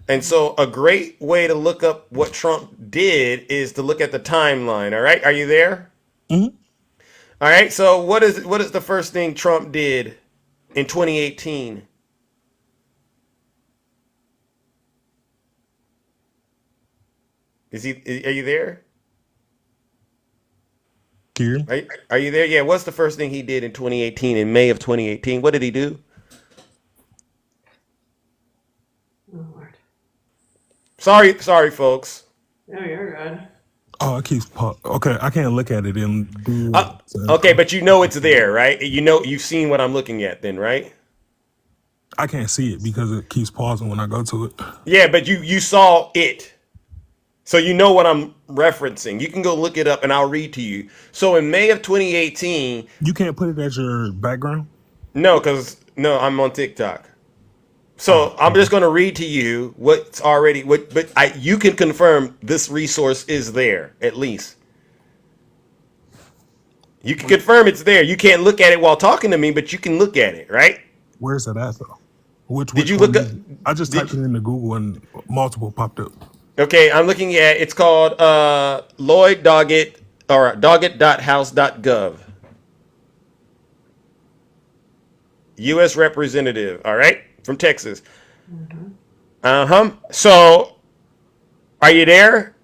And so, a great way to look up what Trump did is to look at the timeline. All right, are you there? Mm-hmm. All right. So, what is the first thing Trump did in 2018? Are you there? Here. Are you there? Yeah. What's the first thing he did in 2018, in May of 2018? What did he do? Oh, Lord. Sorry, folks. No, you're good. Oh, it keeps okay. I can't look at it in Google. Okay, but you know it's there, right? You know you've seen what I'm looking at, then, right? I can't see it because it keeps pausing when I go to it. Yeah, but you saw it, so you know what I'm referencing. You can go look it up, and I'll read to you. So in May of 2018, you can't put it as your background. No, I'm on TikTok. So I'm just going to read to you what's already you can confirm this resource is there at least. You can confirm it's there. You can't look at it while talking to me, but you can look at it, right? Where's it at though? Did you look up? I just typed it into Google and multiple popped up. Okay, I'm looking at it's called Lloyd Doggett or doggett.house.gov. U.S. representative, all right, from Texas. So, are you there?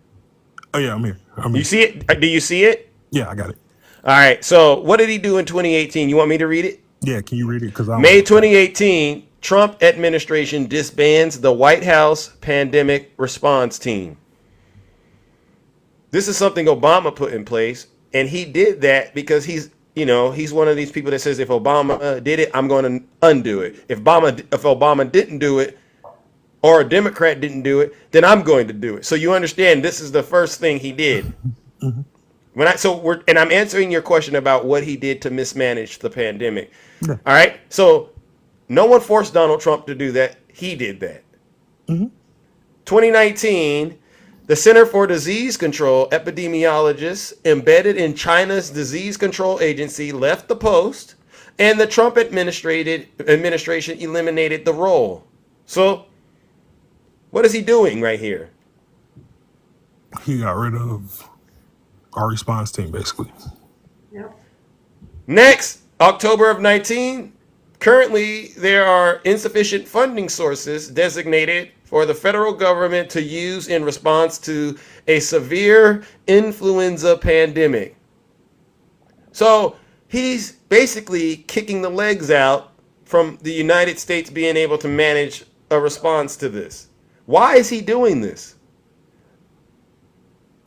Oh yeah, I'm here. You see it? Do you see it? Yeah, I got it. All right. So, what did he do in 2018? You want me to read it? Yeah, can you read it? Because May 2018, Trump administration disbands the White House pandemic response team. This is something Obama put in place, and he did that because he's one of these people that says if Obama did it, I'm going to undo it. If Obama didn't do it, or a Democrat didn't do it, then I'm going to do it. So you understand, this is the first thing he did. I'm answering your question about what he did to mismanage the pandemic. Yeah. All right. So no one forced Donald Trump to do that. He did that. 2019. The Center for Disease Control epidemiologists embedded in China's disease control agency left the post, and the Trump administration eliminated the role. So, what is he doing right here? He got rid of our response team, basically. Yep. Next, October of 19. Currently, there are insufficient funding sources designated for the federal government to use in response to a severe influenza pandemic. So he's basically kicking the legs out from the United States being able to manage a response to this. Why is he doing this?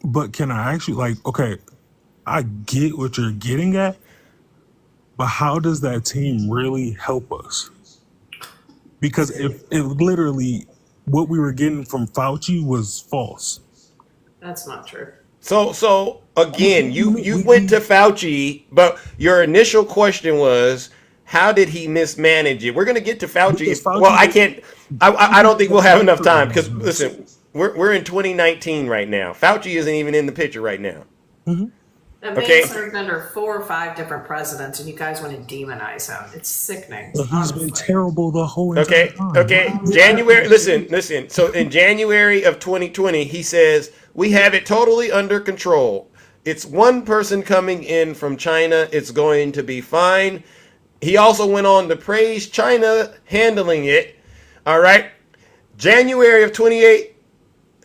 But can I actually, okay, I get what you're getting at, but how does that team really help us? Because if literally what we were getting from Fauci was false. That's not true. So again, you went to Fauci, but your initial question was, how did he mismanage it? We're going to get to Fauci. Well, I can't. I don't think we'll have enough time because listen, we're in 2019 right now. Fauci isn't even in the picture right now. That man served under 4 or 5 different presidents, and you guys want to demonize him. It's sickening. He's been terrible the whole entire time. Okay. January. Listen. So in January of 2020, he says we have it totally under control. It's one person coming in from China. It's going to be fine. He also went on to praise China handling it. All right. January of 28,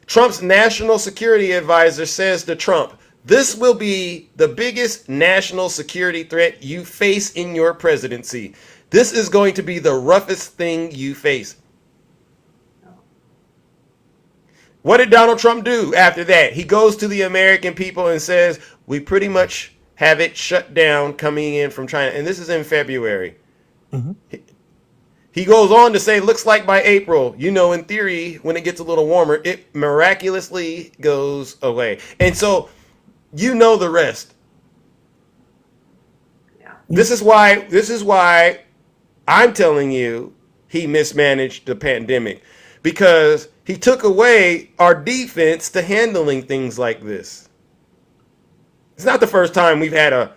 Trump's national security advisor says to Trump, "This will be the biggest national security threat you face in your presidency. This is going to be the roughest thing you face." What did Donald Trump do after that? He goes to the American people and says, we pretty much have it shut down coming in from China. And this is in February. He goes on to say, looks like by April, in theory, when it gets a little warmer, it miraculously goes away. And so, the rest. Yeah. This is why I'm telling you he mismanaged the pandemic, because he took away our defense to handling things like this. It's not the first time we've had a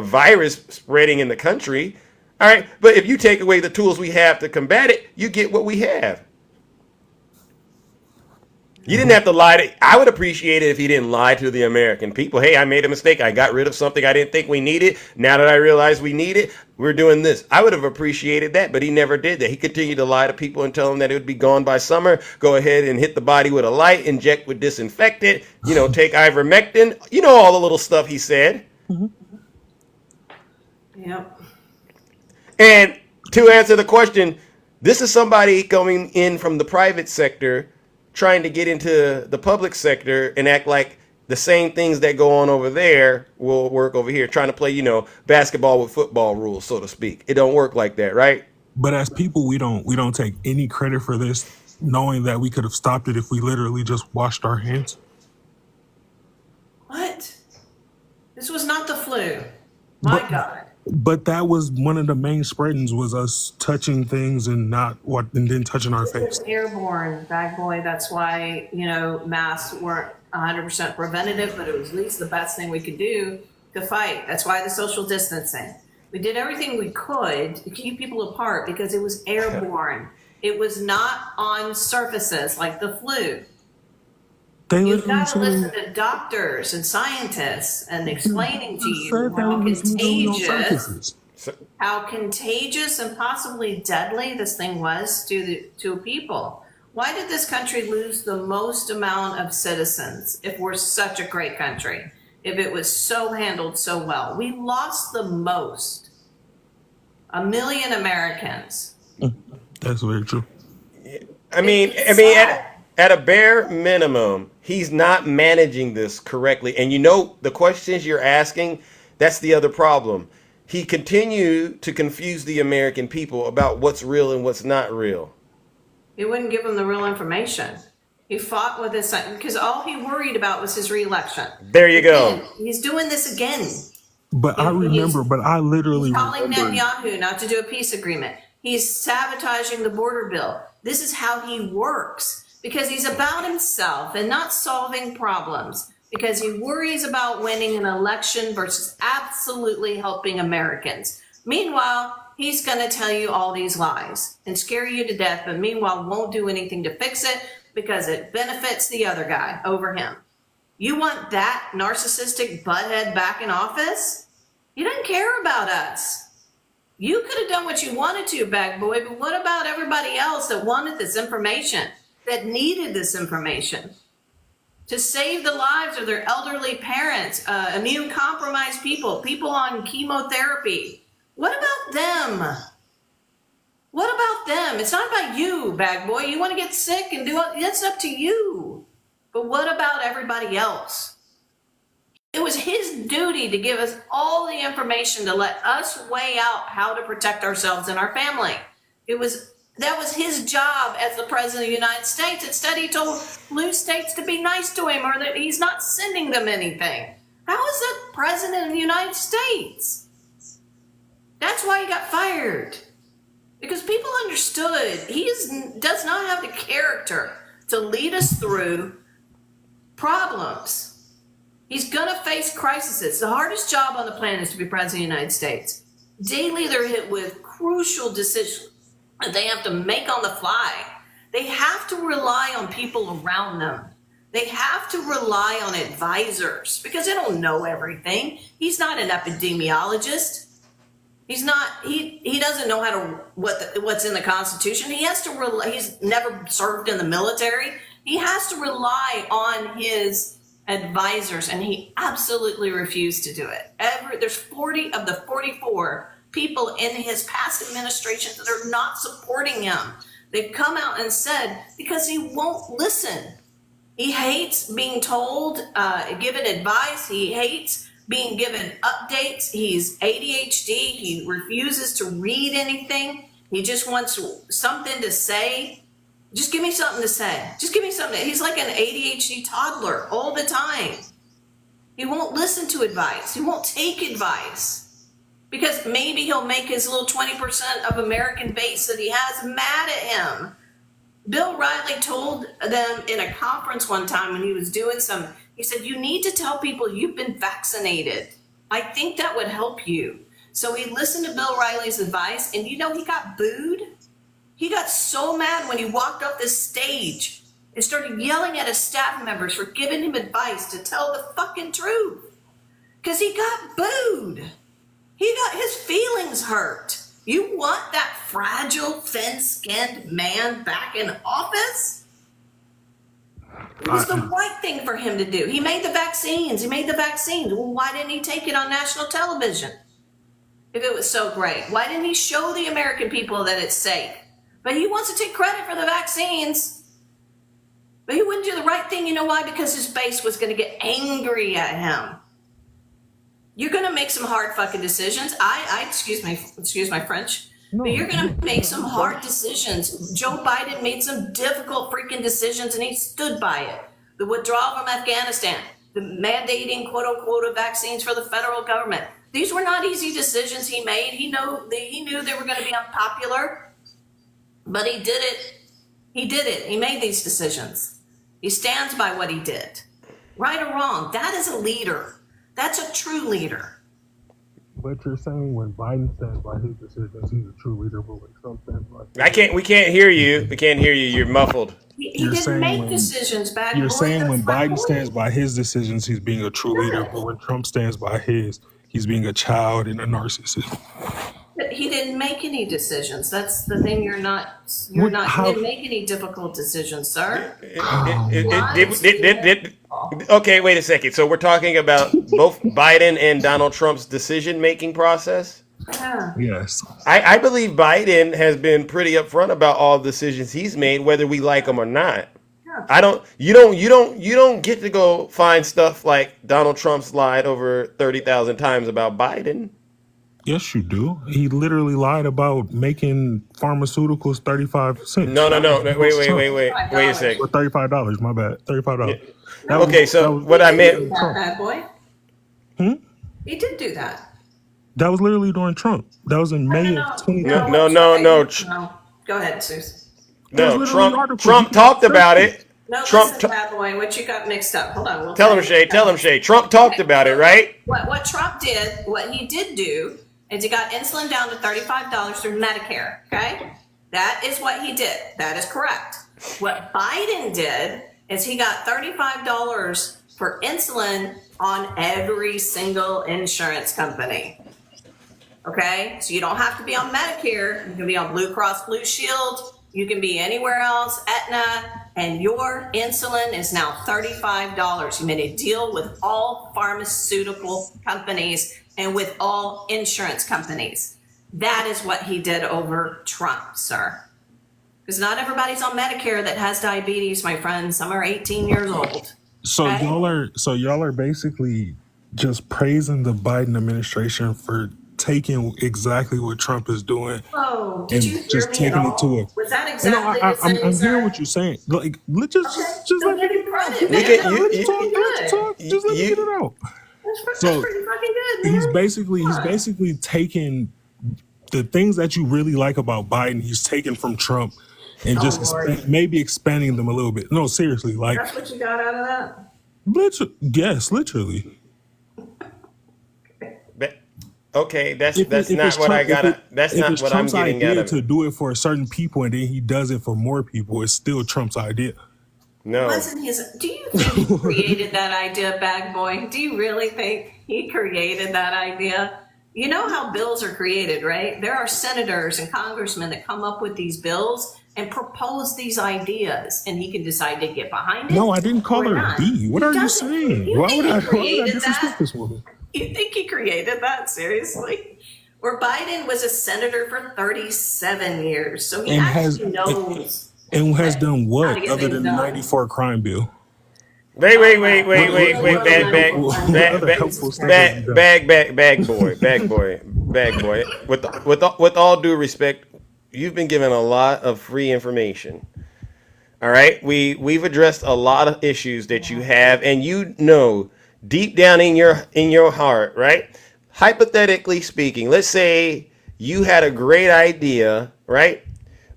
virus spreading in the country. All right. But if you take away the tools we have to combat it, you get what we have. You didn't have to lie I would appreciate it if he didn't lie to the American people. Hey, I made a mistake. I got rid of something I didn't think we needed. Now that I realize we need it, we're doing this. I would have appreciated that, but he never did that. He continued to lie to people and tell them that it would be gone by summer. Go ahead and hit the body with a light, inject with disinfectant, take ivermectin. All the little stuff he said. Yep. And to answer the question, this is somebody coming in from the private sector trying to get into the public sector and act like the same things that go on over there will work over here, trying to play, basketball with football rules, so to speak. It don't work like that, right? But as people, we don't take any credit for this, knowing that we could have stopped it if we literally just washed our hands. What? This was not the flu. My God. But that was one of the main spreadings, was us touching things and then touching our It face. was airborne, bag boy. That's why, masks weren't 100% preventative, but it was at least the best thing we could do to fight. That's why the social distancing. We did everything we could to keep people apart because it was airborne. It was not on surfaces like the flu. You've got to listen to doctors and scientists and explaining to you how contagious and possibly deadly this thing was to people. Why did this country lose the most amount of citizens if we're such a great country? If it was so handled so well? We lost the most. 1 million Americans. That's very true. I mean, at a bare minimum, he's not managing this correctly. And the questions you're asking, that's the other problem. He continued to confuse the American people about what's real and what's not real. He wouldn't give them the real information. He fought with his son because all he worried about was his reelection. There you go. He's doing this again. But I literally He's calling remember. Netanyahu not to do a peace agreement. He's sabotaging the border bill. This is how he works because he's about himself and not solving problems because he worries about winning an election versus absolutely helping Americans. Meanwhile, he's going to tell you all these lies and scare you to death, but meanwhile won't do anything to fix it because it benefits the other guy over him. You want that narcissistic butthead back in office? He doesn't care about us. You could have done what you wanted to, bag boy, but what about everybody else that wanted this information, that needed this information to save the lives of their elderly parents, immune compromised people, people on chemotherapy? What about them? What about them? It's not about you, bag boy. You want to get sick and do it, that's up to you. But what about everybody else? It was his duty to give us all the information to let us weigh out how to protect ourselves and our family. That was his job as the president of the United States. Instead, he told blue states to be nice to him or that he's not sending them anything. How is that president of the United States? That's why he got fired. Because people understood does not have the character to lead us through problems. He's going to face crises. The hardest job on the planet is to be president of the United States. Daily, they're hit with crucial decisions that they have to make on the fly. They have to rely on people around them. They have to rely on advisors because they don't know everything. He's not an epidemiologist. He's not. He doesn't know how to what's in the Constitution. He has to. He's never served in the military. He has to rely on his advisors, and he absolutely refused to do it. There's 40 of the 44 people in his past administrations that are not supporting him. They've come out and said because he won't listen. He hates being told, given advice. He hates being given updates. He's ADHD. He refuses to read anything. He just wants something to say. Just give me something to say. Just give me something. He's like an ADHD toddler all the time. He won't listen to advice. He won't take advice because maybe he'll make his little 20% of American base that he has mad at him. Bill Riley told them in a conference one time when he was doing he said, you need to tell people you've been vaccinated. I think that would help you. So he listened to Bill Riley's advice, and he got booed. He got so mad when he walked off this stage and started yelling at his staff members for giving him advice to tell the fucking truth. Because he got booed. He got his feelings hurt. You want that fragile, thin-skinned man back in office? It was the right thing for him to do. He made the vaccines. Well, why didn't he take it on national television? If it was so great, why didn't he show the American people that it's safe? But he wants to take credit for the vaccines. But he wouldn't do the right thing. You know why? Because his base was going to get angry at him. You're going to make some hard fucking decisions. Excuse my French. But you're going to make some hard decisions. Joe Biden made some difficult freaking decisions, and he stood by it. The withdrawal from Afghanistan, the mandating quote unquote vaccines for the federal government. These were not easy decisions he made. He knew they were going to be unpopular, but he did it. He did it. He made these decisions. He stands by what he did. Right or wrong, that is a leader. That's a true leader. But you're saying when Biden stands by his decisions, he's a true leader, but when Trump stands by We can't hear you. We can't hear you. You're muffled. He didn't make decisions back. You're saying when Biden stands by his decisions, he's being a true leader, but when Trump stands by his, he's being a child and a narcissist. But he didn't make any decisions. That's the thing. He didn't make any difficult decisions, sir. Okay, wait a second. So we're talking about both Biden and Donald Trump's decision-making process? Yeah. Yes. I believe Biden has been pretty upfront about all the decisions he's made, whether we like them or not. You don't get to go find stuff like Donald Trump's lied over 30,000 times about Biden. Yes, you do. He literally lied about making pharmaceuticals 35 cents. No. Wait a second. Or $35. My bad. $35. Yeah. Okay, so what I meant. Bad boy. He did do that. That was literally during Trump. That was in May of 2020. No. Go ahead, Susan. No, Trump talked about it. No, Trump listen, bad boy, what you got mixed up? Hold on. Tell him, Shay. Trump talked about it, right? What Trump did, what he did do, is he got insulin down to $35 through Medicare, okay? That is what he did. That is correct. What Biden did is he got $35 for insulin on every single insurance company. Okay? So you don't have to be on Medicare. You can be on Blue Cross Blue Shield. You can be anywhere else, Aetna, and your insulin is now $35. He made a deal with all pharmaceutical companies and with all insurance companies. That is what he did over Trump, sir. Because not everybody's on Medicare that has diabetes, my friends. Some are 18 years old. So okay? y'all are basically just praising the Biden administration for taking exactly what Trump is doing did you hear me at all? Was that exactly the same, I'm hearing what you're saying. Like, let's just let me get it out. Just let me get it out. That's pretty fucking good, man. He's basically taking the things that you really like about Biden. He's taken from Trump and maybe expanding them a little bit. No, seriously, like that's what you got out of that. Yes, literally. Okay, that's not what I got. That's not what I'm getting at. To do it for certain people and then he does it for more people, it's still Trump's idea. No. Wasn't his? Do you think he created that idea, bag boy? Do you really think he created that idea? You know how bills are created, right? There are senators and congressmen that come up with these bills and propose these ideas, and he can decide to get behind it. No, I didn't call her not. a B. What are you saying? Why would I disrespect this woman? You think he created that? Seriously? Where Biden was a senator for 37 years, so he actually knows. And has done what other than the 94 crime bill? Wait, bag boy. With all due respect, you've been given a lot of free information. All right, we've addressed a lot of issues that you have, and you know deep down in your heart, right? Hypothetically speaking, let's say you had a great idea, right?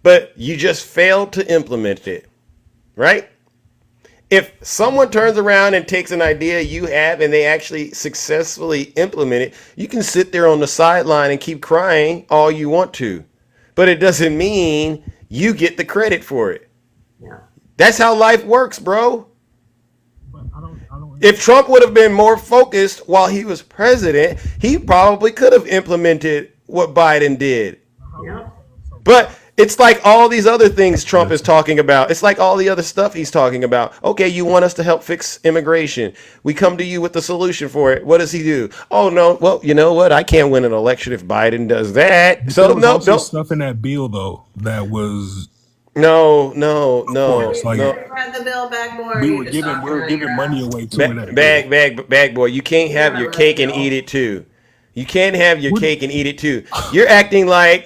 But you just failed to implement it, right? If someone turns around and takes an idea you have and they actually successfully implement it, you can sit there on the sideline and keep crying all you want to. But it doesn't mean you get the credit for it. Yeah. That's how life works, bro. If Trump would have been more focused while he was president, he probably could have implemented what Biden did. Yeah. But it's like all these other things Trump is talking about. It's like all the other stuff he's talking about. Okay, you want us to help fix immigration. We come to you with the solution for it. What does he do? Oh, no. Well, you know what? I can't win an election if Biden does that. So, no. Stuff in that bill, though, that was No. Like Read the bill back more. we were giving money away too in that bill. Bag boy. You can't have your cake and eat it too. You can't have your cake and eat it too. You're acting like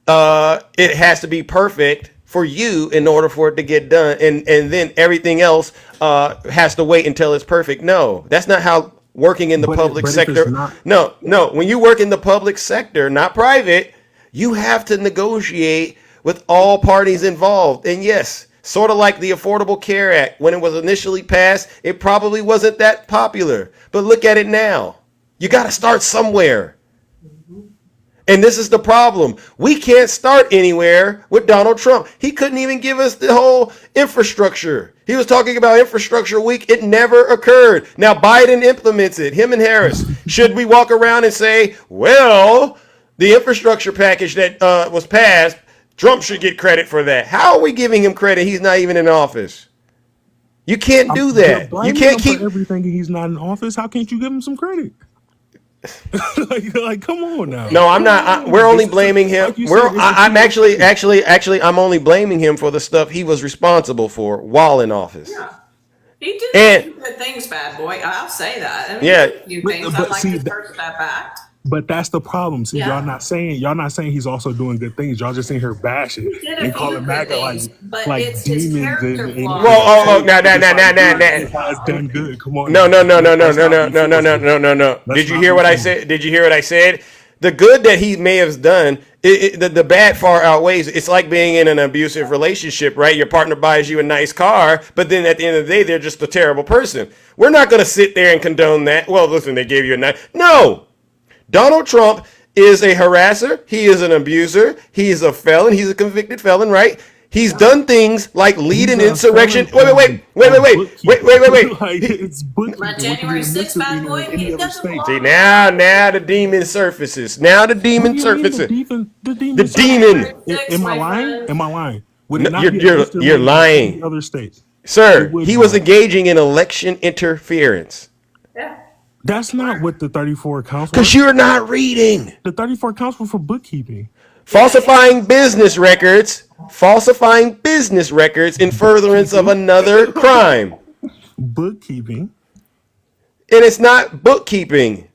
it has to be perfect for you in order for it to get done, and then everything else has to wait until it's perfect. No, that's not how working in the public sector. No. When you work in the public sector, not private, you have to negotiate with all parties involved. And yes, sort of like the Affordable Care Act, when it was initially passed, it probably wasn't that popular. But look at it now. You got to start somewhere. And this is the problem. We can't start anywhere with Donald Trump. He couldn't even give us the whole infrastructure. He was talking about infrastructure week. It never occurred. Now Biden implements it, him and Harris. Should we walk around and say, well, the infrastructure package that was passed, Trump should get credit for that? How are we giving him credit? He's not even in office. You can't do that. You can't keep everything. He's not in office. How can't you give him some credit? like, come on now. No, I'm not. We're only blaming him. I'm actually, I'm only blaming him for the stuff he was responsible for while in office. Yeah. He did good things, bad boy. I'll say that. I mean, yeah. He did things. I like his first step back. But that's the problem. See, y'all not saying he's also doing good things. Y'all just in here bashing and calling MAGA like it's demons and Whoa, nah. Has done good. Come on. No. Did you hear what I said? The good that he may have done, the bad far outweighs. It's like being in an abusive relationship, right? Your partner buys you a nice car, but then at the end of the day, they're just a terrible person. We're not going to sit there and condone that. Well, listen, they gave you a nice. No. Donald Trump is a harasser. He is an abuser. He is a felon. He's a convicted felon, right? He's done things like lead an insurrection. Wait. It's January 6th, bad boy. He doesn't See, now the demon surfaces. The demon. Am I lying? Would it No, not you're lying. Other states. Sir, he was engaging in election interference. Yeah. That's not what the 34 counts for. Because you're not reading. The 34 counts for bookkeeping. Falsifying business records in furtherance of another crime. Bookkeeping. And it's not bookkeeping.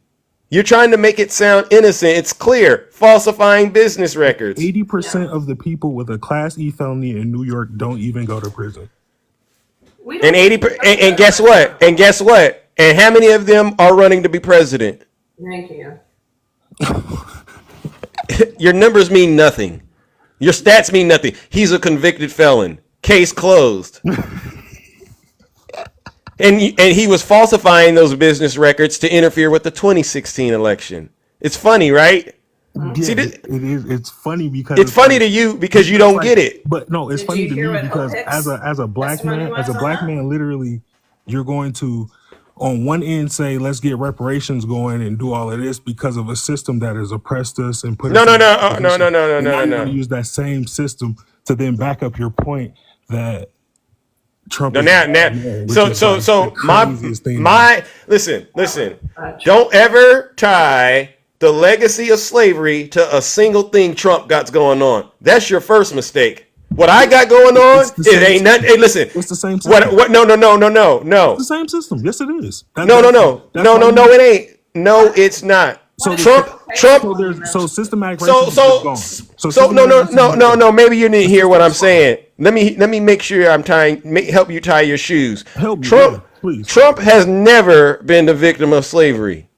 You're trying to make it sound innocent. It's clear. Falsifying business records. 80% of the people with a Class E felony in New York don't even go to prison. And guess what? And how many of them are running to be president? Thank you. Your numbers mean nothing. Your stats mean nothing. He's a convicted felon. Case closed. And he was falsifying those business records to interfere with the 2016 election. It's funny, right? Yeah, it is. It's funny because it's funny to you because you don't get it. But no, it's funny to me because as a black man, literally, you're going to, on one end, say let's get reparations going and do all of this because of a system that has oppressed us and put us no. Use that same system to then back up your point that Trump. Listen. Don't ever tie the legacy of slavery to a single thing Trump got going on. That's your first mistake. What I got going on, it ain't nothing. Hey, listen. It's the same system. What? No. It's the same system. Yes, it is. No, it ain't. No, it's not. So Trump. So systematic racism is gone. No. Maybe you didn't hear what I'm saying. Let me make sure I'm help you tie your shoes. Trump has never been the victim of slavery.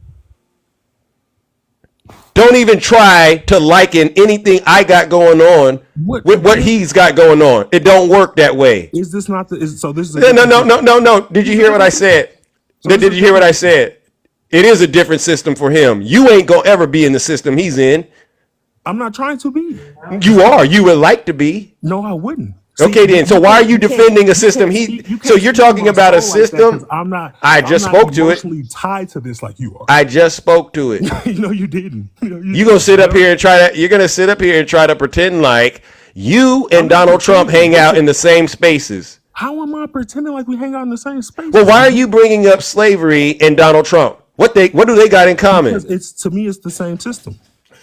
Don't even try to liken anything I got going on with what he's got going on. It don't work that way. Is this not this is no. Did you hear what I said? Did you hear what I said? It is a different system for him. You ain't gonna ever be in the system he's in. I'm not trying to be. You are. You would like to be. No, I wouldn't. Okay, then. So why are you defending a system? So you're talking about a system. I'm not. I just spoke to it. Tied to this like you are. I just spoke to it. No, you didn't. You're gonna sit up here and try to. You're gonna sit up here and try to pretend like you and Donald Trump hang out in the same spaces. How am I pretending like we hang out in the same space? Well, why are you bringing up slavery and Donald Trump? What do they got in common? Because to me, it's the same system.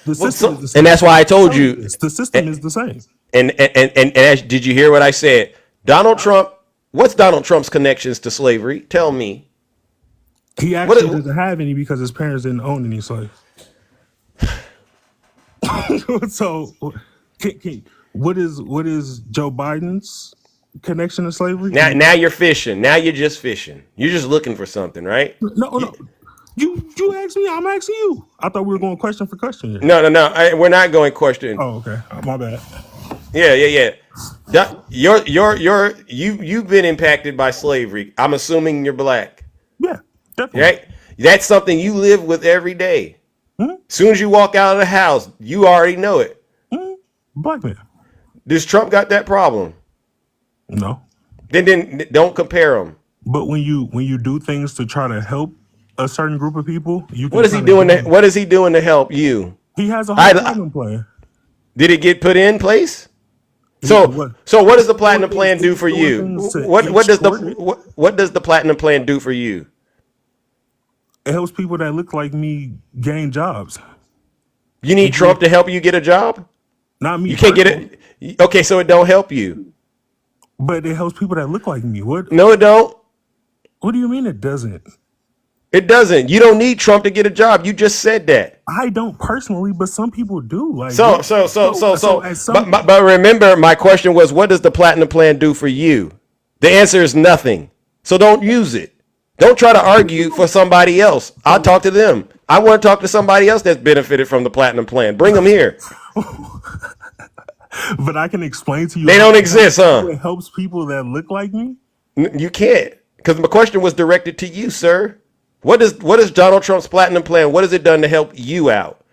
The Well, system is the same. and that's why I told you. The system is the same. And did you hear what I said? Donald Trump. What's Donald Trump's connections to slavery? Tell me. He actually doesn't have any because his parents didn't own any slaves. So, what is Joe Biden's connection to slavery? Now you're fishing. Now you're just fishing. You're just looking for something, right? No. You asked me. I'm asking you. I thought we were going question for question here. No. We're not going question. Oh, okay. My bad. Yeah. You've been impacted by slavery. I'm assuming you're black. Yeah, definitely. Right? That's something you live with every day. Hmm? Soon as you walk out of the house, you already know it. Black man. Does Trump got that problem? No. Then don't compare them. But when you do things to try to help a certain group of people, what is he doing? What is he doing to help you? He has a whole platinum plan. Did it get put in place? So what does the platinum plan do for you? What does the platinum plan do for you? It helps people that look like me gain jobs. You need Trump to help you get a job? Not me. You can't get it. Okay, so it don't help you. But it helps people that look like me. What? No, it don't. What do you mean it doesn't? It doesn't. You don't need Trump to get a job. You just said that. I don't personally, but some people do. Like but remember, my question was, what does the platinum plan do for you? The answer is nothing. So don't use it. Don't try to argue for somebody else. I'll talk to them. I want to talk to somebody else that's benefited from the platinum plan. Bring them here. But I can explain to you. They don't exist, huh? It helps people that look like me. You can't, because my question was directed to you, sir. What is Donald Trump's platinum plan? What has it done to help you out?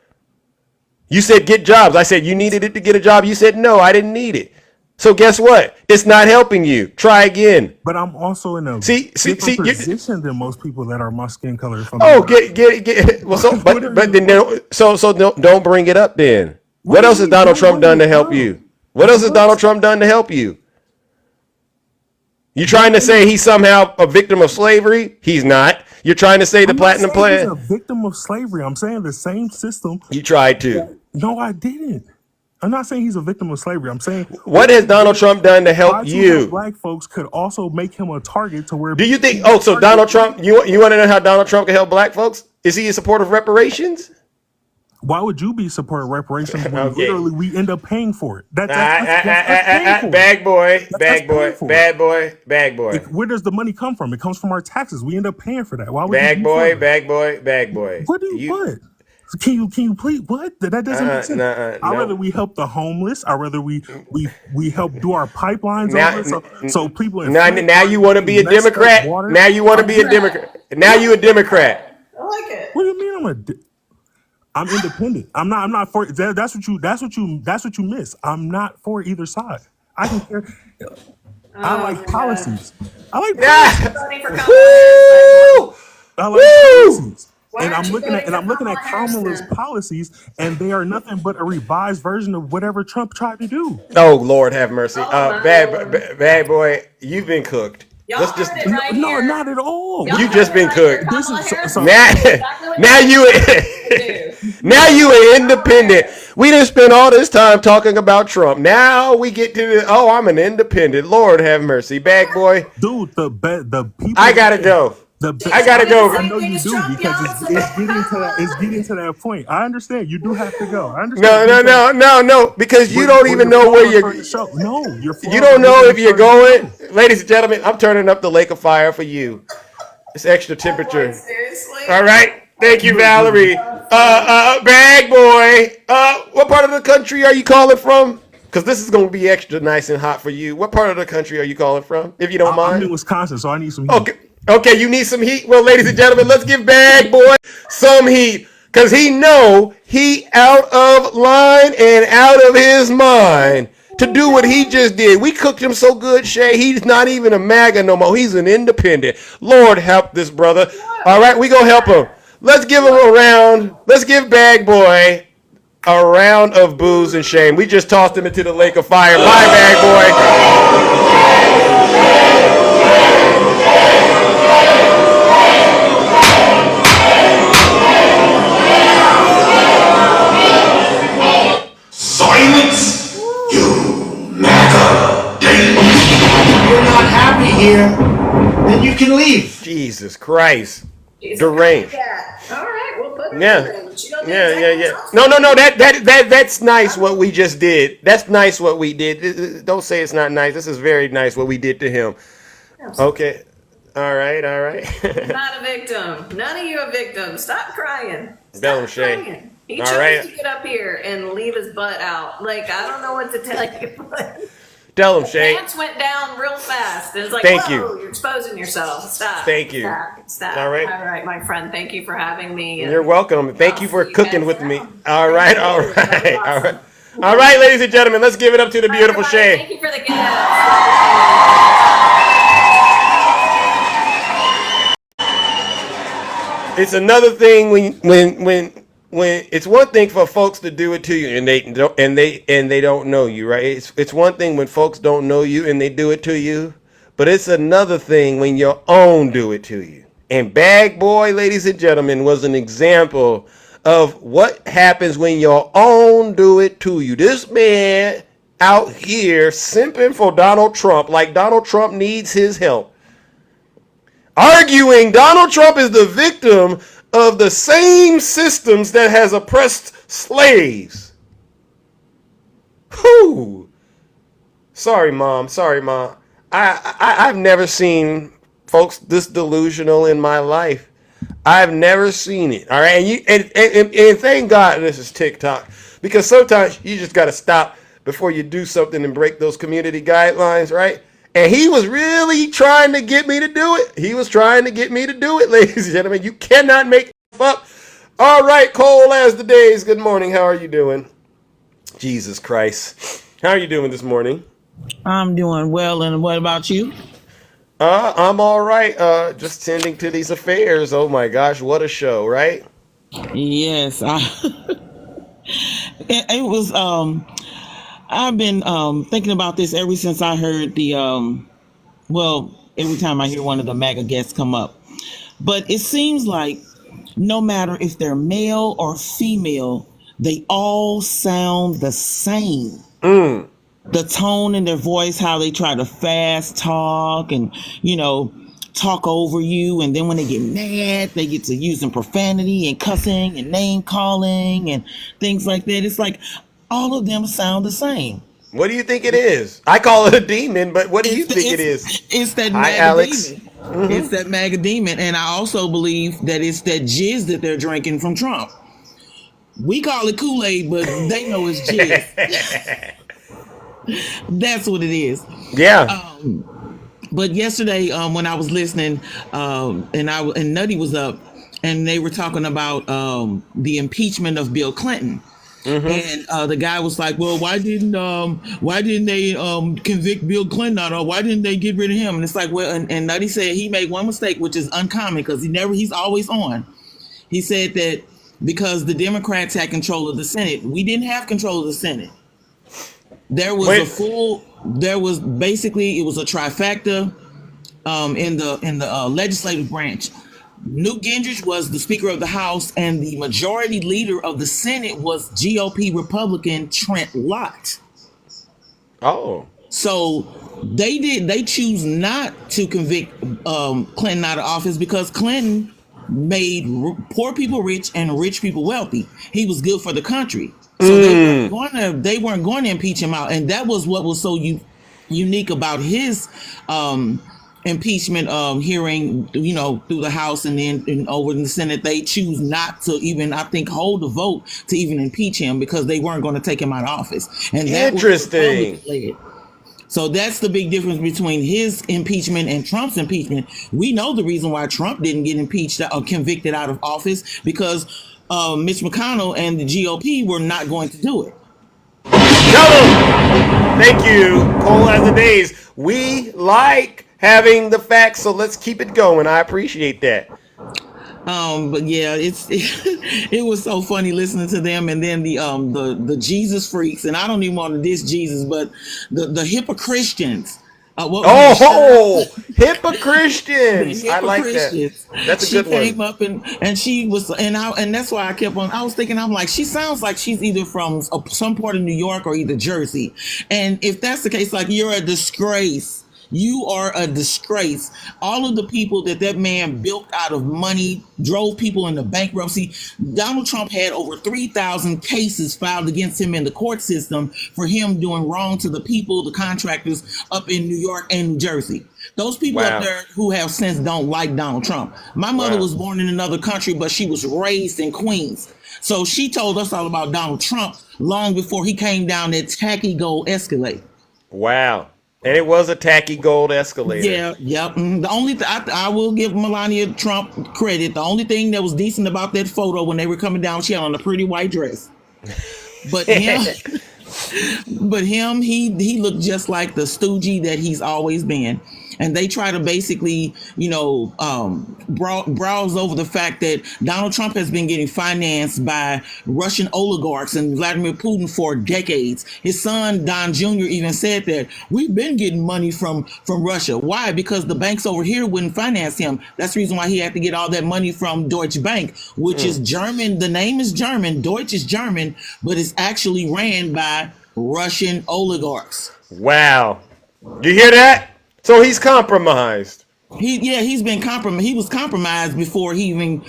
You said get jobs. I said you needed it to get a job. You said no, I didn't need it. So guess what? It's not helping you. Try again. But I'm also in a different position than most people that are my skin color. Get. Well, so don't bring it up then. What else has Donald Trump done to help you? What else has Donald Trump done to help you? You trying to say he's somehow a victim of slavery? He's not. You're trying to say the platinum plan? He's a victim of slavery. I'm saying the same system. You tried to. No, I didn't. I'm not saying he's a victim of slavery. I'm saying what has Donald Trump done to help you? Black folks could also make him a target to where. Do you think? Oh, so Donald Trump? You want to know how Donald Trump can help black folks? Is he in support of reparations? Why would you be supporting reparations when literally we end up paying for it? That's bag boy. Where does the money come from? It comes from our taxes. We end up paying for that. Why would bag boy. What do you what? Can you please what? That doesn't make sense. I'd rather we help the homeless. I'd rather we help do our pipelines so people. Now you want to be a Democrat. Now you want to be a Democrat. Now you a Democrat. I like it. What do you mean I'm independent. I'm not for that's what you miss. I'm not for either side. I can care. I like policies. I like policies. And I'm looking at Kamala's policies, and they are nothing but a revised version of whatever Trump tried to do. Oh Lord, have mercy. Bad boy, you've been cooked. Let's just no, not at all. You just been cooked. This is now you an independent. We didn't spend all this time talking about Trump. Now we get to I'm an independent. Lord have mercy, bag boy. Dude, the people. I gotta go. I gotta go. I know you do because it's getting to that point. I understand. You do have to go. I understand. No. Because you don't even know where you're. No, you don't know if you're going. Ladies and gentlemen, I'm turning up the lake of fire for you. It's extra temperature. Seriously? All right. Thank you, Valerie. Bag boy. What part of the country are you calling from? Because this is going to be extra nice and hot for you. What part of the country are you calling from, if you don't mind? I'm in Wisconsin, so I need some heat. Okay, you need some heat? Well, ladies and gentlemen, let's give Bag Boy some heat. Because he out of line and out of his mind to do what he just did. We cooked him so good, Shay. He's not even a MAGA no more. He's an independent. Lord help this brother. All right, we going to help him. Let's give him a round. Let's give Bag Boy a round of booze and shame. We just tossed him into the lake of fire. Bye, Bag Boy. here, then you can leave. Jesus Christ. She's Deranged. yeah. All right, we'll put her Yeah. in. She don't do Yeah. exactly No. That's nice what we just did. That's nice what we did. Don't say it's not nice. This is very nice what we did to him. Okay. All right. He's not a victim. None of you are victims. Stop crying. Bellum Stop Shay. crying. He All chose right. to get up here and leave his butt out. Like, I don't know what to tell you. But Tell him, Shay. pants went down real fast. It's like, Thank whoa, you. You're exposing yourself. Stop. Thank you. Stop. All right. All right, my friend. Thank you for having me. You're welcome. Thank you for cooking with me. All right. All right, ladies and gentlemen, let's give it up to the beautiful Shay. Thank you for the gift. It's another thing when it's one thing for folks to do it to you and they don't know you, right? It's one thing when folks don't know you and they do it to you, but it's another thing when your own do it to you. And Bag Boy, ladies and gentlemen, was an example of what happens when your own do it to you. This man out here simping for Donald Trump like Donald Trump needs his help. Arguing Donald Trump is the victim of the same systems that has oppressed slaves. Whew. Sorry, Mom. I've never seen folks this delusional in my life. I've never seen it. All right. And thank God this is TikTok, because sometimes you just got to stop before you do something and break those community guidelines, right? And he was really trying to get me to do it. Ladies and gentlemen. You cannot make it up. All right, Cole as the days. Good morning. How are you doing? Jesus Christ. How are you doing this morning? I'm doing well, and what about you? I'm all right. Just tending to these affairs. Oh my gosh, what a show, right? Yes, it was. I've been thinking about this ever since I heard the. Every time I hear one of the MAGA guests come up, but it seems like no matter if they're male or female, they all sound the same. The tone in their voice, how they try to fast talk and, talk over you. And then when they get mad, they get to using profanity and cussing and name calling and things like that. It's like all of them sound the same. What do you think it is? I call it a demon, but what do you think it is? It's that Hi, MAGA Alex. demon. It's that MAGA demon. And I also believe that it's that jizz that they're drinking from Trump. We call it Kool-Aid, but they know it's jizz. That's what it is. Yeah. But yesterday, when I was listening, and Nutty was up, and they were talking about the impeachment of Bill Clinton. And the guy was like, "Well, why didn't they convict Bill Clinton? Or why didn't they get rid of him?" And it's like, well, and Nutty said he made one mistake, which is uncommon because he's always on. He said that because the Democrats had control of the Senate, we didn't have control of the Senate. There was it was a trifecta in the legislative branch. Newt Gingrich was the Speaker of the House, and the majority leader of the Senate was GOP Republican Trent Lott. Oh. So they choose not to convict Clinton out of office because Clinton made poor people rich and rich people wealthy. He was good for the country. So they weren't going to impeach him out. And that was what was so unique about his impeachment hearing, through the House and then over in the Senate. They choose not to even, I think, hold the vote to even impeach him because they weren't going to take him out of office. And that interesting. So that's the big difference between his impeachment and Trump's impeachment. We know the reason why Trump didn't get impeached or convicted out of office because Mitch McConnell and the GOP were not going to do it. Thank you, Cole as the days. We like having the facts, so let's keep it going. I appreciate that. But yeah, it was so funny listening to them, and then the Jesus freaks, and I don't even want to diss Jesus, but the Hippochristians. Hippochristians! I like that. That's a good one. She came up and she was, and that's why I kept on. I was thinking, I'm like, she sounds like she's either from some part of New York or either Jersey, and if that's the case, like, you're a disgrace. You are a disgrace. All of the people that man built out of money, drove people into bankruptcy. Donald Trump had over 3,000 cases filed against him in the court system for him doing wrong to the people, the contractors up in New York and New Jersey. Those people up there who have sense don't like Donald Trump. My mother was born in another country, but she was raised in Queens. So she told us all about Donald Trump long before he came down that tacky gold Escalade. Wow. And it was a tacky gold escalator. Yeah, yep. The only I will give Melania Trump credit. The only thing that was decent about that photo when they were coming down, she had on a pretty white dress. But him, he looked just like the stoogie that he's always been. And they try to basically, browse over the fact that Donald Trump has been getting financed by Russian oligarchs and Vladimir Putin for decades. His son, Don Jr., even said that we've been getting money from Russia. Why? Because the banks over here wouldn't finance him. That's the reason why he had to get all that money from Deutsche Bank, which is German. The name is German. Deutsche is German, but it's actually ran by Russian oligarchs. Wow. You hear that? So he's compromised. He's been compromised. He was compromised before he even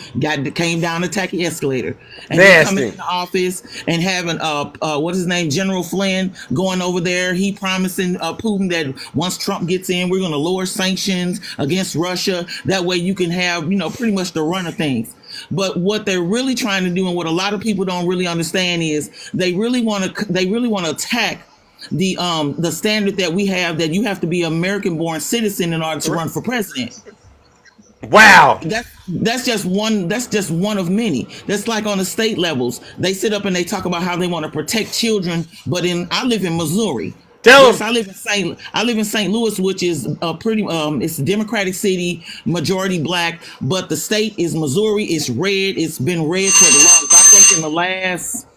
came down the tacky escalator. And coming in the office and having what's his name, General Flynn, going over there. He promising Putin that once Trump gets in, we're going to lower sanctions against Russia. That way you can have pretty much the run of things. But what they're really trying to do, and what a lot of people don't really understand, is they really want to attack the standard that we have, that you have to be an American-born citizen in order to run for president. Wow. That's just one of many. That's like on the state levels. They sit up and they talk about how they want to protect children, but I live in Missouri. I live in St. Louis, which is a pretty it's a Democratic city, majority black, but the state is Missouri. It's red. It's been red for the longest. I think in the last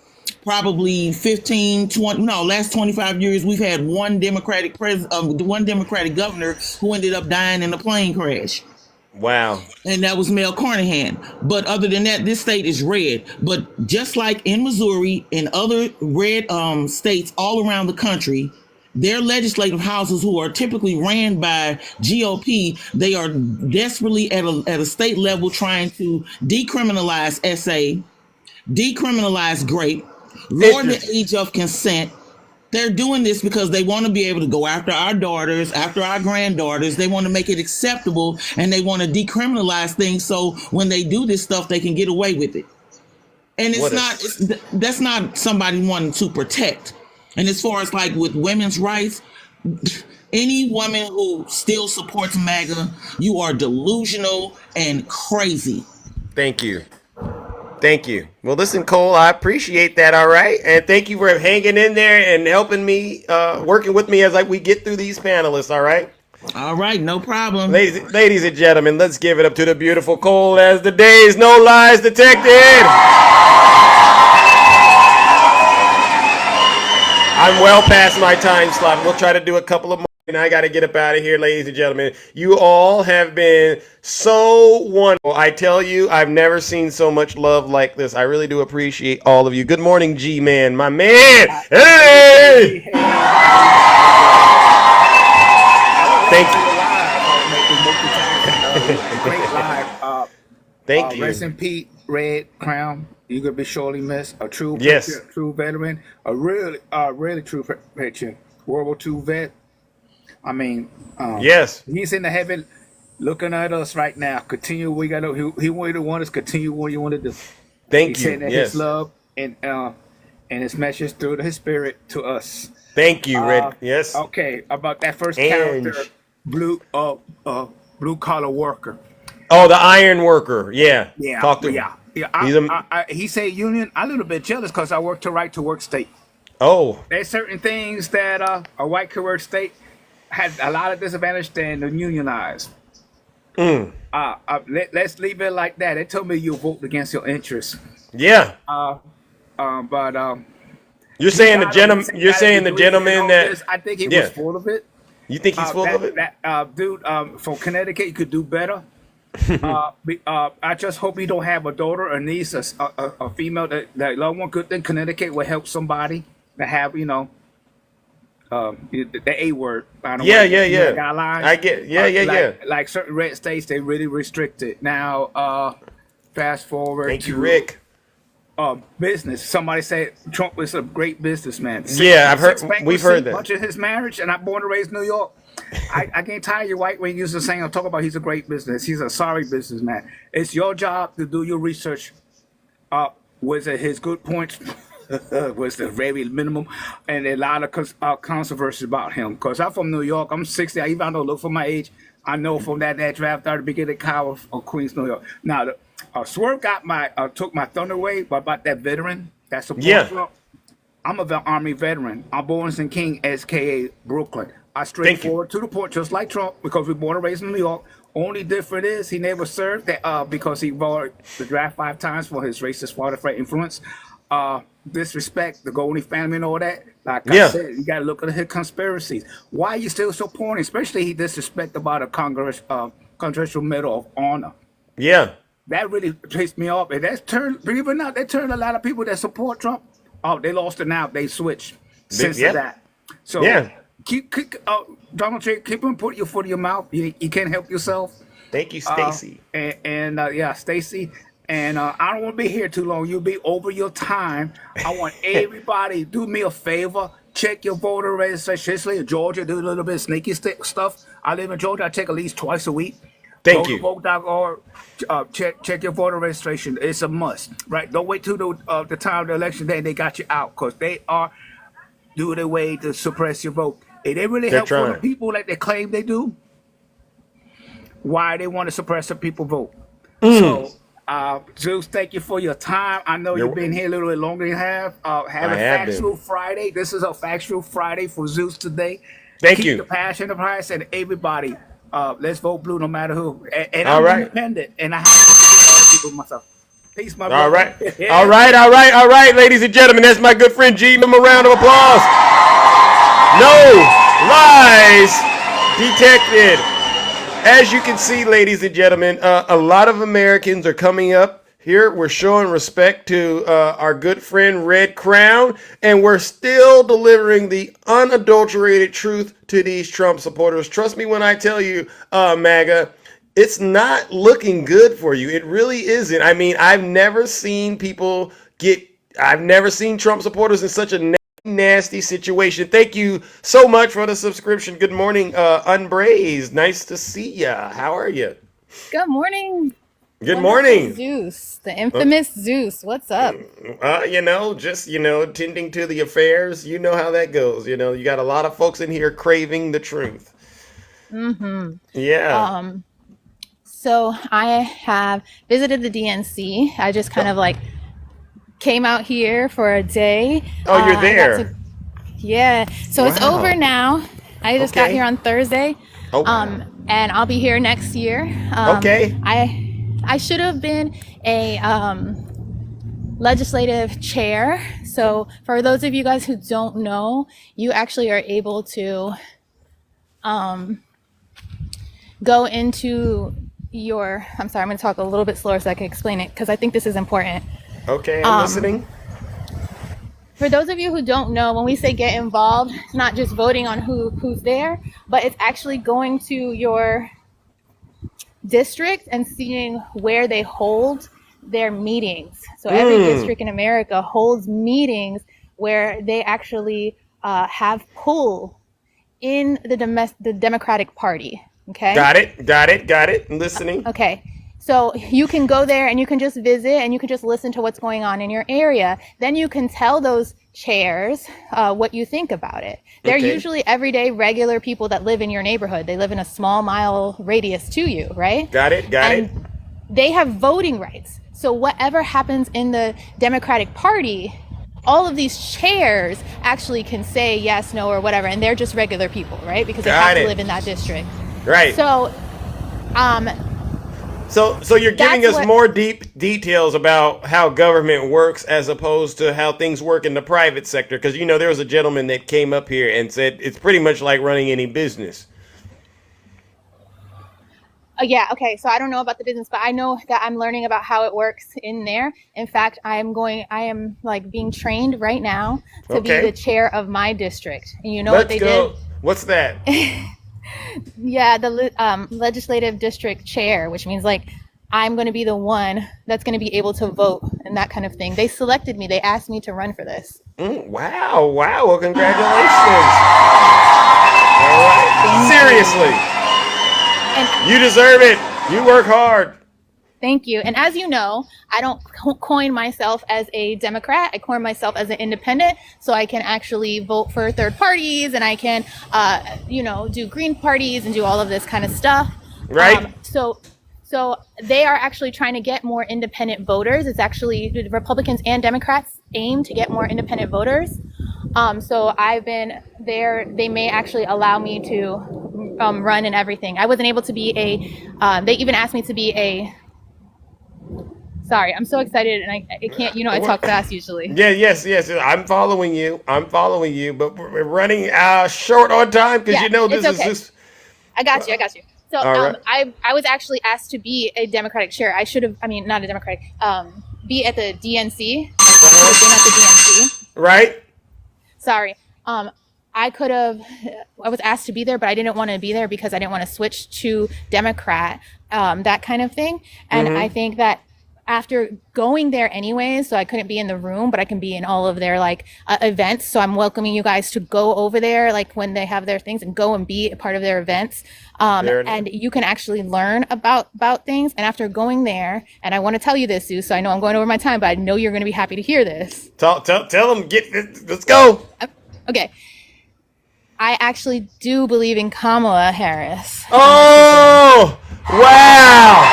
probably 25 years, we've had one Democratic governor who ended up dying in a plane crash. Wow. And that was Mel Carnahan. But other than that, this state is red. But just like in Missouri and other red states all around the country, their legislative houses, who are typically ran by GOP, they are desperately at a state level trying to decriminalize SA, decriminalize grape, lower the age of consent. They're doing this because they want to be able to go after our daughters, after our granddaughters. They want to make it acceptable, and they want to decriminalize things so when they do this stuff, they can get away with it. And that's not somebody wanting to protect. And as far as like with women's rights, any woman who still supports MAGA, you are delusional and crazy. Thank you. Thank you. Well, listen, Cole, I appreciate that. All right. And thank you for hanging in there and helping me, working with me as we get through these panelists. All right. All right. No problem. Ladies and gentlemen, let's give it up to the beautiful Cole as the Days No Lies detected. I'm well past my time slot. We'll try to do a couple of more. And I got to get up out of here, ladies and gentlemen. You all have been so wonderful. I tell you, I've never seen so much love like this. I really do appreciate all of you. Good morning, G-Man, my man. Hey! Thank you. Great live. Thank you. Rest in peace, Red Crown. You're gonna be surely missed. A true, true veteran, a really true veteran, World War II vet. I mean, yes, he's in the heaven, looking at us right now. Continue. We got to. He wanted to want us continue what you wanted to. Thank you. Sending his love and his message through his spirit to us. Thank you, Red. Yes. Okay, about that first character, blue collar worker. Oh, the iron worker. Yeah. Yeah. Talk to yeah. Yeah, he said union. I'm a little bit jealous because I work to right to work state. Oh. There's certain things that a white to work state had a lot of disadvantage than the unionized. Let's leave it like that. They told me you'll vote against your interests. Yeah. You're saying the gentleman. You're saying the gentleman that I think he was full of it. You think he's full of it? That dude from Connecticut, you could do better. I just hope he don't have a daughter, a niece, a female that loved one. Good thing Connecticut will help somebody that have the A word. By the Yeah, way, yeah, yeah. Guidelines. I get. Yeah, yeah, like, yeah. Like certain red states, they really restrict it. Now, fast forward. Thank you, to, Rick. Business. Somebody said Trump was a great businessman. Yeah, I've heard. We've heard that. Much of his marriage, and I'm born and raised in New York. I can't tire you white when you use the saying. I'm talking about he's a great business. He's a sorry businessman. It's your job to do your research. Was it his good points? Was the very minimum, and a lot of controversy about him. Because I'm from New York. I'm 60. Even I don't look for my age. I know from that draft at the beginning of Queens, New York. Now, Swerve got took my thunder away, but about that veteran, that support Trump. I'm a Army veteran. I'm born in King, SKA, Brooklyn. I straightforward to the point, just like Trump, because we're born and raised in New York. Only difference is he never served that because he voted the draft 5 times for his racist father for influence. Disrespect the Goldie family and all that. Like I said, you got to look at his conspiracies. Why are you still supporting? Especially he disrespect about a Congressional Medal of Honor. Yeah. That really pissed me off. And that's turned, believe it or not, that turned a lot of people that support Trump. Oh, they lost it now. They switched since that. So keep Donald Trump, keep on putting your foot in your mouth. You can't help yourself. Thank you, Stacy. Stacy. And I don't want to be here too long. You'll be over your time. I want everybody do me a favor. Check your voter registration. Especially in Georgia, do a little bit of sneaky stuff. I live in Georgia. I check at least twice a week. Thank you. Vote.org. Check your voter registration. It's a must, right? Don't wait till the time of the election day and they got you out, because they are doing their way to suppress your vote. If they really help for the people like they claim they do, why they want to suppress the people vote? So, Zeus, thank you for your time. I know you've been here a little bit longer than you have. Have a factual Friday. This is a factual Friday for Zeus today. Thank you. Keep the passion, the price, and everybody. Let's vote blue no matter who. And I'm independent, and I have to all the people myself. Peace, my brother. All right, ladies and gentlemen. That's my good friend G. Give him a round of applause. No lies detected. As you can see, ladies and gentlemen, a lot of Americans are coming up here. We're showing respect to our good friend Red Crown, and we're still delivering the unadulterated truth to these Trump supporters. Trust me when I tell you, MAGA, it's not looking good for you. It really isn't. I mean, I've never seen Trump supporters in such a nasty situation. Thank you so much for the subscription. Good morning, Unbraised. Nice to see ya. How are you? Good morning. Good morning. Zeus, the infamous Zeus. What's up? Just tending to the affairs. You know how that goes. You got a lot of folks in here craving the truth. Mm-hmm. Yeah. So I have visited the DNC. I just kind of came out here for a day. Oh, you're there. So it's over now. I just got here on Thursday. Okay. And I'll be here next year. Okay. I should have been a legislative chair. So for those of you guys who don't know, you actually are able to go into I'm sorry, I'm going to talk a little bit slower so I can explain it, because I think this is important. Okay, I'm listening. For those of you who don't know, when we say get involved, it's not just voting on who's there, but it's actually going to your district and seeing where they hold their meetings. So every district in America holds meetings where they actually have pull in the Democratic Party. Okay. Got it. I'm listening. Okay. So you can go there and you can just visit and you can just listen to what's going on in your area. Then you can tell those chairs what you think about it. They're usually everyday regular people that live in your neighborhood. They live in a small mile radius to you, right? Got it. They have voting rights. So whatever happens in the Democratic Party, all of these chairs actually can say yes, no, or whatever. And they're just regular people, right? Because they have to live in that district. Right. So, So you're giving us more deep details about how government works as opposed to how things work in the private sector. Because, there was a gentleman that came up here and said it's pretty much like running any business. Yeah, okay. So I don't know about the business, but I know that I'm learning about how it works in there. In fact, I am like being trained right now to be the chair of my district. And you know what they did? What's that? Yeah, the legislative district chair, which means like I'm going to be the one that's going to be able to vote and that kind of thing. They selected me. They asked me to run for this. Wow. Well, congratulations. All right. Seriously. You deserve it. You work hard. Thank you. And as you know, I don't coin myself as a Democrat. I coin myself as an independent, so I can actually vote for third parties, and I can, do green parties and do all of this kind of stuff. Right. So they are actually trying to get more independent voters. It's actually Republicans and Democrats aim to get more independent voters. So I've been there. They may actually allow me to run and everything. I wasn't able to be they even asked me to be sorry, I'm so excited and I can't, I talk fast usually. Yeah, yes. I'm following you, but we're running short on time because this is just. I got you. So right. I was actually asked to be a Democratic chair. I should have, not a Democratic, be at the DNC. I should have been at the DNC. Right. Sorry. I was asked to be there, but I didn't want to be there because I didn't want to switch to Democrat, that kind of thing. And I think that after going there anyways, so I couldn't be in the room, but I can be in all of their events. So I'm welcoming you guys to go over there, when they have their things, and go and be a part of their events. And you can actually learn about things. And after going there, and I want to tell you this, Zeus, so I know I'm going over my time, but I know you're going to be happy to hear this. Tell them, let's go. Okay. I actually do believe in Kamala Harris. Oh, wow.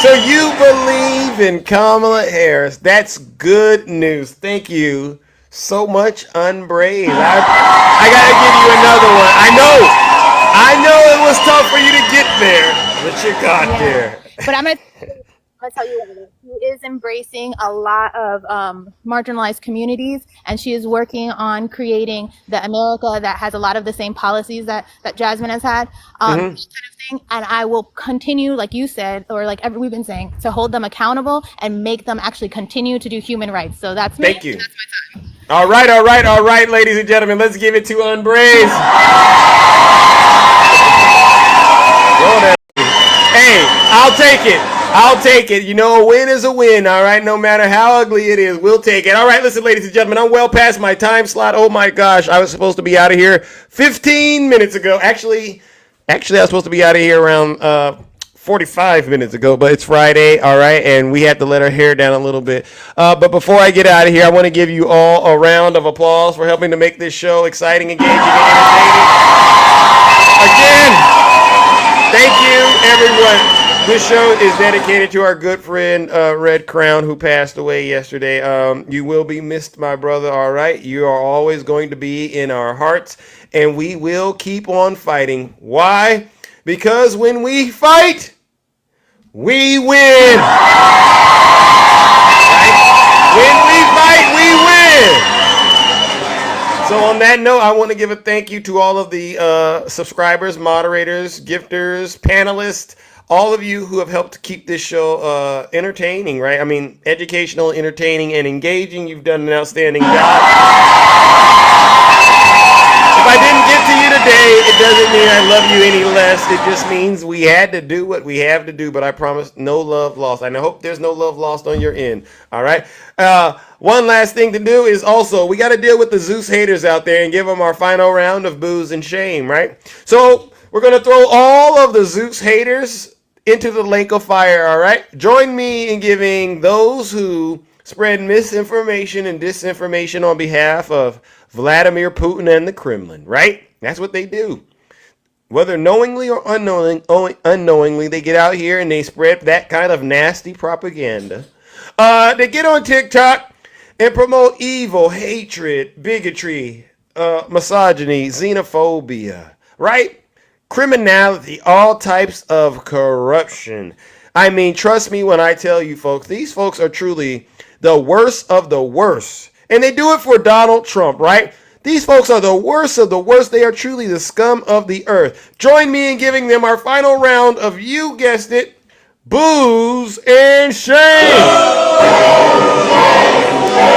So you believe in Kamala Harris. That's good news. Thank you so much, Unbrave. I got to give you another one. I know it was tough for you to get there, but you got there. But I'm going to tell you what, she is embracing a lot of marginalized communities, and she is working on creating the America that has a lot of the same policies that Jasmine has had, kind of thing. And I will continue, like you said, or we've been saying, to hold them accountable and make them actually continue to do human rights. So that's me. Thank you. That's my time. All right, ladies and gentlemen, let's give it to Unbrave. Hey, I'll take it. A win is a win, all right? No matter how ugly it is, we'll take it. All right, listen, ladies and gentlemen, I'm well past my time slot. Oh, my gosh. I was supposed to be out of here 15 minutes ago. Actually, I was supposed to be out of here around 45 minutes ago, but it's Friday, all right? And we had to let our hair down a little bit. But before I get out of here, I want to give you all a round of applause for helping to make this show exciting, engaging, and entertaining. Again, thank you, everyone. This show is dedicated to our good friend Red Crown, who passed away yesterday. You will be missed, my brother, all right? You are always going to be in our hearts, and we will keep on fighting. Why? Because when we fight, we win. Right? When we fight, we win. So on that note, I want to give a thank you to all of the subscribers, moderators, gifters, panelists, all of you who have helped keep this show entertaining, right? I mean, educational, entertaining, and engaging. You've done an outstanding job. If I didn't get to you today, it doesn't mean I love you any less. It just means we had to do what we have to do, but I promise no love lost. And I hope there's no love lost on your end, all right? One last thing to do is also, we got to deal with the Zeus haters out there and give them our final round of booze and shame, right? So we're going to throw all of the Zeus haters into the lake of fire, all right? Join me in giving those who spread misinformation and disinformation on behalf of Vladimir Putin and the Kremlin, right? That's what they do. Whether knowingly or unknowingly, they get out here and they spread that kind of nasty propaganda. They get on TikTok and promote evil, hatred, bigotry, misogyny, xenophobia, right? Criminality, all types of corruption. I mean, trust me when I tell you, folks, these folks are truly the worst of the worst. And they do it for Donald Trump, right? These folks are the worst of the worst. They are truly the scum of the earth. Join me in giving them our final round of, you guessed it, booze and shame.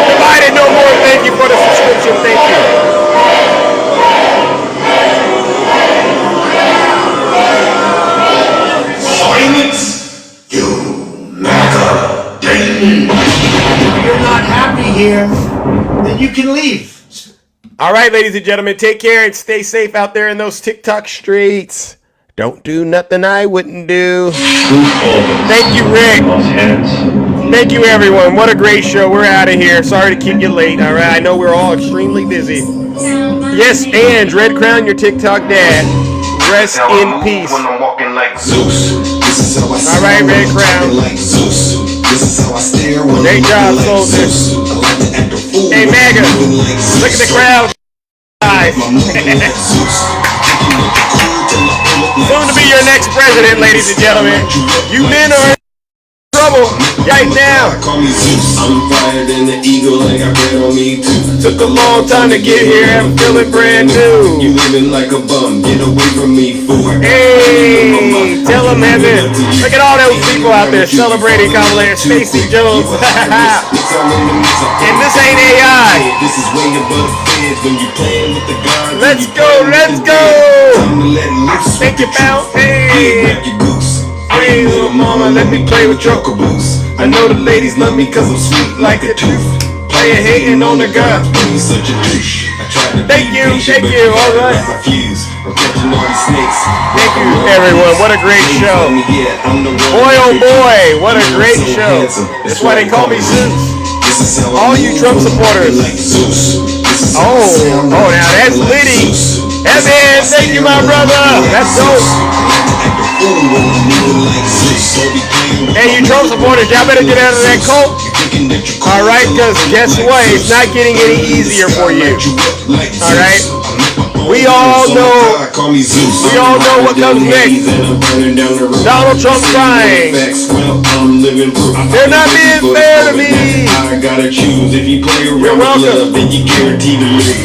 Divided no more. Thank you for the subscription. Thank you. Silence, you MAGA Dayton. If you're not happy here, then you can leave. All right, ladies and gentlemen, take care and stay safe out there in those TikTok streets. Don't do nothing I wouldn't do. Thank you, Rick. Thank you, everyone. What a great show. We're out of here. Sorry to keep you late. All right, I know we're all extremely busy. Yes, Ange, Red Crown, your TikTok dad. Rest in peace. All right, Red Crown. Great job, soldiers. Hey, MAGA, look at the crowd. Soon to be your next president, ladies and gentlemen. You men are in trouble right now. I'm fired in the eagle, like I bet on me too. Took a long time to get here, I'm feeling brand new. You living like a bum, get away from me, fool. Hey, tell them, Evan. Look at all those people out there celebrating Kamala Harris, Stacey Jones. And this ain't AI. This is way above feds when you playing with the guns. Let's go, let's go. Take your bounce, hey. Hey, little mama, let me play with your caboose. I know the ladies love me cause I'm sweet like a tooth. Player hating on the gun. Thank you, all right. Thank you, everyone. What a great show. Boy, oh boy, what a great show. That's why they call me Zeus. All you Trump supporters. Oh, now that's Liddy. Evan, thank you, my brother. That's dope. Hey, you Trump supporters, y'all better get out of that cult. All right, because guess what? It's not getting any easier for you. All right? We all know what comes next. Donald Trump crying. They're not being fair to me. You're welcome.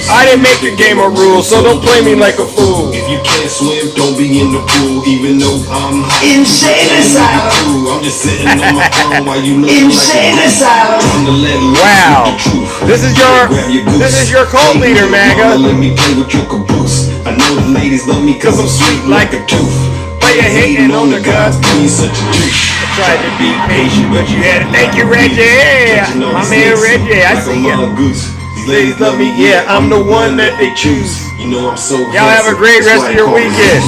I didn't make the game of rules, so don't play me like a fool. If you can't swim, don't be in the pool, even though I'm insane asylum. I'm just sitting on my phone while you look Insane asylum. Wow. This is your cult leader, MAGA. Let me play with your caboose. I know the ladies love me cause I'm sweet like a tooth. Player hating on the guns. Be such a douche. I tried to be patient, but you had to. Thank you, Reggie. Yeah. My man Reggie, I see ya. These ladies love me, yeah, I'm the one that they choose. You know I'm so y'all have a great rest of your weekend.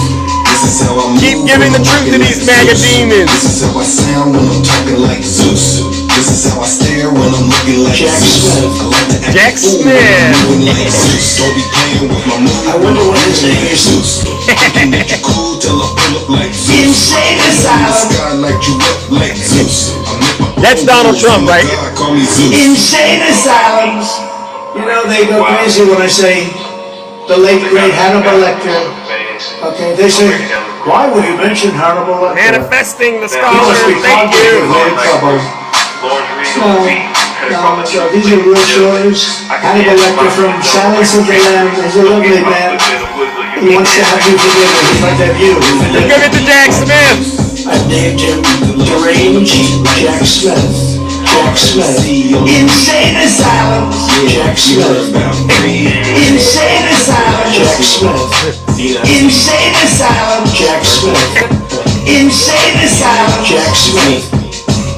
Keep giving the truth to these MAGA demons. This is how I sound when I'm talking like Zeus. This is how I stare when I'm looking like Jack Smith. Jack Smith. Like Zeus. Don't be playing with my movie. I wonder what his name is. Zeus. Looking at you cool till I pull up like Zeus. Insane asylum. Sky light you up like Zeus. That's Donald Trump, right? Call me Zeus. Insane asylums. You know, they go crazy when I say the late great Hannibal Lecter. Okay, they say, why would you mention Hannibal Lecter? Manifesting the scholar. Thank you. No, so these are real stories. Hannibal Lecter from Silence of the Lambs. He's a lovely man. He wants to have you forgive him. He'd like to have you. Give it to Jack Smith. I've named him Deranged Jack Smith. Jack Smith. Insane Asylum. Jack Smith. Insane Asylum. Jack Smith. Insane Asylum. Jack Smith. Insane Asylum. Jack Smith.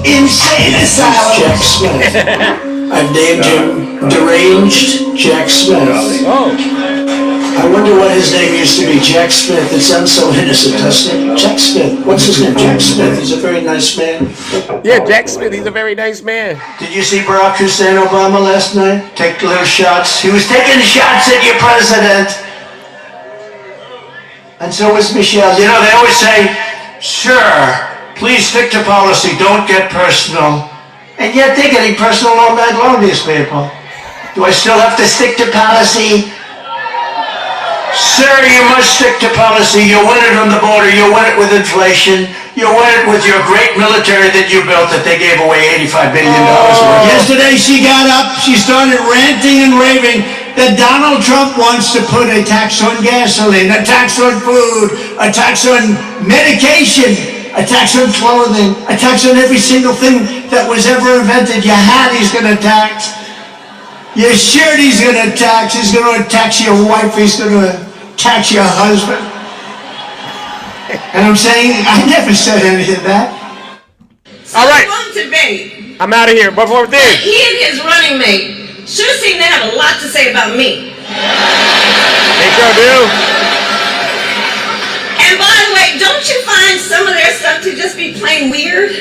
Insane Asylum. Jack Smith. I've named him Deranged Jack Smith. Oh. I wonder what his name used to be. Jack Smith. It sounds so innocent, doesn't it? Jack Smith. What's his name? Jack Smith. He's a very nice man. Yeah, Jack Smith. He's a very nice man. Did you see Barack Hussein Obama last night? Take little shots. He was taking shots at your president. And so was Michelle. You know, they always say, sure, please stick to policy. Don't get personal. And yet they're getting personal all night long, these people. Do I still have to stick to policy? Sir, you must stick to policy. You win it on the border. You win it with inflation. You win it with your great military that you built that they gave away $85 billion worth. Yesterday she got up. She started ranting and raving that Donald Trump wants to put a tax on gasoline, a tax on food, a tax on medication, a tax on clothing, a tax on every single thing that was ever invented. Your hat he's going to tax. Your shirt he's going to tax. He's going to tax your wife. He's going to tax your husband. And I'm saying, I never said any of that. All right. One debate. I'm out of here. Before this. He and his running mate sure seem to have a lot to say about me. They sure do. And by the way, don't you find some of their stuff to just be plain weird?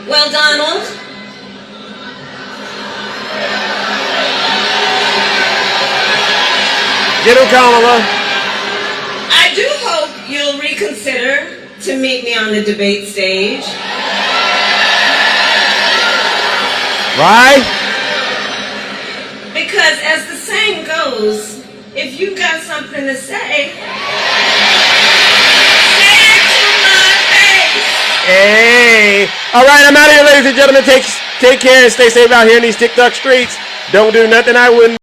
Well, Donald, get him, Kamala. I do hope you'll reconsider to meet me on the debate stage. Why? Because as the saying goes, if you've got something to say, say it to my face. Hey. All right, I'm out of here, ladies and gentlemen. Take care and stay safe out here in these TikTok streets. Don't do nothing I wouldn't